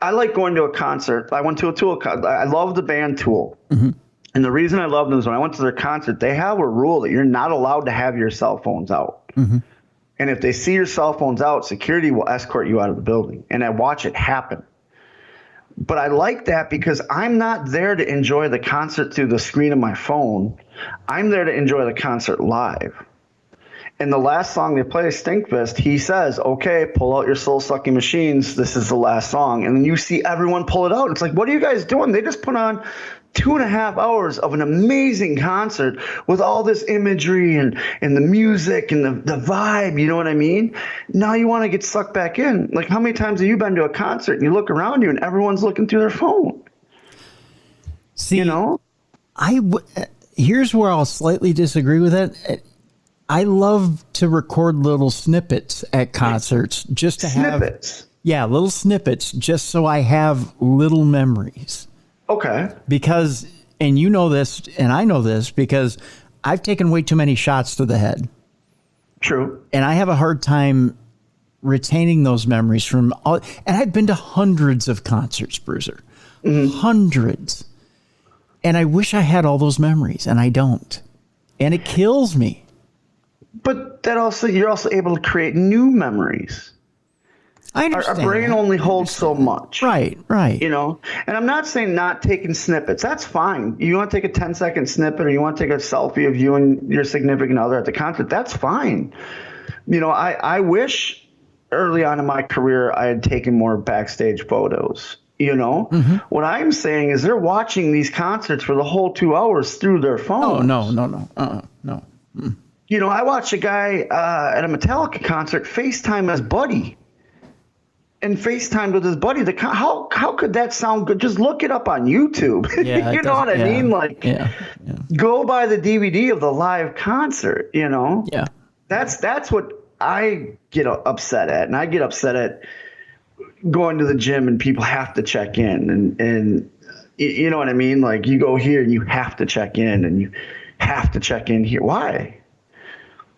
[SPEAKER 2] I like going to a concert. I went to a Tool concert. I love the band Tool. Mm-hmm. And the reason I love them is when I went to their concert, they have a rule that you're not allowed to have your cell phones out. Mm-hmm. And if they see your cell phones out, security will escort you out of the building. And I watch it happen. But I like that because I'm not there to enjoy the concert through the screen of my phone. I'm there to enjoy the concert live. And the last song they play, Stinkfist, he says, "Okay, pull out your soul-sucking machines. This is the last song." And then you see everyone pull it out. It's like, what are you guys doing? They just put on 2.5 hours of an amazing concert with all this imagery and the music and the vibe, you know what I mean? Now you want to get sucked back in. Like, how many times have you been to a concert and you look around you and everyone's looking through their phone?
[SPEAKER 1] See, here's where I'll slightly disagree with it. I love to record little snippets at concerts just to have little snippets, just so I have little memories.
[SPEAKER 2] Okay.
[SPEAKER 1] Because, and you know this, and I know this, because I've taken way too many shots to the head.
[SPEAKER 2] True.
[SPEAKER 1] And I have a hard time retaining those memories from all, and I've been to hundreds of concerts, Bruiser. Mm-hmm. Hundreds. And I wish I had all those memories, and I don't. And it kills me. But
[SPEAKER 2] you're also able to create new memories.
[SPEAKER 1] I understand.
[SPEAKER 2] Our brain only holds so much.
[SPEAKER 1] Right.
[SPEAKER 2] And I'm not saying not taking snippets. That's fine. You want to take a 10-second snippet, or you want to take a selfie of you and your significant other at the concert, that's fine. I wish early on in my career I had taken more backstage photos. Mm-hmm. What I'm saying is they're watching these concerts for the whole 2 hours through their phones.
[SPEAKER 1] Oh, no. No. Mm.
[SPEAKER 2] I watched a guy at a Metallica concert FaceTime his buddy. And FaceTimed with his buddy. How could that sound good? Just look it up on YouTube.
[SPEAKER 1] Yeah,
[SPEAKER 2] you know what I mean? Like, go buy the DVD of the live concert.
[SPEAKER 1] Yeah.
[SPEAKER 2] That's what I get upset at, and I get upset at going to the gym and people have to check in, and you know what I mean? Like, you go here and you have to check in, and you have to check in here. Why?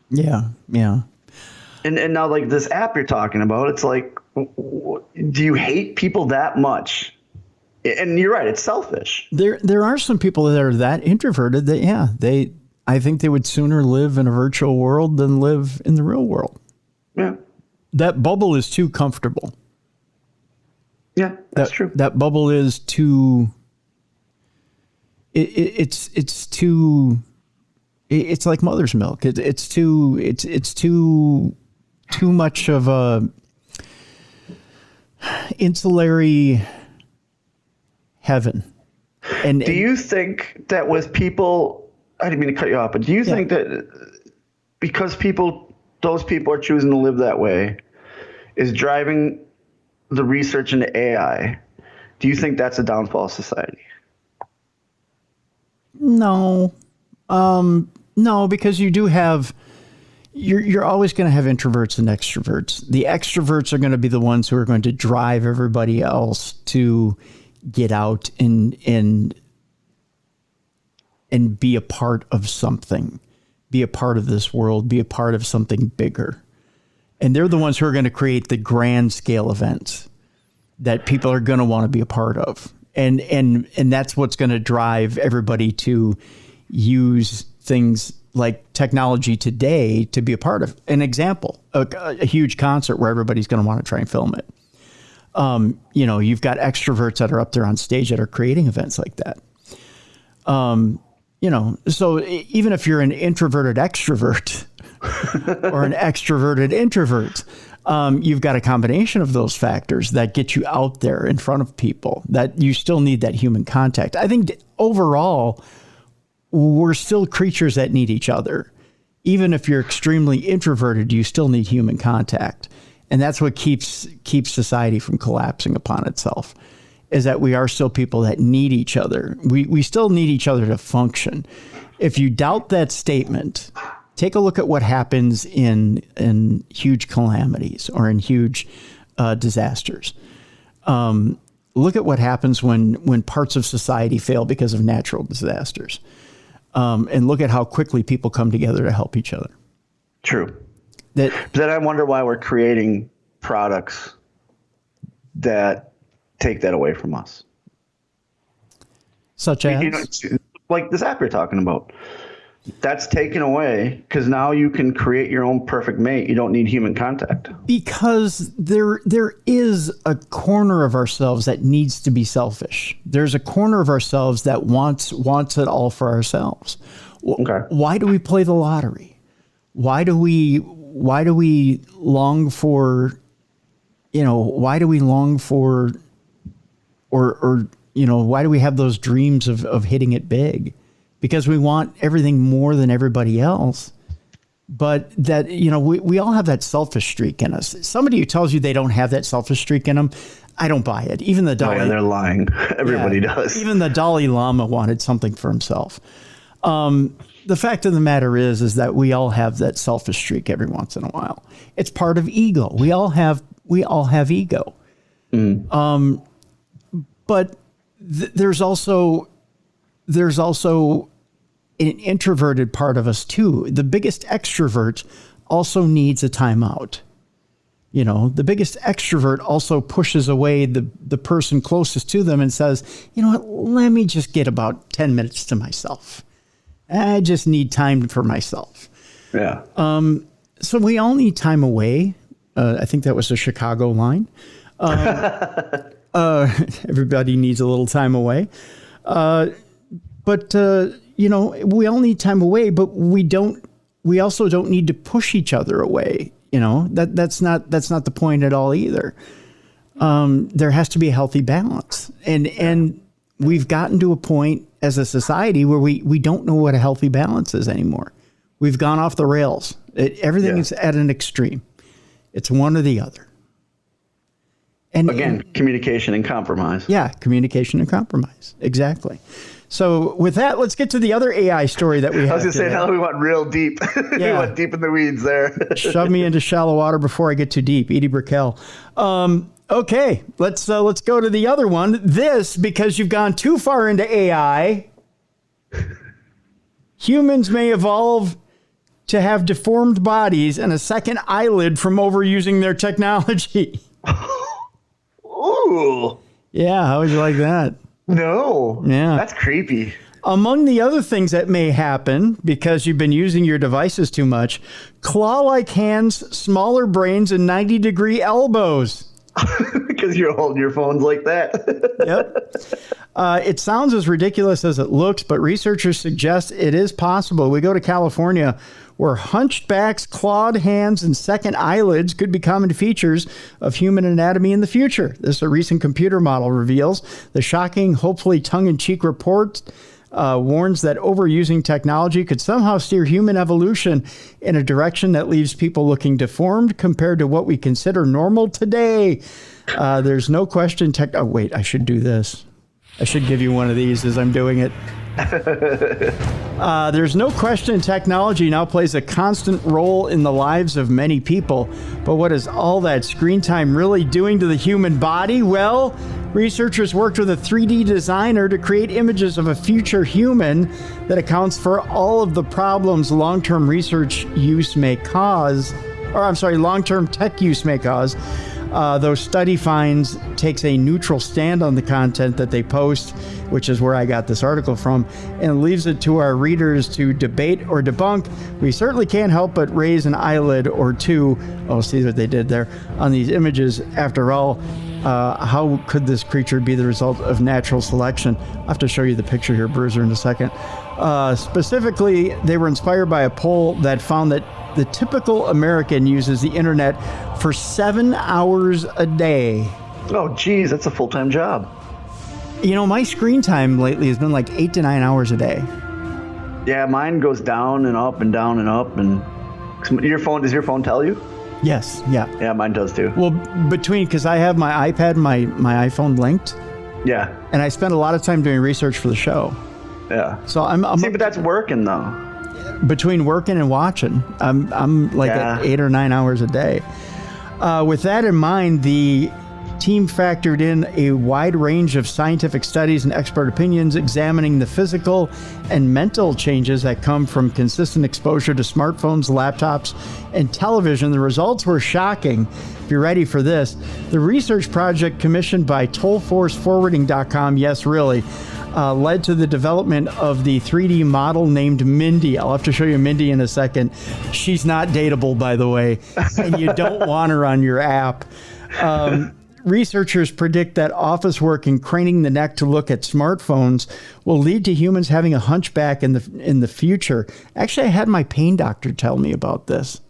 [SPEAKER 1] Yeah.
[SPEAKER 2] And now, like, this app you're talking about, it's like, do you hate people that much? And you're right, it's selfish.
[SPEAKER 1] There are some people that are that introverted that, I think they would sooner live in a virtual world than live in the real world.
[SPEAKER 2] Yeah.
[SPEAKER 1] That bubble is too comfortable.
[SPEAKER 2] Yeah, that's true.
[SPEAKER 1] That bubble is too, it's too, it's like mother's milk. It's too much of a insulary heaven. And
[SPEAKER 2] do you think that with people, I didn't mean to cut you off, but do you think that because those people are choosing to live that way, is driving the research into AI, do you think that's a downfall of society?
[SPEAKER 1] No. No, because you do have, you're always going to have introverts and extroverts. The extroverts are going to be the ones who are going to drive everybody else to get out and be a part of something, be a part of this world, be a part of something bigger. And they're the ones who are going to create the grand scale events that people are going to want to be a part of. And that's what's going to drive everybody to use things like technology today to be a part of. An example, a huge concert where everybody's going to want to try and film it. You've got extroverts that are up there on stage that are creating events like that. So even if you're an introverted extrovert or an extroverted introvert, you've got a combination of those factors that get you out there in front of people, that you still need that human contact. I think overall, we're still creatures that need each other. Even if you're extremely introverted, you still need human contact. And that's what keeps society from collapsing upon itself, is that we are still people that need each other. We still need each other to function. If you doubt that statement, take a look at what happens in huge calamities or in huge disasters. Look at what happens when parts of society fail because of natural disasters. And look at how quickly people come together to help each other.
[SPEAKER 2] True. But then I wonder why we're creating products that take that away from us.
[SPEAKER 1] Such as?
[SPEAKER 2] Like this app you're talking about. That's taken away because now you can create your own perfect mate. You don't need human contact. Because
[SPEAKER 1] there is a corner of ourselves that needs to be selfish. There's a corner of ourselves that wants it all for ourselves. Okay. Why do we play the lottery? Why do we long for, why do we long for, or why do we have those dreams of hitting it big? Because we want everything more than everybody else. But that, we all have that selfish streak in us. Somebody who tells you they don't have that selfish streak in them, I don't buy it. Even the Dalai,
[SPEAKER 2] they're lying. Everybody does.
[SPEAKER 1] Even the Dalai Lama wanted something for himself. The fact of the matter is that we all have that selfish streak every once in a while. It's part of ego. We all have ego. Mm. But there's also an introverted part of us too. The biggest extrovert also needs a timeout. The biggest extrovert also pushes away the person closest to them and says, you know what, let me just get about 10 minutes to myself. I just need time for myself.
[SPEAKER 2] Yeah.
[SPEAKER 1] So we all need time away. I think that was a Chicago line. Everybody needs a little time away. But we all need time away, but we also don't need to push each other away. That's not the point at all either. There has to be a healthy balance. And we've gotten to a point as a society where we don't know what a healthy balance is anymore. We've gone off the rails. Everything is at an extreme. It's one or the other. And again,
[SPEAKER 2] communication and compromise.
[SPEAKER 1] Yeah, communication and compromise. Exactly. So with that, let's get to the other AI story that we have.
[SPEAKER 2] I was going to say, now we went real deep. We went deep in the weeds there.
[SPEAKER 1] Shove me into shallow water before I get too deep. Edie Brickell. Okay, let's go to the other one. This, because you've gone too far into AI, humans may evolve to have deformed bodies and a second eyelid from overusing their technology.
[SPEAKER 2] Ooh.
[SPEAKER 1] Yeah, how would you like that?
[SPEAKER 2] No.
[SPEAKER 1] Yeah.
[SPEAKER 2] That's creepy.
[SPEAKER 1] Among the other things that may happen because you've been using your devices too much, claw-like hands, smaller brains, and 90-degree elbows.
[SPEAKER 2] Because you're holding your phones like that.
[SPEAKER 1] Yep. It sounds as ridiculous as it looks, but researchers suggest it is possible. We go to California, where hunchbacks, clawed hands, and second eyelids could be common features of human anatomy in the future. This, a recent computer model reveals. The shocking, hopefully tongue-in-cheek report warns that overusing technology could somehow steer human evolution in a direction that leaves people looking deformed compared to what we consider normal today. There's no question. Oh, wait, I should do this. I should give you one of these as I'm doing it. There's no question technology now plays a constant role in the lives of many people. But what is all that screen time really doing to the human body? Well, researchers worked with a 3D designer to create images of a future human that accounts for all of the problems long-term research use may cause, long-term tech use may cause. Those study finds takes a neutral stand on the content that they post, which is where I got this article from, and leaves it to our readers to debate or debunk. We certainly can't help but raise an eyelid or two. Oh, see what they did there on these images. After all, how could this creature be the result of natural selection? I'll have to show you the picture here, Bruiser, in a second. Specifically, they were inspired by a poll that found that the typical American uses the internet for 7 hours a day.
[SPEAKER 2] Oh, geez, that's a full-time job.
[SPEAKER 1] You know, my screen time lately has been like 8 to 9 hours a day.
[SPEAKER 2] Yeah, mine goes down and up and down and up. And does your phone tell you?
[SPEAKER 1] Yes, yeah.
[SPEAKER 2] Yeah, mine does too.
[SPEAKER 1] Well, because I have my iPad and my iPhone linked.
[SPEAKER 2] Yeah.
[SPEAKER 1] And I spend a lot of time doing research for the show.
[SPEAKER 2] Yeah.
[SPEAKER 1] So I'm
[SPEAKER 2] See, but that's working though.
[SPEAKER 1] Between working and watching, I'm like at 8 or 9 hours a day. With that in mind, the team factored in a wide range of scientific studies and expert opinions examining the physical and mental changes that come from consistent exposure to smartphones, laptops, and television. The results were shocking. If you're ready for this, the research project commissioned by tollforceforwarding.com, yes, really, led to the development of the 3D model named Mindy. I'll have to show you Mindy in a second. She's not dateable, by the way, and you don't want her on your app. Researchers predict that office work and craning the neck to look at smartphones will lead to humans having a hunchback in the future. Actually, I had my pain doctor tell me about this.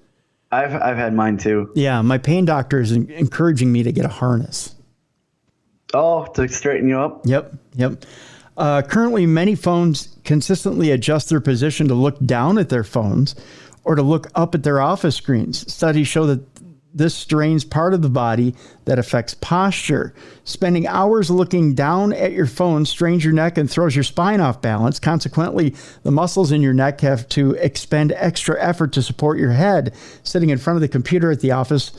[SPEAKER 2] I've had mine too.
[SPEAKER 1] Yeah, my pain doctor is encouraging me to get a harness.
[SPEAKER 2] Oh, to straighten you up?
[SPEAKER 1] Yep. Currently, many phones consistently adjust their position to look down at their phones or to look up at their office screens. Studies show that this strains part of the body that affects posture. Spending hours looking down at your phone strains your neck and throws your spine off balance. Consequently, the muscles in your neck have to expend extra effort to support your head. Sitting in front of the computer at the office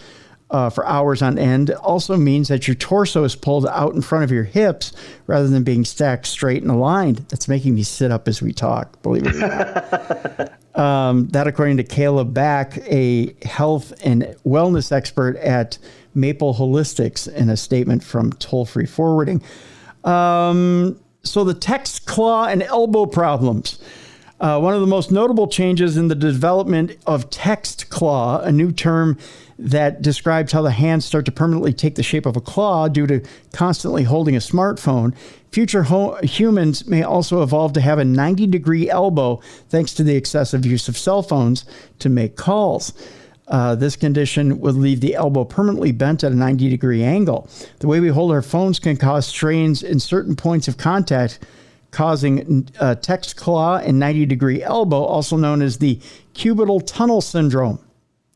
[SPEAKER 1] for hours on end also means that your torso is pulled out in front of your hips rather than being stacked straight and aligned. That's making me sit up as we talk, believe it or not. That, according to Caleb Back, a health and wellness expert at Maple Holistics, in a statement from Toll Free Forwarding. So the text claw and elbow problems. One of the most notable changes in the development of text claw, a new term that describes how the hands start to permanently take the shape of a claw due to constantly holding a smartphone. Future humans may also evolve to have a 90-degree elbow thanks to the excessive use of cell phones to make calls. This condition would leave the elbow permanently bent at a 90-degree angle. The way we hold our phones can cause strains in certain points of contact, causing text claw and 90-degree elbow, also known as the cubital tunnel syndrome.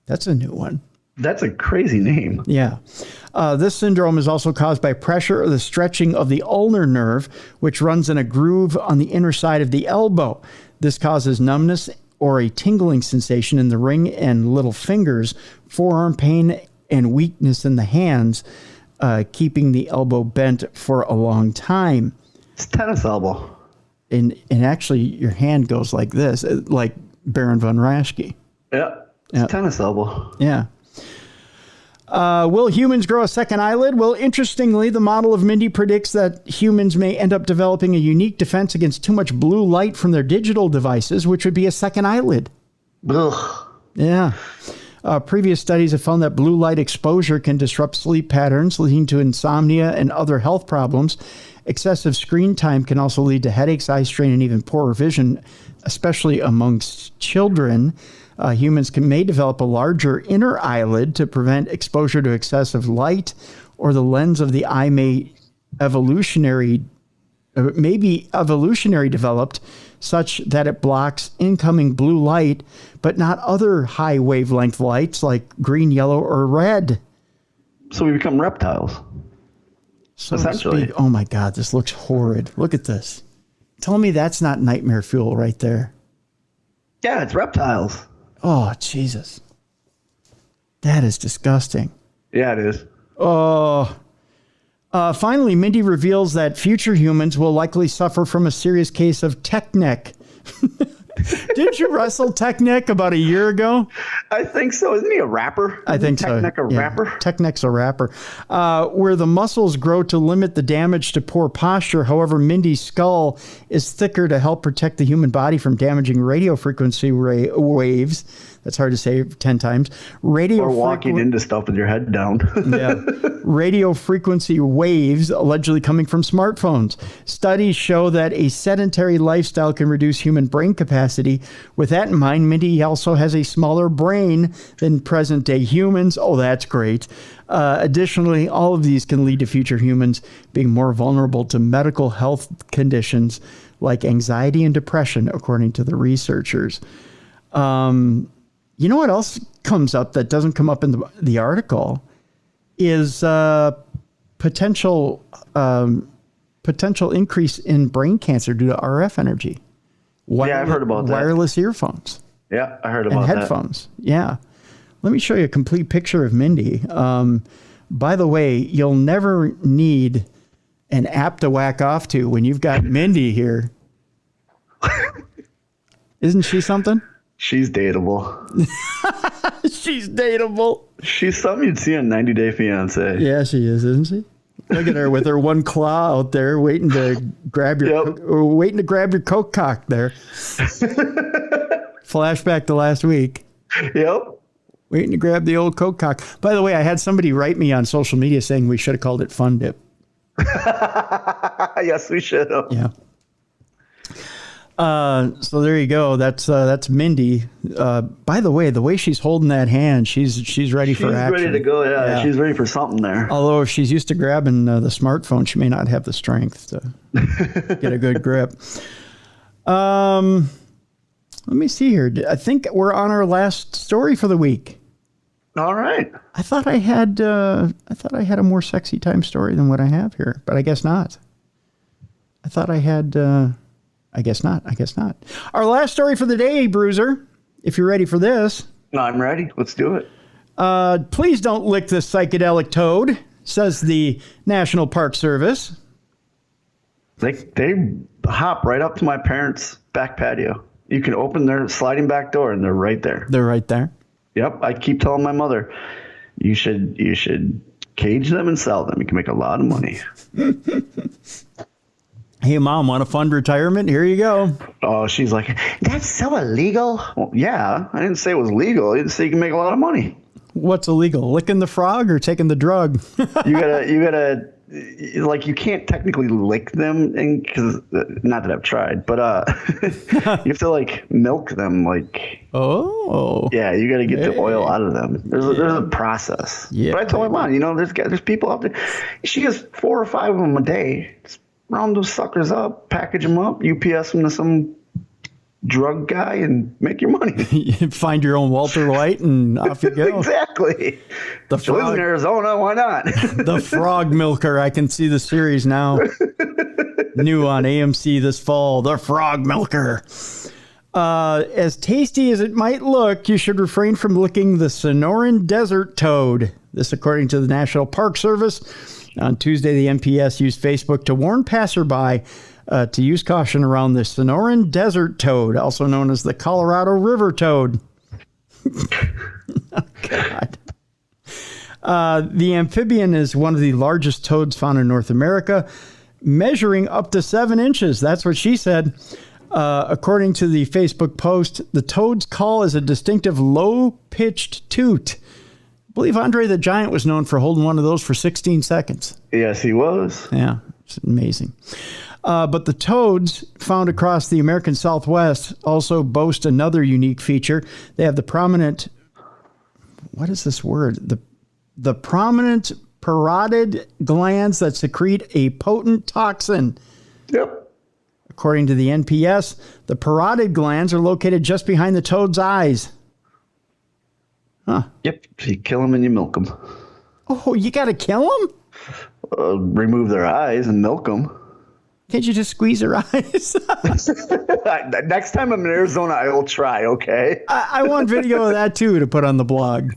[SPEAKER 1] That's a new one.
[SPEAKER 2] That's a crazy name.
[SPEAKER 1] Yeah. This syndrome is also caused by pressure or the stretching of the ulnar nerve, which runs in a groove on the inner side of the elbow. This causes numbness or a tingling sensation in the ring and little fingers, forearm pain, and weakness in the hands, keeping the elbow bent for a long time.
[SPEAKER 2] It's tennis elbow.
[SPEAKER 1] And actually, your hand goes like this, like Baron von Raschke.
[SPEAKER 2] Yeah. It's tennis elbow.
[SPEAKER 1] Yeah. Will humans grow a second eyelid? Well, interestingly, the model of Mindy predicts that humans may end up developing a unique defense against too much blue light from their digital devices, which would be a second eyelid.
[SPEAKER 2] Ugh.
[SPEAKER 1] Yeah. Previous studies have found that blue light exposure can disrupt sleep patterns, leading to insomnia and other health problems. Excessive screen time can also lead to headaches, eye strain, and even poorer vision, especially amongst children. Humans may develop a larger inner eyelid to prevent exposure to excessive light, or the lens of the eye may evolutionarily maybe evolutionary developed, such that it blocks incoming blue light, but not other high wavelength lights like green, yellow, or red.
[SPEAKER 2] So we become reptiles.
[SPEAKER 1] So essentially. Oh my God, this looks horrid. Look at this. Tell me that's not nightmare fuel right there.
[SPEAKER 2] Yeah, it's reptiles.
[SPEAKER 1] Oh, Jesus. That is disgusting.
[SPEAKER 2] Yeah, it is.
[SPEAKER 1] Oh. Finally, Mindy reveals that future humans will likely suffer from a serious case of tech neck. Didn't you wrestle Tech Neck about a year ago?
[SPEAKER 2] I think so. Isn't he a rapper?
[SPEAKER 1] I think so.
[SPEAKER 2] Tech Neck a rapper?
[SPEAKER 1] Tech Neck's a rapper. Where the muscles grow to limit the damage to poor posture. However, Mindy's skull is thicker to help protect the human body from damaging radio frequency waves. That's hard to say 10 times.
[SPEAKER 2] Or walking into stuff with your head down.
[SPEAKER 1] Yeah. Radio frequency waves allegedly coming from smartphones. Studies show that a sedentary lifestyle can reduce human brain capacity. With that in mind, Mindy also has a smaller brain than present-day humans. Oh, that's great. Additionally, all of these can lead to future humans being more vulnerable to medical health conditions like anxiety and depression, according to the researchers. You know what else comes up that doesn't come up in the article is potential increase in brain cancer due to RF energy.
[SPEAKER 2] Yeah, I've heard about that.
[SPEAKER 1] Wireless earphones.
[SPEAKER 2] Yeah, I heard about
[SPEAKER 1] that. And headphones. Yeah. Let me show you a complete picture of Mindy. By the way, you'll never need an app to whack off to when you've got Mindy here. Isn't she something?
[SPEAKER 2] She's dateable.
[SPEAKER 1] She's dateable.
[SPEAKER 2] She's something you'd see on 90 Day Fiancé.
[SPEAKER 1] Yeah, she is, isn't she? Look at her with her one claw out there, waiting to grab your coke cock there. Flashback to last week.
[SPEAKER 2] Yep.
[SPEAKER 1] Waiting to grab the old coke cock. By the way, I had somebody write me on social media saying we should have called it Fun Dip.
[SPEAKER 2] Yes, we should have.
[SPEAKER 1] Yeah. So there you go. That's Mindy. By the way she's holding that hand, she's ready for action.
[SPEAKER 2] She's ready to go. Yeah, she's ready for something there.
[SPEAKER 1] Although if she's used to grabbing the smartphone, she may not have the strength to get a good grip. Let me see here. I think we're on our last story for the week.
[SPEAKER 2] All right.
[SPEAKER 1] I thought I had a more sexy time story than what I have here, but I guess not. I thought I had. I guess not. Our last story for the day, Bruiser, if you're ready for this.
[SPEAKER 2] No, I'm ready. Let's do it.
[SPEAKER 1] Please don't lick this psychedelic toad, says the National Park Service.
[SPEAKER 2] They hop right up to my parents' back patio. You can open their sliding back door, and they're right there.
[SPEAKER 1] They're right there?
[SPEAKER 2] Yep. I keep telling my mother, you should cage them and sell them. You can make a lot of money.
[SPEAKER 1] Hey, Mom, want a fund retirement? Here you go.
[SPEAKER 2] Oh, she's like, that's so illegal. Well, yeah, I didn't say it was legal. I didn't say you can make a lot of money.
[SPEAKER 1] What's illegal? Licking the frog or taking the drug?
[SPEAKER 2] you gotta, like, you can't technically lick them, because not that I've tried, but you have to like milk them, like.
[SPEAKER 1] Oh.
[SPEAKER 2] Yeah, you got to get the oil out of them. There's a process. Yeah. But I told my mom, there's people out there. She gets 4 or 5 of them a day. Just round those suckers up, package them up, UPS them to some drug guy, and make your money.
[SPEAKER 1] Find your own Walter White, and off you go.
[SPEAKER 2] Exactly. The frog, lives in Arizona, why not?
[SPEAKER 1] The Frog Milker. I can see the series now. New on AMC this fall. The Frog Milker. As tasty as it might look, you should refrain from licking the Sonoran desert toad. This, according to the National Park Service. On Tuesday, the NPS used Facebook to warn passerby to use caution around the Sonoran desert toad, also known as the Colorado River toad. Oh, God. The amphibian is one of the largest toads found in North America, measuring up to 7 inches. That's what she said. According to the Facebook post, the toad's call is a distinctive low-pitched toot. I believe Andre the Giant was known for holding one of those for 16 seconds.
[SPEAKER 2] Yes, he was.
[SPEAKER 1] Yeah, it's amazing. But the toads found across the American Southwest also boast another unique feature. They have the prominent, what is this word? The prominent parotid glands that secrete a potent toxin
[SPEAKER 2] Yep.
[SPEAKER 1] According to the NPS, the parotid glands are located just behind the toad's eyes. Huh.
[SPEAKER 2] Yep. So you kill them and you milk them.
[SPEAKER 1] Oh, you got to kill them?
[SPEAKER 2] Remove their eyes and milk them.
[SPEAKER 1] Can't you just squeeze their eyes?
[SPEAKER 2] Next time I'm in Arizona, I will try, okay?
[SPEAKER 1] I want video of that, too, to put on the blog.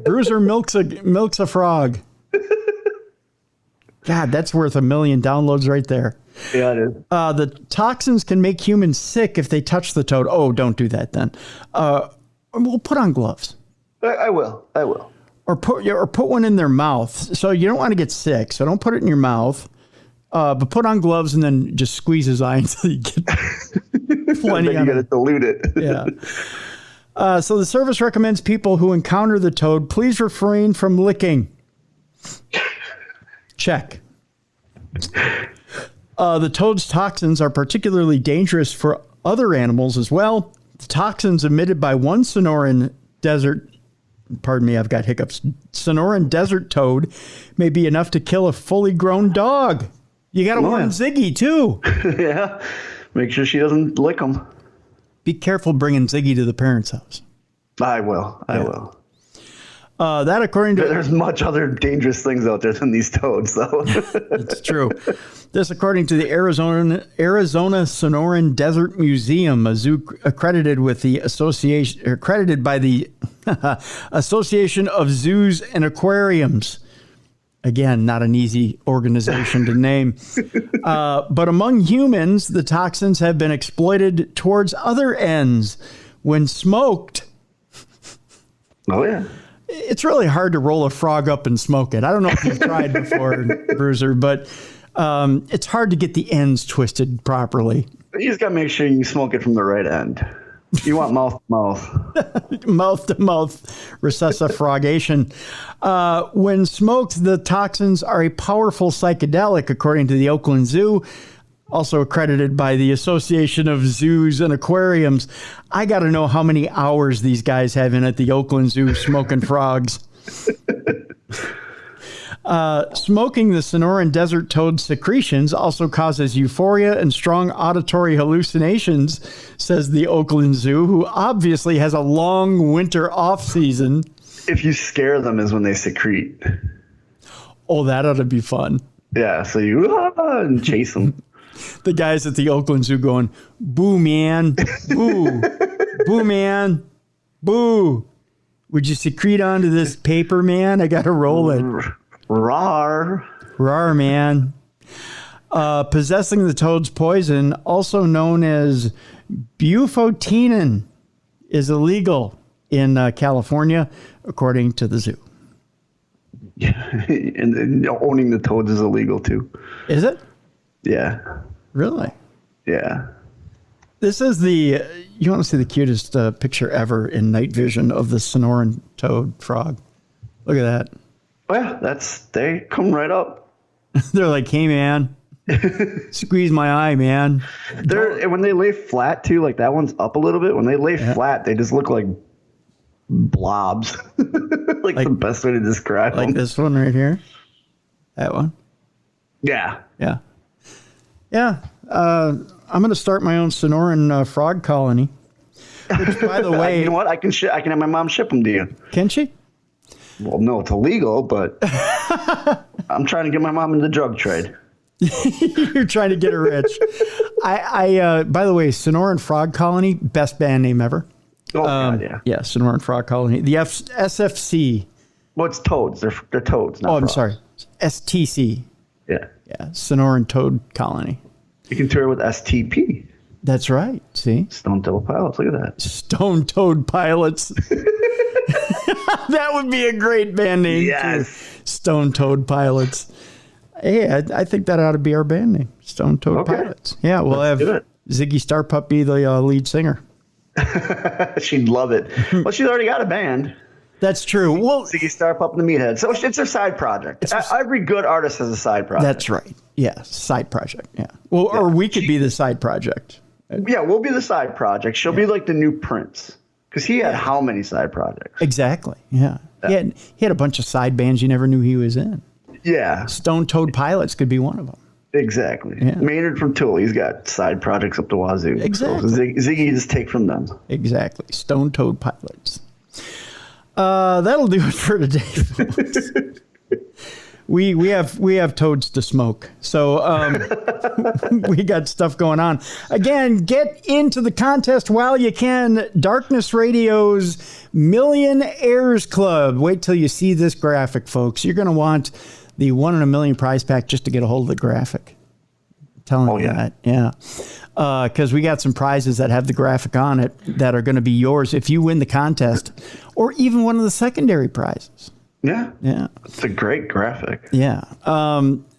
[SPEAKER 1] Bruiser milks a frog. God, that's worth 1 million downloads right there.
[SPEAKER 2] Yeah, it is.
[SPEAKER 1] The toxins can make humans sick if they touch the toad. Oh, don't do that then. We'll put on gloves.
[SPEAKER 2] I will.
[SPEAKER 1] Or put one in their mouth. So you don't want to get sick. So don't put it in your mouth. But put on gloves and then just squeeze his eye until you get plenty.
[SPEAKER 2] Then you got to dilute it.
[SPEAKER 1] Yeah. So the service recommends people who encounter the toad, please refrain from licking. Check. The toad's toxins are particularly dangerous for other animals as well. The toxins emitted by one Sonoran desert toad may be enough to kill a fully grown dog. You got to warn Ziggy, too.
[SPEAKER 2] Yeah. Make sure she doesn't lick them.
[SPEAKER 1] Be careful bringing Ziggy to the parents' house.
[SPEAKER 2] I will.
[SPEAKER 1] That according to...
[SPEAKER 2] There's much other dangerous things out there than these toads, though.
[SPEAKER 1] It's true. This according to the Arizona Sonoran Desert Museum, a zoo accredited by the Association of Zoos and Aquariums. Again, not an easy organization to name. But among humans, the toxins have been exploited towards other ends. When smoked...
[SPEAKER 2] Oh, yeah.
[SPEAKER 1] It's really hard to roll a frog up and smoke it. I don't know if you've tried before, Bruiser, but it's hard to get the ends twisted properly.
[SPEAKER 2] You just got to make sure you smoke it from the right end. You want mouth to mouth.
[SPEAKER 1] Mouth to mouth resuscitation. When smoked, the toxins are a powerful psychedelic, according to the Oakland Zoo, also accredited by the Association of Zoos and Aquariums. I got to know how many hours these guys have in at the Oakland Zoo smoking frogs. Smoking the Sonoran desert toad secretions also causes euphoria and strong auditory hallucinations, says the Oakland Zoo, who obviously has a long winter off season.
[SPEAKER 2] If you scare them is when they secrete.
[SPEAKER 1] Oh, that ought to be fun.
[SPEAKER 2] Yeah, so you and chase them.
[SPEAKER 1] The guys at the Oakland Zoo going, boo, man, boo, boo, man, boo. Would you secrete onto this paper, man? I got to roll it.
[SPEAKER 2] Rawr.
[SPEAKER 1] Rawr, man. Possessing the toad's poison, also known as bufotenin, is illegal in California, according to the zoo.
[SPEAKER 2] Yeah, and owning the toads is illegal, too.
[SPEAKER 1] Is it?
[SPEAKER 2] Yeah.
[SPEAKER 1] Really?
[SPEAKER 2] Yeah.
[SPEAKER 1] This is you want to see the cutest picture ever in night vision of the Sonoran toad frog. Look at that.
[SPEAKER 2] Oh, yeah, they come right up.
[SPEAKER 1] They're like, hey, man, squeeze my eye, man.
[SPEAKER 2] When they lay flat, too, like that one's up a little bit. When they lay flat, they just look like blobs. like the best way to describe them.
[SPEAKER 1] Like this one right here? That one?
[SPEAKER 2] Yeah.
[SPEAKER 1] Yeah. Yeah, I'm going to start my own Sonoran frog colony. Which, by the way,
[SPEAKER 2] you know what? I can have my mom ship them to you.
[SPEAKER 1] Can she?
[SPEAKER 2] Well, no, it's illegal, but I'm trying to get my mom in the drug trade.
[SPEAKER 1] You're trying to get her rich. I by the way, Sonoran Frog Colony, best band name ever.
[SPEAKER 2] Oh God, yeah.
[SPEAKER 1] Yeah, Sonoran Frog Colony. The SFC.
[SPEAKER 2] Well, it's toads. They're toads. Not
[SPEAKER 1] frogs. Sorry. STC.
[SPEAKER 2] Yeah.
[SPEAKER 1] Yeah, Sonoran Toad Colony.
[SPEAKER 2] You can tour with STP.
[SPEAKER 1] That's right. See?
[SPEAKER 2] Stone Toad Pilots. Look at that.
[SPEAKER 1] Stone Toad Pilots. That would be a great band name.
[SPEAKER 2] Yes.
[SPEAKER 1] Too. Stone Toad Pilots. Hey, I think that ought to be our band name. Stone Toad Pilots. Yeah, we'll have Ziggy Starpup be the lead singer.
[SPEAKER 2] She'd love it. Well, she's already got a band.
[SPEAKER 1] That's true. Well,
[SPEAKER 2] Ziggy Starpup and the Meathead. So it's a side project. Every good artist has a side project.
[SPEAKER 1] That's right. Yeah, side project. Yeah. Well, or we could be the side project.
[SPEAKER 2] Yeah, we'll be the side project. She'll be like the new Prince. Because he had how many side projects?
[SPEAKER 1] Exactly. Yeah. He had a bunch of side bands you never knew he was in.
[SPEAKER 2] Yeah.
[SPEAKER 1] Stone Toad Pilots could be one of them.
[SPEAKER 2] Exactly. Yeah. Maynard from Tool, he's got side projects up the wazoo.
[SPEAKER 1] Exactly.
[SPEAKER 2] So Ziggy just take from them.
[SPEAKER 1] Exactly. Stone Toad Pilots. That'll do it for today, folks. We have toads to smoke. So we got stuff going on. Again, get into the contest while you can. Darkness Radio's Million Heirs Club. Wait till you see this graphic, folks. You're going to want the 1 in a million prize pack just to get a hold of the graphic. I'm telling you that. Yeah. Because we got some prizes that have the graphic on it that are going to be yours if you win the contest or even one of the secondary prizes.
[SPEAKER 2] Yeah.
[SPEAKER 1] Yeah.
[SPEAKER 2] It's a great graphic.
[SPEAKER 1] Yeah.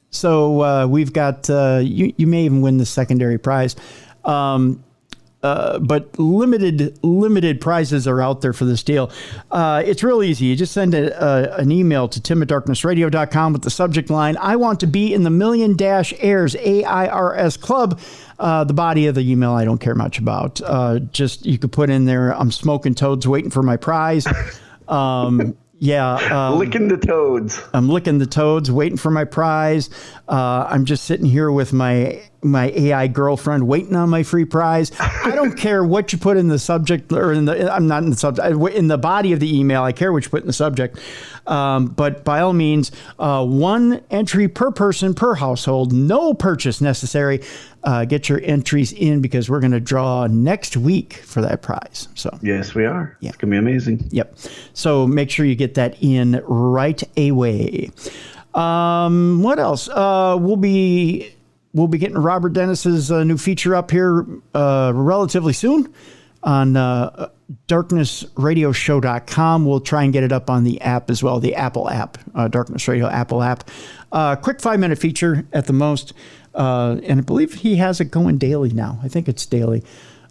[SPEAKER 1] So we've got, you may even win the secondary prize. But limited prizes are out there for this deal. It's real easy. You just send an email to tim@darknessradio.com with the subject line, I want to be in the Million-Heirs, AIRS Club. The body of the email I don't care much about. Just you could put in there, I'm smoking toads waiting for my prize.
[SPEAKER 2] Licking the toads.
[SPEAKER 1] I'm licking the toads, waiting for my prize. I'm just sitting here with my AI girlfriend waiting on my free prize. I don't care what you put in the subject or I'm not in the subject, in the body of the email. I care what you put in the subject. But by all means, 1 entry per person per household, no purchase necessary. Get your entries in because we're going to draw next week for that prize. So
[SPEAKER 2] yes, we are. Yeah. It's going to be amazing.
[SPEAKER 1] Yep. So make sure you get that in right away. What else? We'll be getting Robert Dennis's new feature up here relatively soon on darknessradioshow.com. We'll try and get it up on the app as well, the Apple app, Darkness Radio Apple app. Quick 5-minute feature at the most. And I believe he has it going daily now. I think it's daily.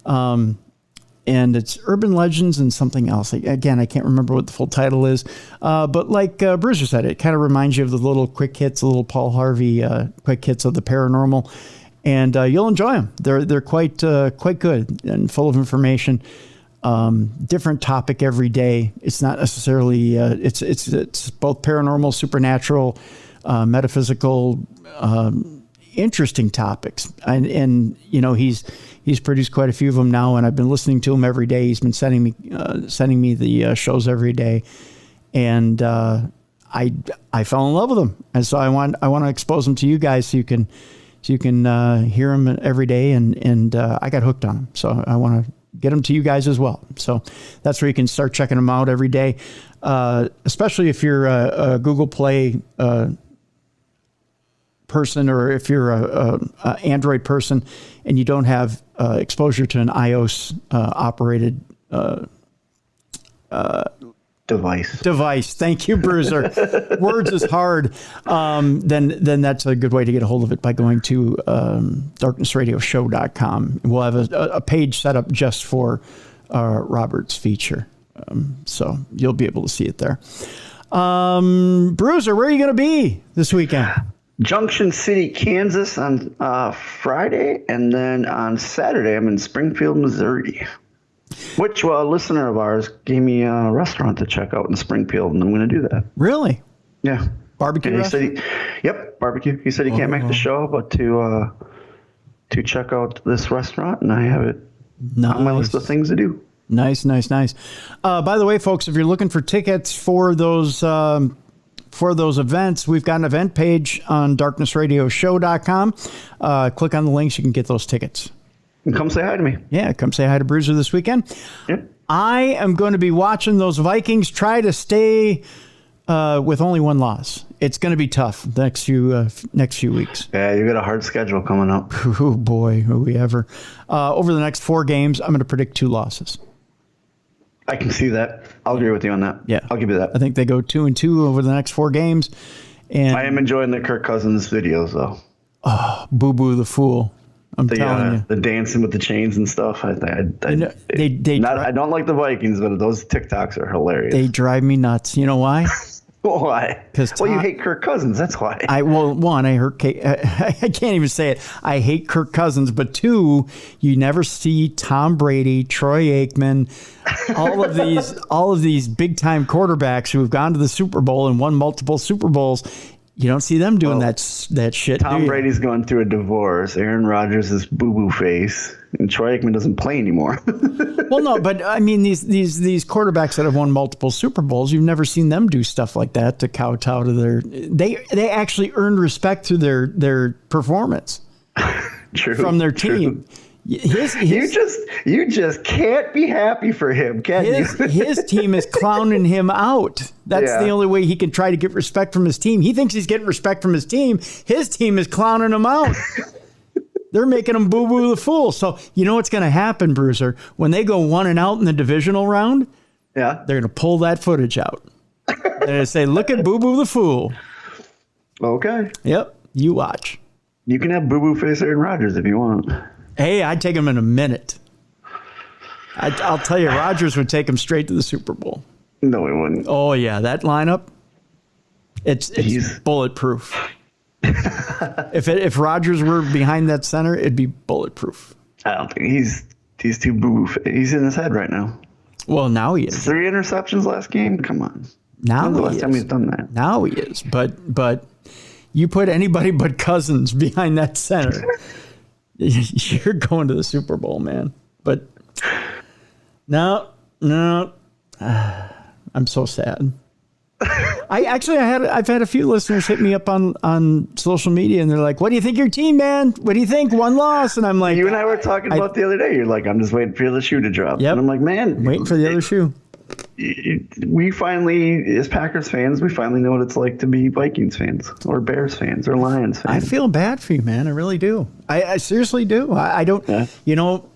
[SPEAKER 1] And it's Urban Legends and something else. Again, I can't remember what the full title is. But like Bruiser said, it kind of reminds you of the little quick hits, the little Paul Harvey quick hits of the paranormal. And you'll enjoy them. They're quite good and full of information. Different topic every day. It's not necessarily, it's both paranormal, supernatural, metaphysical, interesting topics. And you know, he's produced quite a few of them now, and I've been listening to him every day. He's been sending me the shows every day, and I fell in love with them, and so I want to expose them to you guys so you can hear them every day, and I got hooked on them, so I want to get them to you guys as well. So that's where you can start checking them out every day, especially if you're a Google Play person, or if you're a Android person and you don't have exposure to an iOS operated device. Thank you, Bruiser. Words is hard. Then that's a good way to get a hold of it by going to darknessradioshow.com. We'll have a page set up just for Robert's feature. So you'll be able to see it there. Bruiser, where are you going to be this weekend?
[SPEAKER 2] Junction City, Kansas on Friday, and then on Saturday I'm in Springfield, Missouri, which a listener of ours gave me a restaurant to check out in Springfield, and I'm going to do that.
[SPEAKER 1] Really?
[SPEAKER 2] Yeah.
[SPEAKER 1] Barbecue restaurant?
[SPEAKER 2] Yep, barbecue. He said he can't make the show, but to check out this restaurant, and I have it on my list of things to do.
[SPEAKER 1] Nice. By the way, folks, if you're looking for tickets for those events, we've got an event page on darknessradioshow.com. Click on the links. You can get those tickets.
[SPEAKER 2] And come say hi to me.
[SPEAKER 1] Yeah, come say hi to Bruiser this weekend.
[SPEAKER 2] Yep.
[SPEAKER 1] I am going to be watching those Vikings try to stay with only one loss. It's going to be tough the next few weeks.
[SPEAKER 2] Yeah, you got a hard schedule coming up.
[SPEAKER 1] Oh, boy, will we ever. Over the next 4 games, I'm going to predict 2 losses.
[SPEAKER 2] I can see that. I'll agree with you on that.
[SPEAKER 1] Yeah.
[SPEAKER 2] I'll give you that.
[SPEAKER 1] I think they go 2-2 over the next 4 games. And
[SPEAKER 2] I am enjoying the Kirk Cousins videos, though.
[SPEAKER 1] Oh, Boo-Boo the Fool. I'm telling you.
[SPEAKER 2] The dancing with the chains and stuff. I don't like the Vikings, but those TikToks are hilarious.
[SPEAKER 1] They drive me nuts. You know why?
[SPEAKER 2] Why? Well, you hate Kirk Cousins. That's why.
[SPEAKER 1] I can't even say it. I hate Kirk Cousins. But 2, you never see Tom Brady, Troy Aikman, all of these big time quarterbacks who have gone to the Super Bowl and won multiple Super Bowls. You don't see them doing that shit.
[SPEAKER 2] Tom Brady's going through a divorce. Aaron Rodgers is boo-boo face, and Troy Aikman doesn't play anymore.
[SPEAKER 1] Well, no, but I mean these quarterbacks that have won multiple Super Bowls, you've never seen them do stuff like that to kowtow to their. They actually earned respect through their performance.
[SPEAKER 2] True,
[SPEAKER 1] from their team.
[SPEAKER 2] You just can't be happy for him, can you?
[SPEAKER 1] His team is clowning him out. That's the only way he can try to get respect from his team. He thinks he's getting respect from his team. His team is clowning him out. They're making him boo-boo the fool. So you know what's going to happen, Bruiser? When they go 1-0 in the divisional round, they're going to pull that footage out. They're going to say, look at boo-boo the fool.
[SPEAKER 2] Okay.
[SPEAKER 1] Yep. You watch.
[SPEAKER 2] You can have boo-boo face Aaron Rodgers if you want.
[SPEAKER 1] Hey, I'd take him in a minute. I'll tell you, Rodgers would take him straight to the Super Bowl.
[SPEAKER 2] No, he wouldn't.
[SPEAKER 1] Oh, yeah. That lineup, it's bulletproof. If Rodgers were behind that center, it'd be bulletproof.
[SPEAKER 2] I don't think he's too boo-boo. He's in his head right now.
[SPEAKER 1] Well, now he is.
[SPEAKER 2] 3 interceptions last game? Come on.
[SPEAKER 1] Now
[SPEAKER 2] the last time he's done that?
[SPEAKER 1] Now he is. But you put anybody but Cousins behind that center, you're going to the Super Bowl, man. But no, I'm so sad. I've had a few listeners hit me up on social media, and they're like, "What do you think of your team, man? What do you think? One loss?" And I'm like,
[SPEAKER 2] "You and I were talking about the other day. You're like, I'm just waiting for the other shoe to drop."
[SPEAKER 1] Yep.
[SPEAKER 2] And I'm like, "Man,
[SPEAKER 1] waiting for the other shoe."
[SPEAKER 2] We finally, as Packers fans, we finally know what it's like to be Vikings fans or Bears fans or Lions fans.
[SPEAKER 1] I feel bad for you, man. I really do. I seriously do. I don't. Yeah. You know,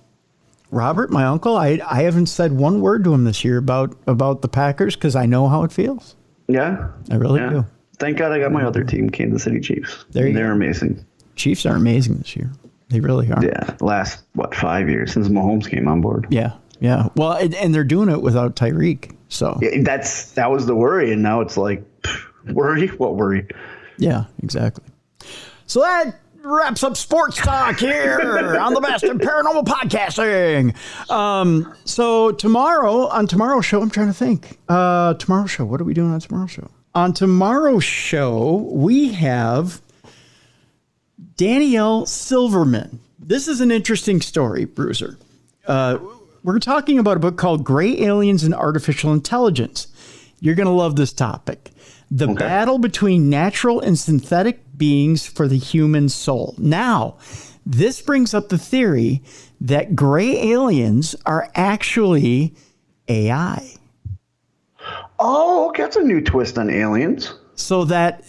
[SPEAKER 1] Robert, my uncle, I haven't said one word to him this year about the Packers because I know how it feels.
[SPEAKER 2] Yeah,
[SPEAKER 1] I really do.
[SPEAKER 2] Thank God I got my other team, Kansas City Chiefs. They're amazing.
[SPEAKER 1] Chiefs are amazing this year. They really are.
[SPEAKER 2] Yeah, last 5 years since Mahomes came on board.
[SPEAKER 1] Yeah. Yeah, well, and they're doing it without Tyreek, so
[SPEAKER 2] that was the worry, and now it's like, worry? What worry?
[SPEAKER 1] Yeah, exactly. So that wraps up sports talk here on the best in paranormal podcasting. So on tomorrow's show, I'm trying to think. Tomorrow's show, what are we doing on tomorrow's show? On tomorrow's show, we have Danielle Silverman. This is an interesting story, Bruiser. We're talking about a book called Gray Aliens and Artificial Intelligence. You're going to love this topic. The battle between natural and synthetic beings for the human soul. Now, this brings up the theory that gray aliens are actually AI.
[SPEAKER 2] Oh, okay. That's a new twist on aliens.
[SPEAKER 1] So that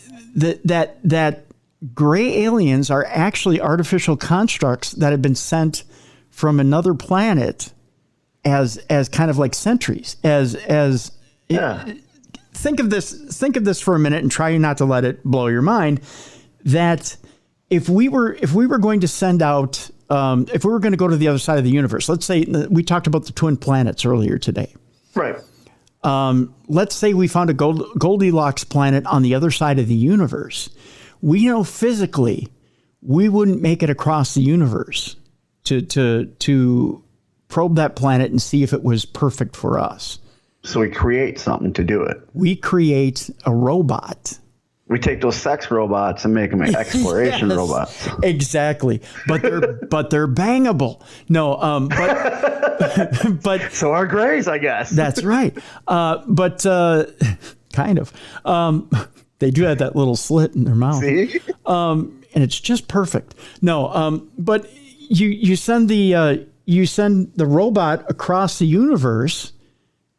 [SPEAKER 1] gray aliens are actually artificial constructs that have been sent from another planet as kind of like sentries, think of this for a minute and try not to let it blow your mind, that if we were going to send out, if we were going to go to the other side of the universe, let's say we talked about the twin planets earlier today.
[SPEAKER 2] Right.
[SPEAKER 1] Let's say we found a Goldilocks planet on the other side of the universe. We know physically we wouldn't make it across the universe to probe that planet and see if it was perfect for us.
[SPEAKER 2] So we create something to do it.
[SPEAKER 1] We create a robot. We
[SPEAKER 2] take those sex robots and make them exploration robots.
[SPEAKER 1] Exactly. But they're bangable. No, but
[SPEAKER 2] so are grays, I guess.
[SPEAKER 1] That's right. But kind of. They do have that little slit in their mouth.
[SPEAKER 2] See?
[SPEAKER 1] And it's just perfect. No, but you send the robot across the universe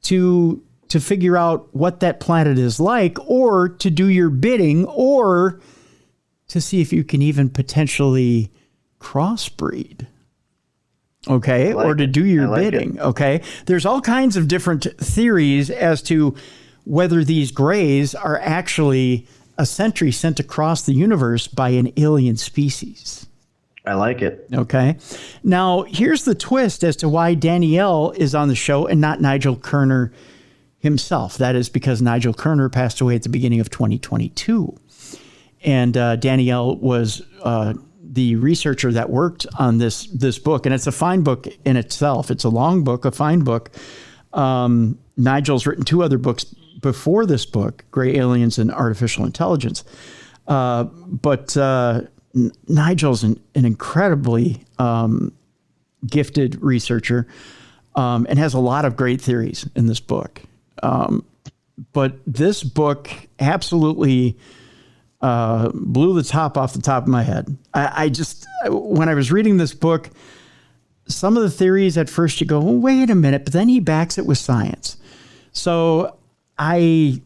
[SPEAKER 1] to figure out what that planet is like, or to do your bidding, or to see if you can even potentially crossbreed. Okay. Or to do your bidding. Okay. There's all kinds of different theories as to whether these grays are actually a sentry sent across the universe by an alien species.
[SPEAKER 2] I like it.
[SPEAKER 1] Okay. Now, here's the twist as to why Danielle is on the show and not Nigel Kerner himself. That is because Nigel Kerner passed away at the beginning of 2022. And Danielle was the researcher that worked on this book. And it's a fine book in itself. It's a long book, a fine book. Nigel's written 2 other books before this book, Gray Aliens and Artificial Intelligence. But Nigel's an incredibly gifted researcher and has a lot of great theories in this book. But this book absolutely blew the top off the top of my head. I just, when I was reading this book, some of the theories at first you go, well, wait a minute, but then he backs it with science. So and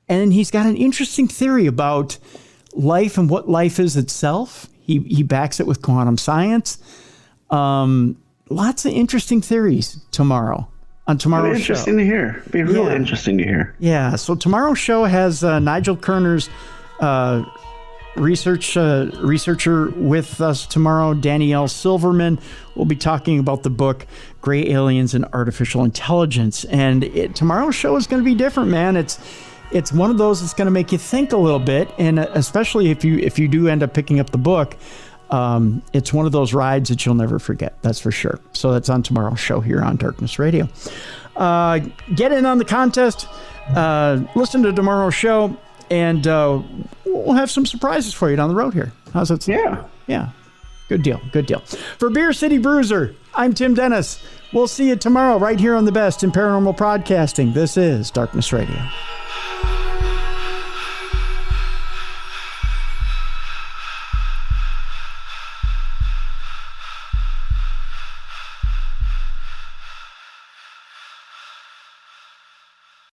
[SPEAKER 1] he's got an interesting theory about life and what life is itself. He backs it with quantum science. Lots of interesting theories tomorrow on tomorrow's show.
[SPEAKER 2] Interesting to hear. Be real interesting to hear.
[SPEAKER 1] Yeah. So tomorrow's show has Nigel Kerner's researcher with us tomorrow, Danielle Silverman. We'll be talking about the book Gray Aliens and Artificial Intelligence. And tomorrow's show is going to be different, man. It's one of those that's going to make you think a little bit, and especially if you do end up picking up the book, it's one of those rides that you'll never forget. That's for sure. So that's on tomorrow's show here on Darkness Radio. Get in on the contest. Listen to tomorrow's show, and we'll have some surprises for you down the road here. How's that sound? Yeah. Good deal. For Beer City Bruiser, I'm Tim Dennis. We'll see you tomorrow right here on the best in paranormal broadcasting. This is Darkness Radio.